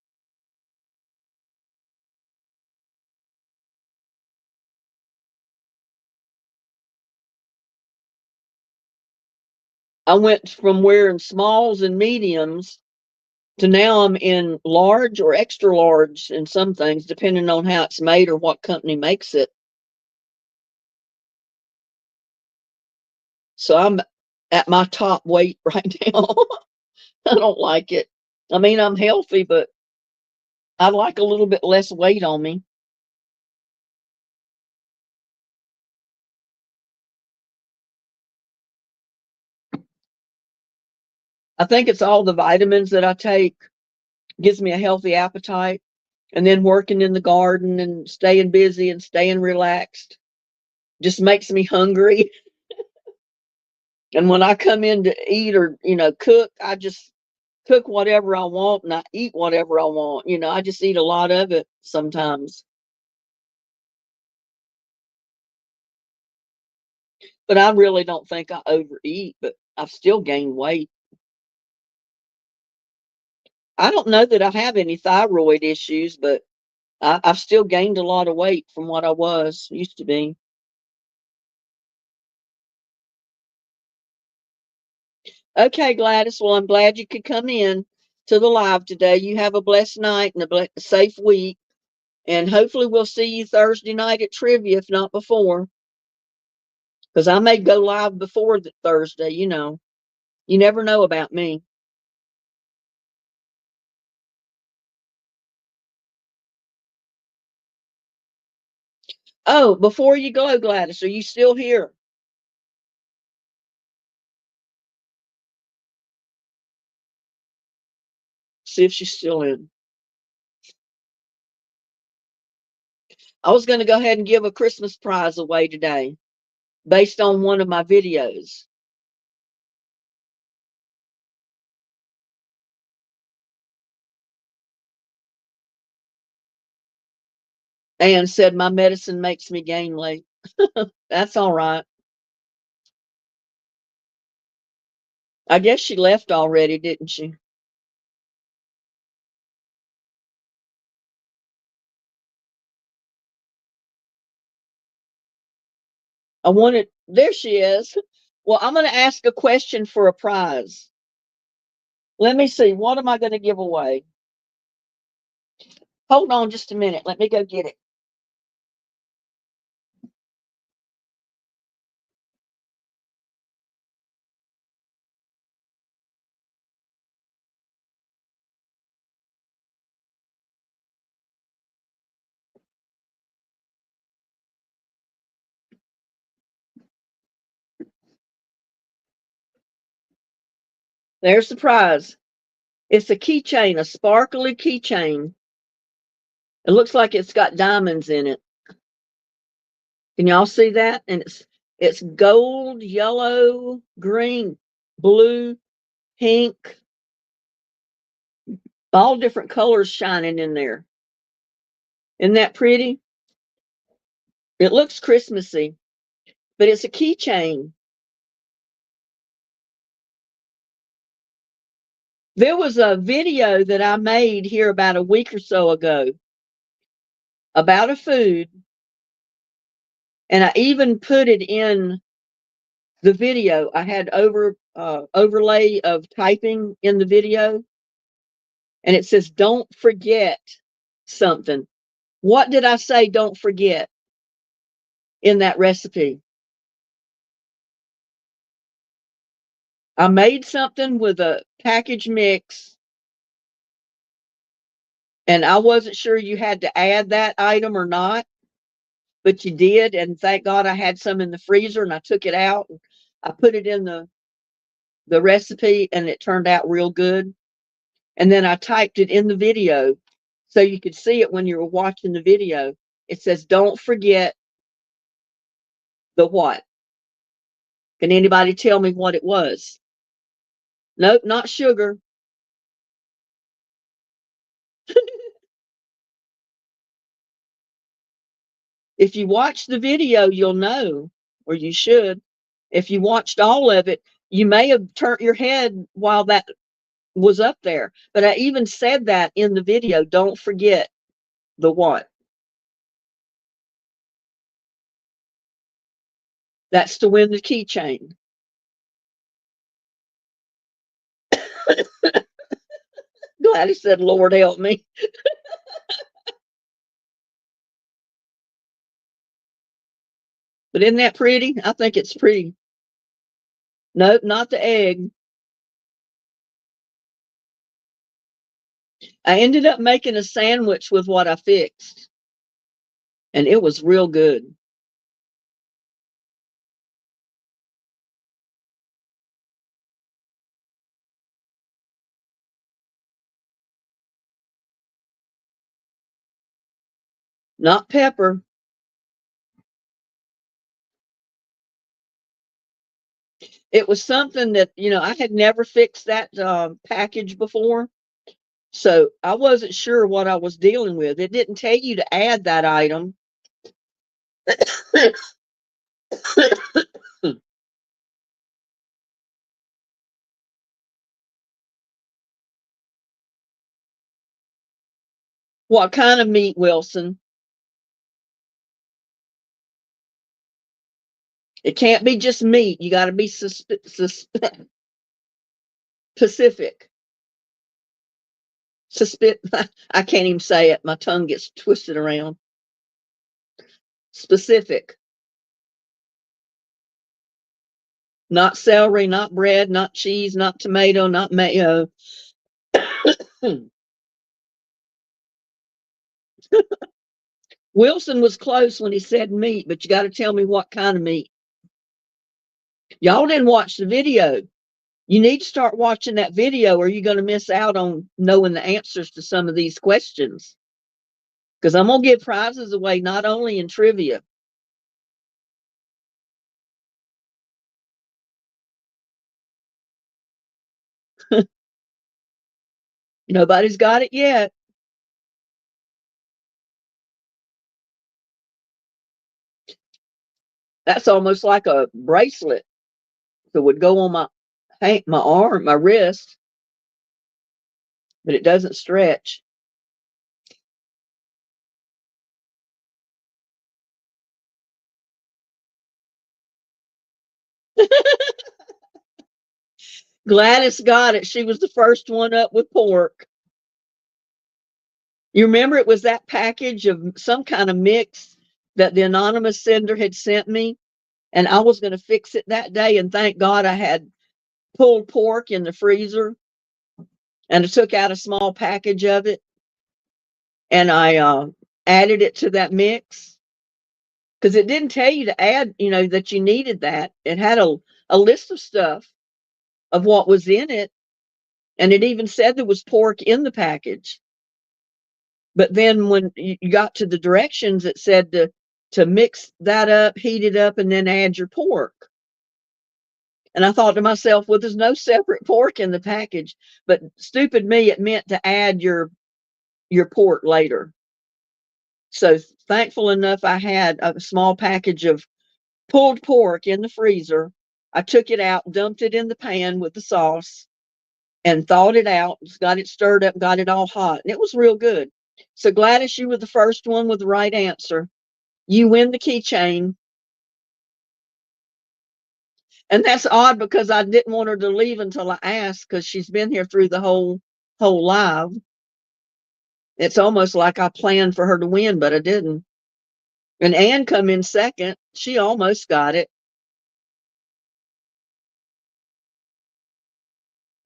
I went from wearing smalls and mediums to now I'm in large or extra large in some things, depending on how it's made or what company makes it. So I'm at my top weight right now. I don't like it. I mean, I'm healthy, but I like a little bit less weight on me. I think it's all the vitamins that I take gives me a healthy appetite. And then working in the garden and staying busy and staying relaxed just makes me hungry. And when I come in to eat or, cook, I just cook whatever I want and I eat whatever I want. I just eat a lot of it sometimes. But I really don't think I overeat, but I've still gained weight. I don't know that I have any thyroid issues, but I've still gained a lot of weight from what I used to be. Okay, Gladys. Well, I'm glad you could come in to the live today. You have a blessed night and a safe week. And hopefully we'll see you Thursday night at trivia, if not before. Because I may go live before the Thursday, You never know about me. Oh, before you go, Gladys, are you still here? See if she's still in. I was going to go ahead and give a Christmas prize away today based on one of my videos. And said my medicine makes me gain weight. That's all right. I guess she left already, didn't she? There she is. Well, I'm going to ask a question for a prize. Let me see. What am I going to give away? Hold on just a minute. Let me go get it. There's the prize. It's a keychain, a sparkly keychain. It looks like it's got diamonds in it. Can y'all see that? And it's gold, yellow, green, blue, pink, all different colors shining in there. Isn't that pretty? It looks Christmassy, but it's a keychain. There was a video that I made here about a week or so ago about a food, and I even put it in the video. I had overlay of typing in the video, and it says, "Don't forget something." What did I say? Don't forget in that recipe. I made something with a package mix, and I wasn't sure you had to add that item or not, but you did. And thank God I had some in the freezer, and I took it out and I put it in the recipe, and it turned out real good. And then I typed it in the video so you could see it when you were watching the video. It says, "Don't forget the what." Can anybody tell me what it was? Nope, not sugar. If you watch the video, you'll know, or you should. If you watched all of it, you may have turned your head while that was up there. But I even said that in the video. Don't forget the what. That's to win the keychain. Gladys said, "Lord help me." But isn't that pretty? I think it's pretty. Nope, not the egg. I ended up making a sandwich with what I fixed, and it was real good. Not pepper. It was something that, I had never fixed that package before. So I wasn't sure what I was dealing with. It didn't tell you to add that item. What kind of meat, Wilson? It can't be just meat. You got to be specific. I can't even say it. My tongue gets twisted around. Specific. Not celery, not bread, not cheese, not tomato, not mayo. Wilson was close when he said meat, but you got to tell me what kind of meat. Y'all didn't watch the video. You need to start watching that video or you're going to miss out on knowing the answers to some of these questions. Because I'm going to give prizes away not only in trivia. Nobody's got it yet. That's almost like a bracelet that would go on my arm, my wrist, but it doesn't stretch. Gladys got it. She was the first one up with pork. You remember it was that package of some kind of mix that the anonymous sender had sent me, and I was going to fix it that day. And thank God I had pulled pork in the freezer, and I took out a small package of it, and I added it to that mix because it didn't tell you to add, that you needed that. It had a list of stuff of what was in it, and it even said there was pork in the package. But then when you got to the directions, it said to mix that up, heat it up, and then add your pork. And I thought to myself, well, there's no separate pork in the package. But stupid me, it meant to add your pork later. So thankful enough, I had a small package of pulled pork in the freezer. I took it out, dumped it in the pan with the sauce, and thawed it out, got it stirred up, got it all hot. And it was real good. So Gladys, you were the first one with the right answer. You win the keychain. And that's odd because I didn't want her to leave until I asked, because she's been here through the whole live. It's almost like I planned for her to win, but I didn't. And Ann come in second. She almost got it.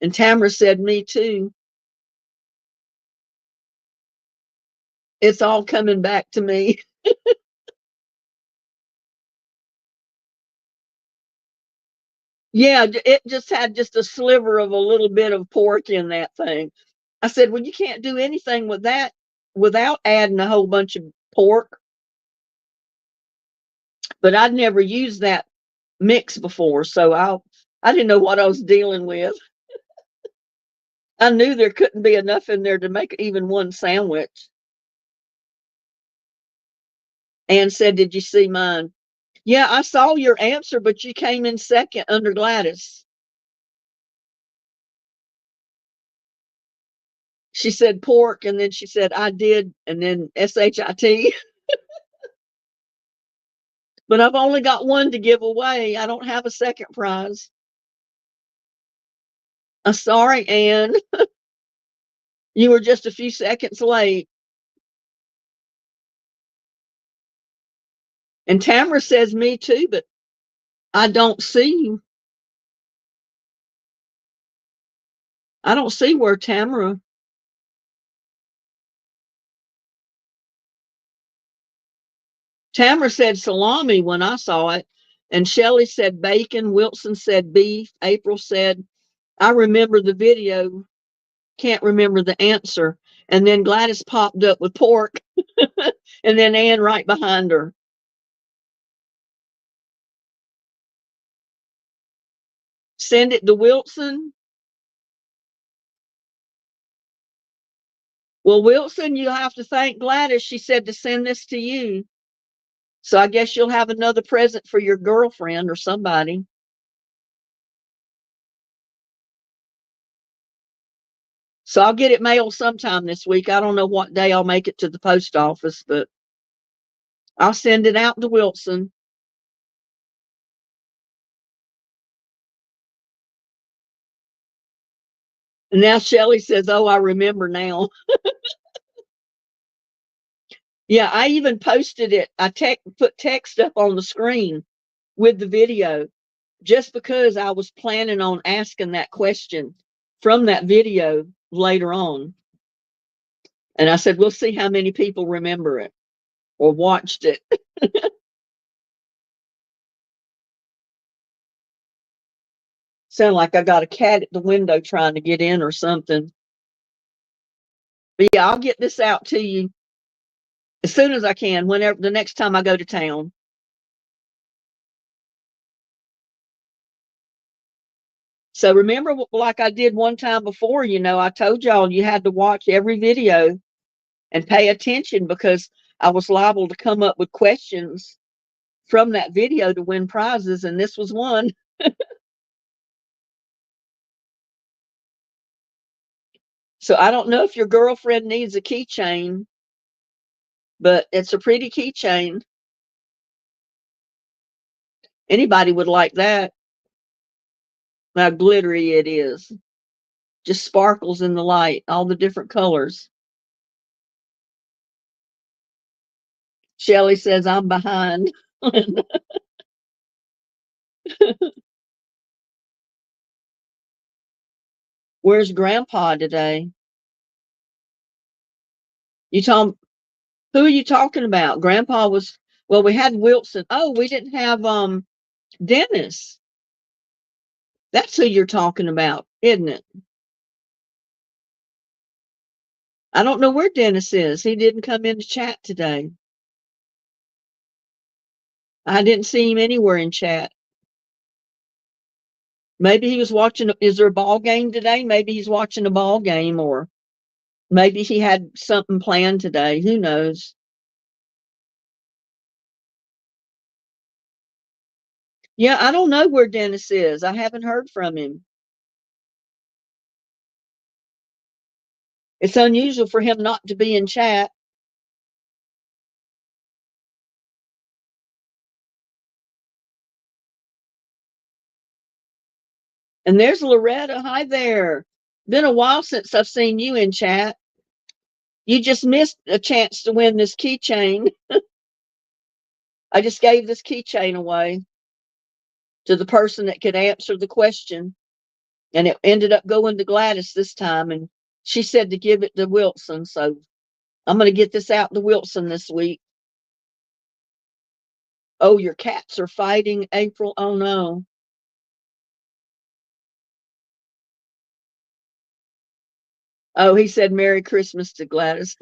And Tamara said, me too. It's all coming back to me. Yeah, it just had just a sliver of a little bit of pork in that thing. I said, well, you can't do anything with that without adding a whole bunch of pork. But I'd never used that mix before, so I didn't know what I was dealing with. I knew there couldn't be enough in there to make even one sandwich. Ann said, did you see mine? Yeah, I saw your answer, but you came in second under Gladys. She said pork, and then she said I did, and then SHIT. But I've only got one to give away. I don't have a second prize. I'm sorry, Ann. You were just a few seconds late. And Tamara says me too, but I don't see you. I don't see where Tamara. Tamara said salami when I saw it. And Shelley said bacon. Wilson said beef. April said, I remember the video. Can't remember the answer. And then Gladys popped up with pork. And then Ann right behind her. Send it to Wilson. Well, Wilson, you have to thank Gladys. She said to send this to you. So I guess you'll have another present for your girlfriend or somebody. So I'll get it mailed sometime this week. I don't know what day I'll make it to the post office, but I'll send it out to Wilson. And now Shelley says, oh, I remember now. Yeah, I even posted it. I put text up on the screen with the video just because I was planning on asking that question from that video later on. And I said, we'll see how many people remember it. or watched it. Sound like I got a cat at the window trying to get in or something. But yeah, I'll get this out to you as soon as I can, whenever the next time I go to town. So remember, like I did one time before, I told y'all you had to watch every video and pay attention because I was liable to come up with questions from that video to win prizes, and this was one. So I don't know if your girlfriend needs a keychain, but it's a pretty keychain. Anybody would like that. How glittery it is. Just sparkles in the light, all the different colors. Shelly says I'm behind. Where's Grandpa today? Who are you talking about? Grandpa was, well, we had Wilson. Oh, we didn't have Dennis. That's who you're talking about, isn't it? I don't know where Dennis is. He didn't come into chat today. I didn't see him anywhere in chat. Maybe he was watching. Is there a ball game today? Maybe he's watching a ball game, or maybe he had something planned today. Who knows? Yeah, I don't know where Dennis is. I haven't heard from him. It's unusual for him not to be in chat. And there's Loretta. Hi there. Been a while since I've seen you in chat. You just missed a chance to win this keychain. I just gave this keychain away to the person that could answer the question. And it ended up going to Gladys this time. And she said to give it to Wilson. So I'm going to get this out to Wilson this week. Oh, your cats are fighting, April. Oh, no. Oh, he said Merry Christmas to Gladys.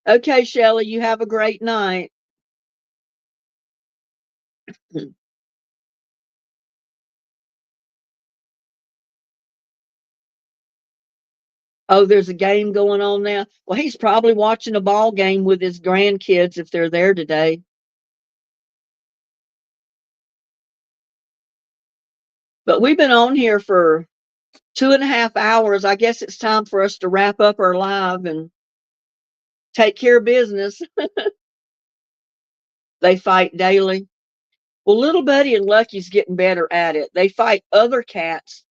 Okay, Shelley, you have a great night. Oh, there's a game going on now. Well, he's probably watching a ball game with his grandkids if they're there today. But we've been on here for 2.5 hours. I guess it's time for us to wrap up our live and take care of business. They fight daily. Well, Little Buddy and Lucky's getting better at it. They fight other cats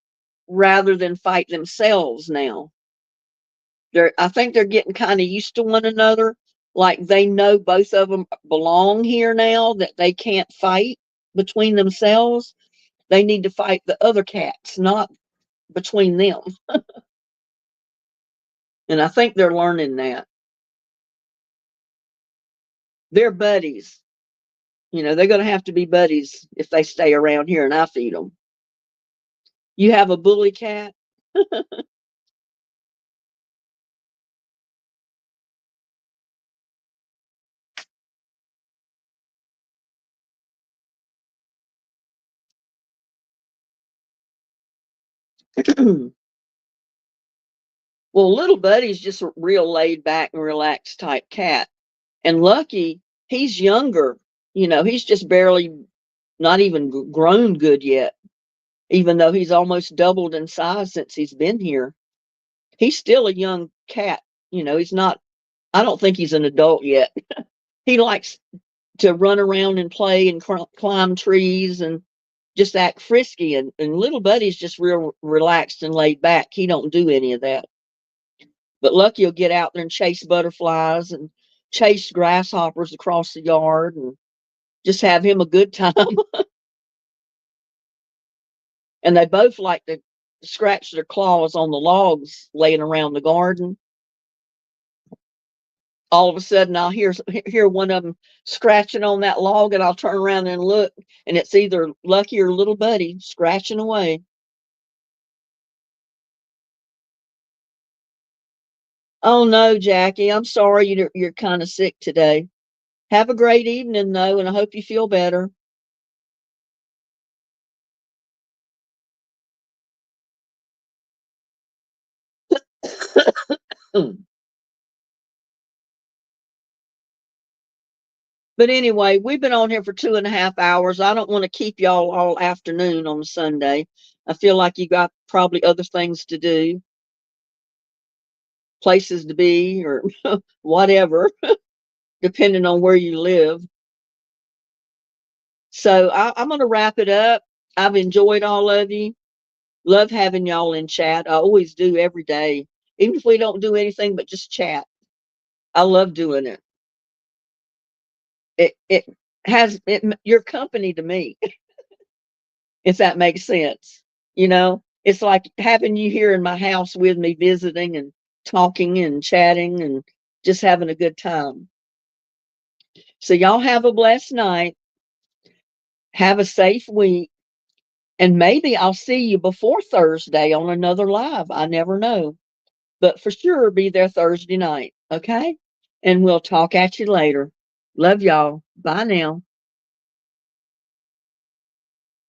rather than fight themselves now. I think they're getting kind of used to one another. Like they know both of them belong here now, that they can't fight between themselves. They need to fight the other cats, not between them. And I think they're learning that. They're buddies. They're going to have to be buddies if they stay around here and I feed them. You have a bully cat? Well, Little Buddy's just a real laid back and relaxed type cat. And Lucky, he's younger. He's just barely, not even grown good yet, even though he's almost doubled in size since he's been here. He's still a young cat. He's not, I don't think he's an adult yet. He likes to run around and play and climb trees and just act frisky. And Little Buddy's just real relaxed and laid back. He don't do any of that. But Lucky will get out there and chase butterflies and chase grasshoppers across the yard. And just have him a good time. And they both like to scratch their claws on the logs laying around the garden. All of a sudden, I'll hear one of them scratching on that log, and I'll turn around and look, and it's either Lucky or little Buddy scratching away. Oh no, Jackie, I'm sorry you're kind of sick today. Have a great evening though, and I hope you feel better. But anyway, we've been on here for 2.5 hours. I don't want to keep y'all all afternoon on Sunday. I feel like you got probably other things to do, places to be, or whatever, depending on where you live. So I'm going to wrap it up. I've enjoyed all of you. Love having y'all in chat. I always do every day, even if we don't do anything but just chat. I love doing it. It has your company to me, if that makes sense. It's like having you here in my house with me, visiting and talking and chatting and just having a good time. So y'all have a blessed night. Have a safe week. And maybe I'll see you before Thursday on another live. I never know. But for sure, be there Thursday night. Okay? And we'll talk at you later. Love y'all. Bye now.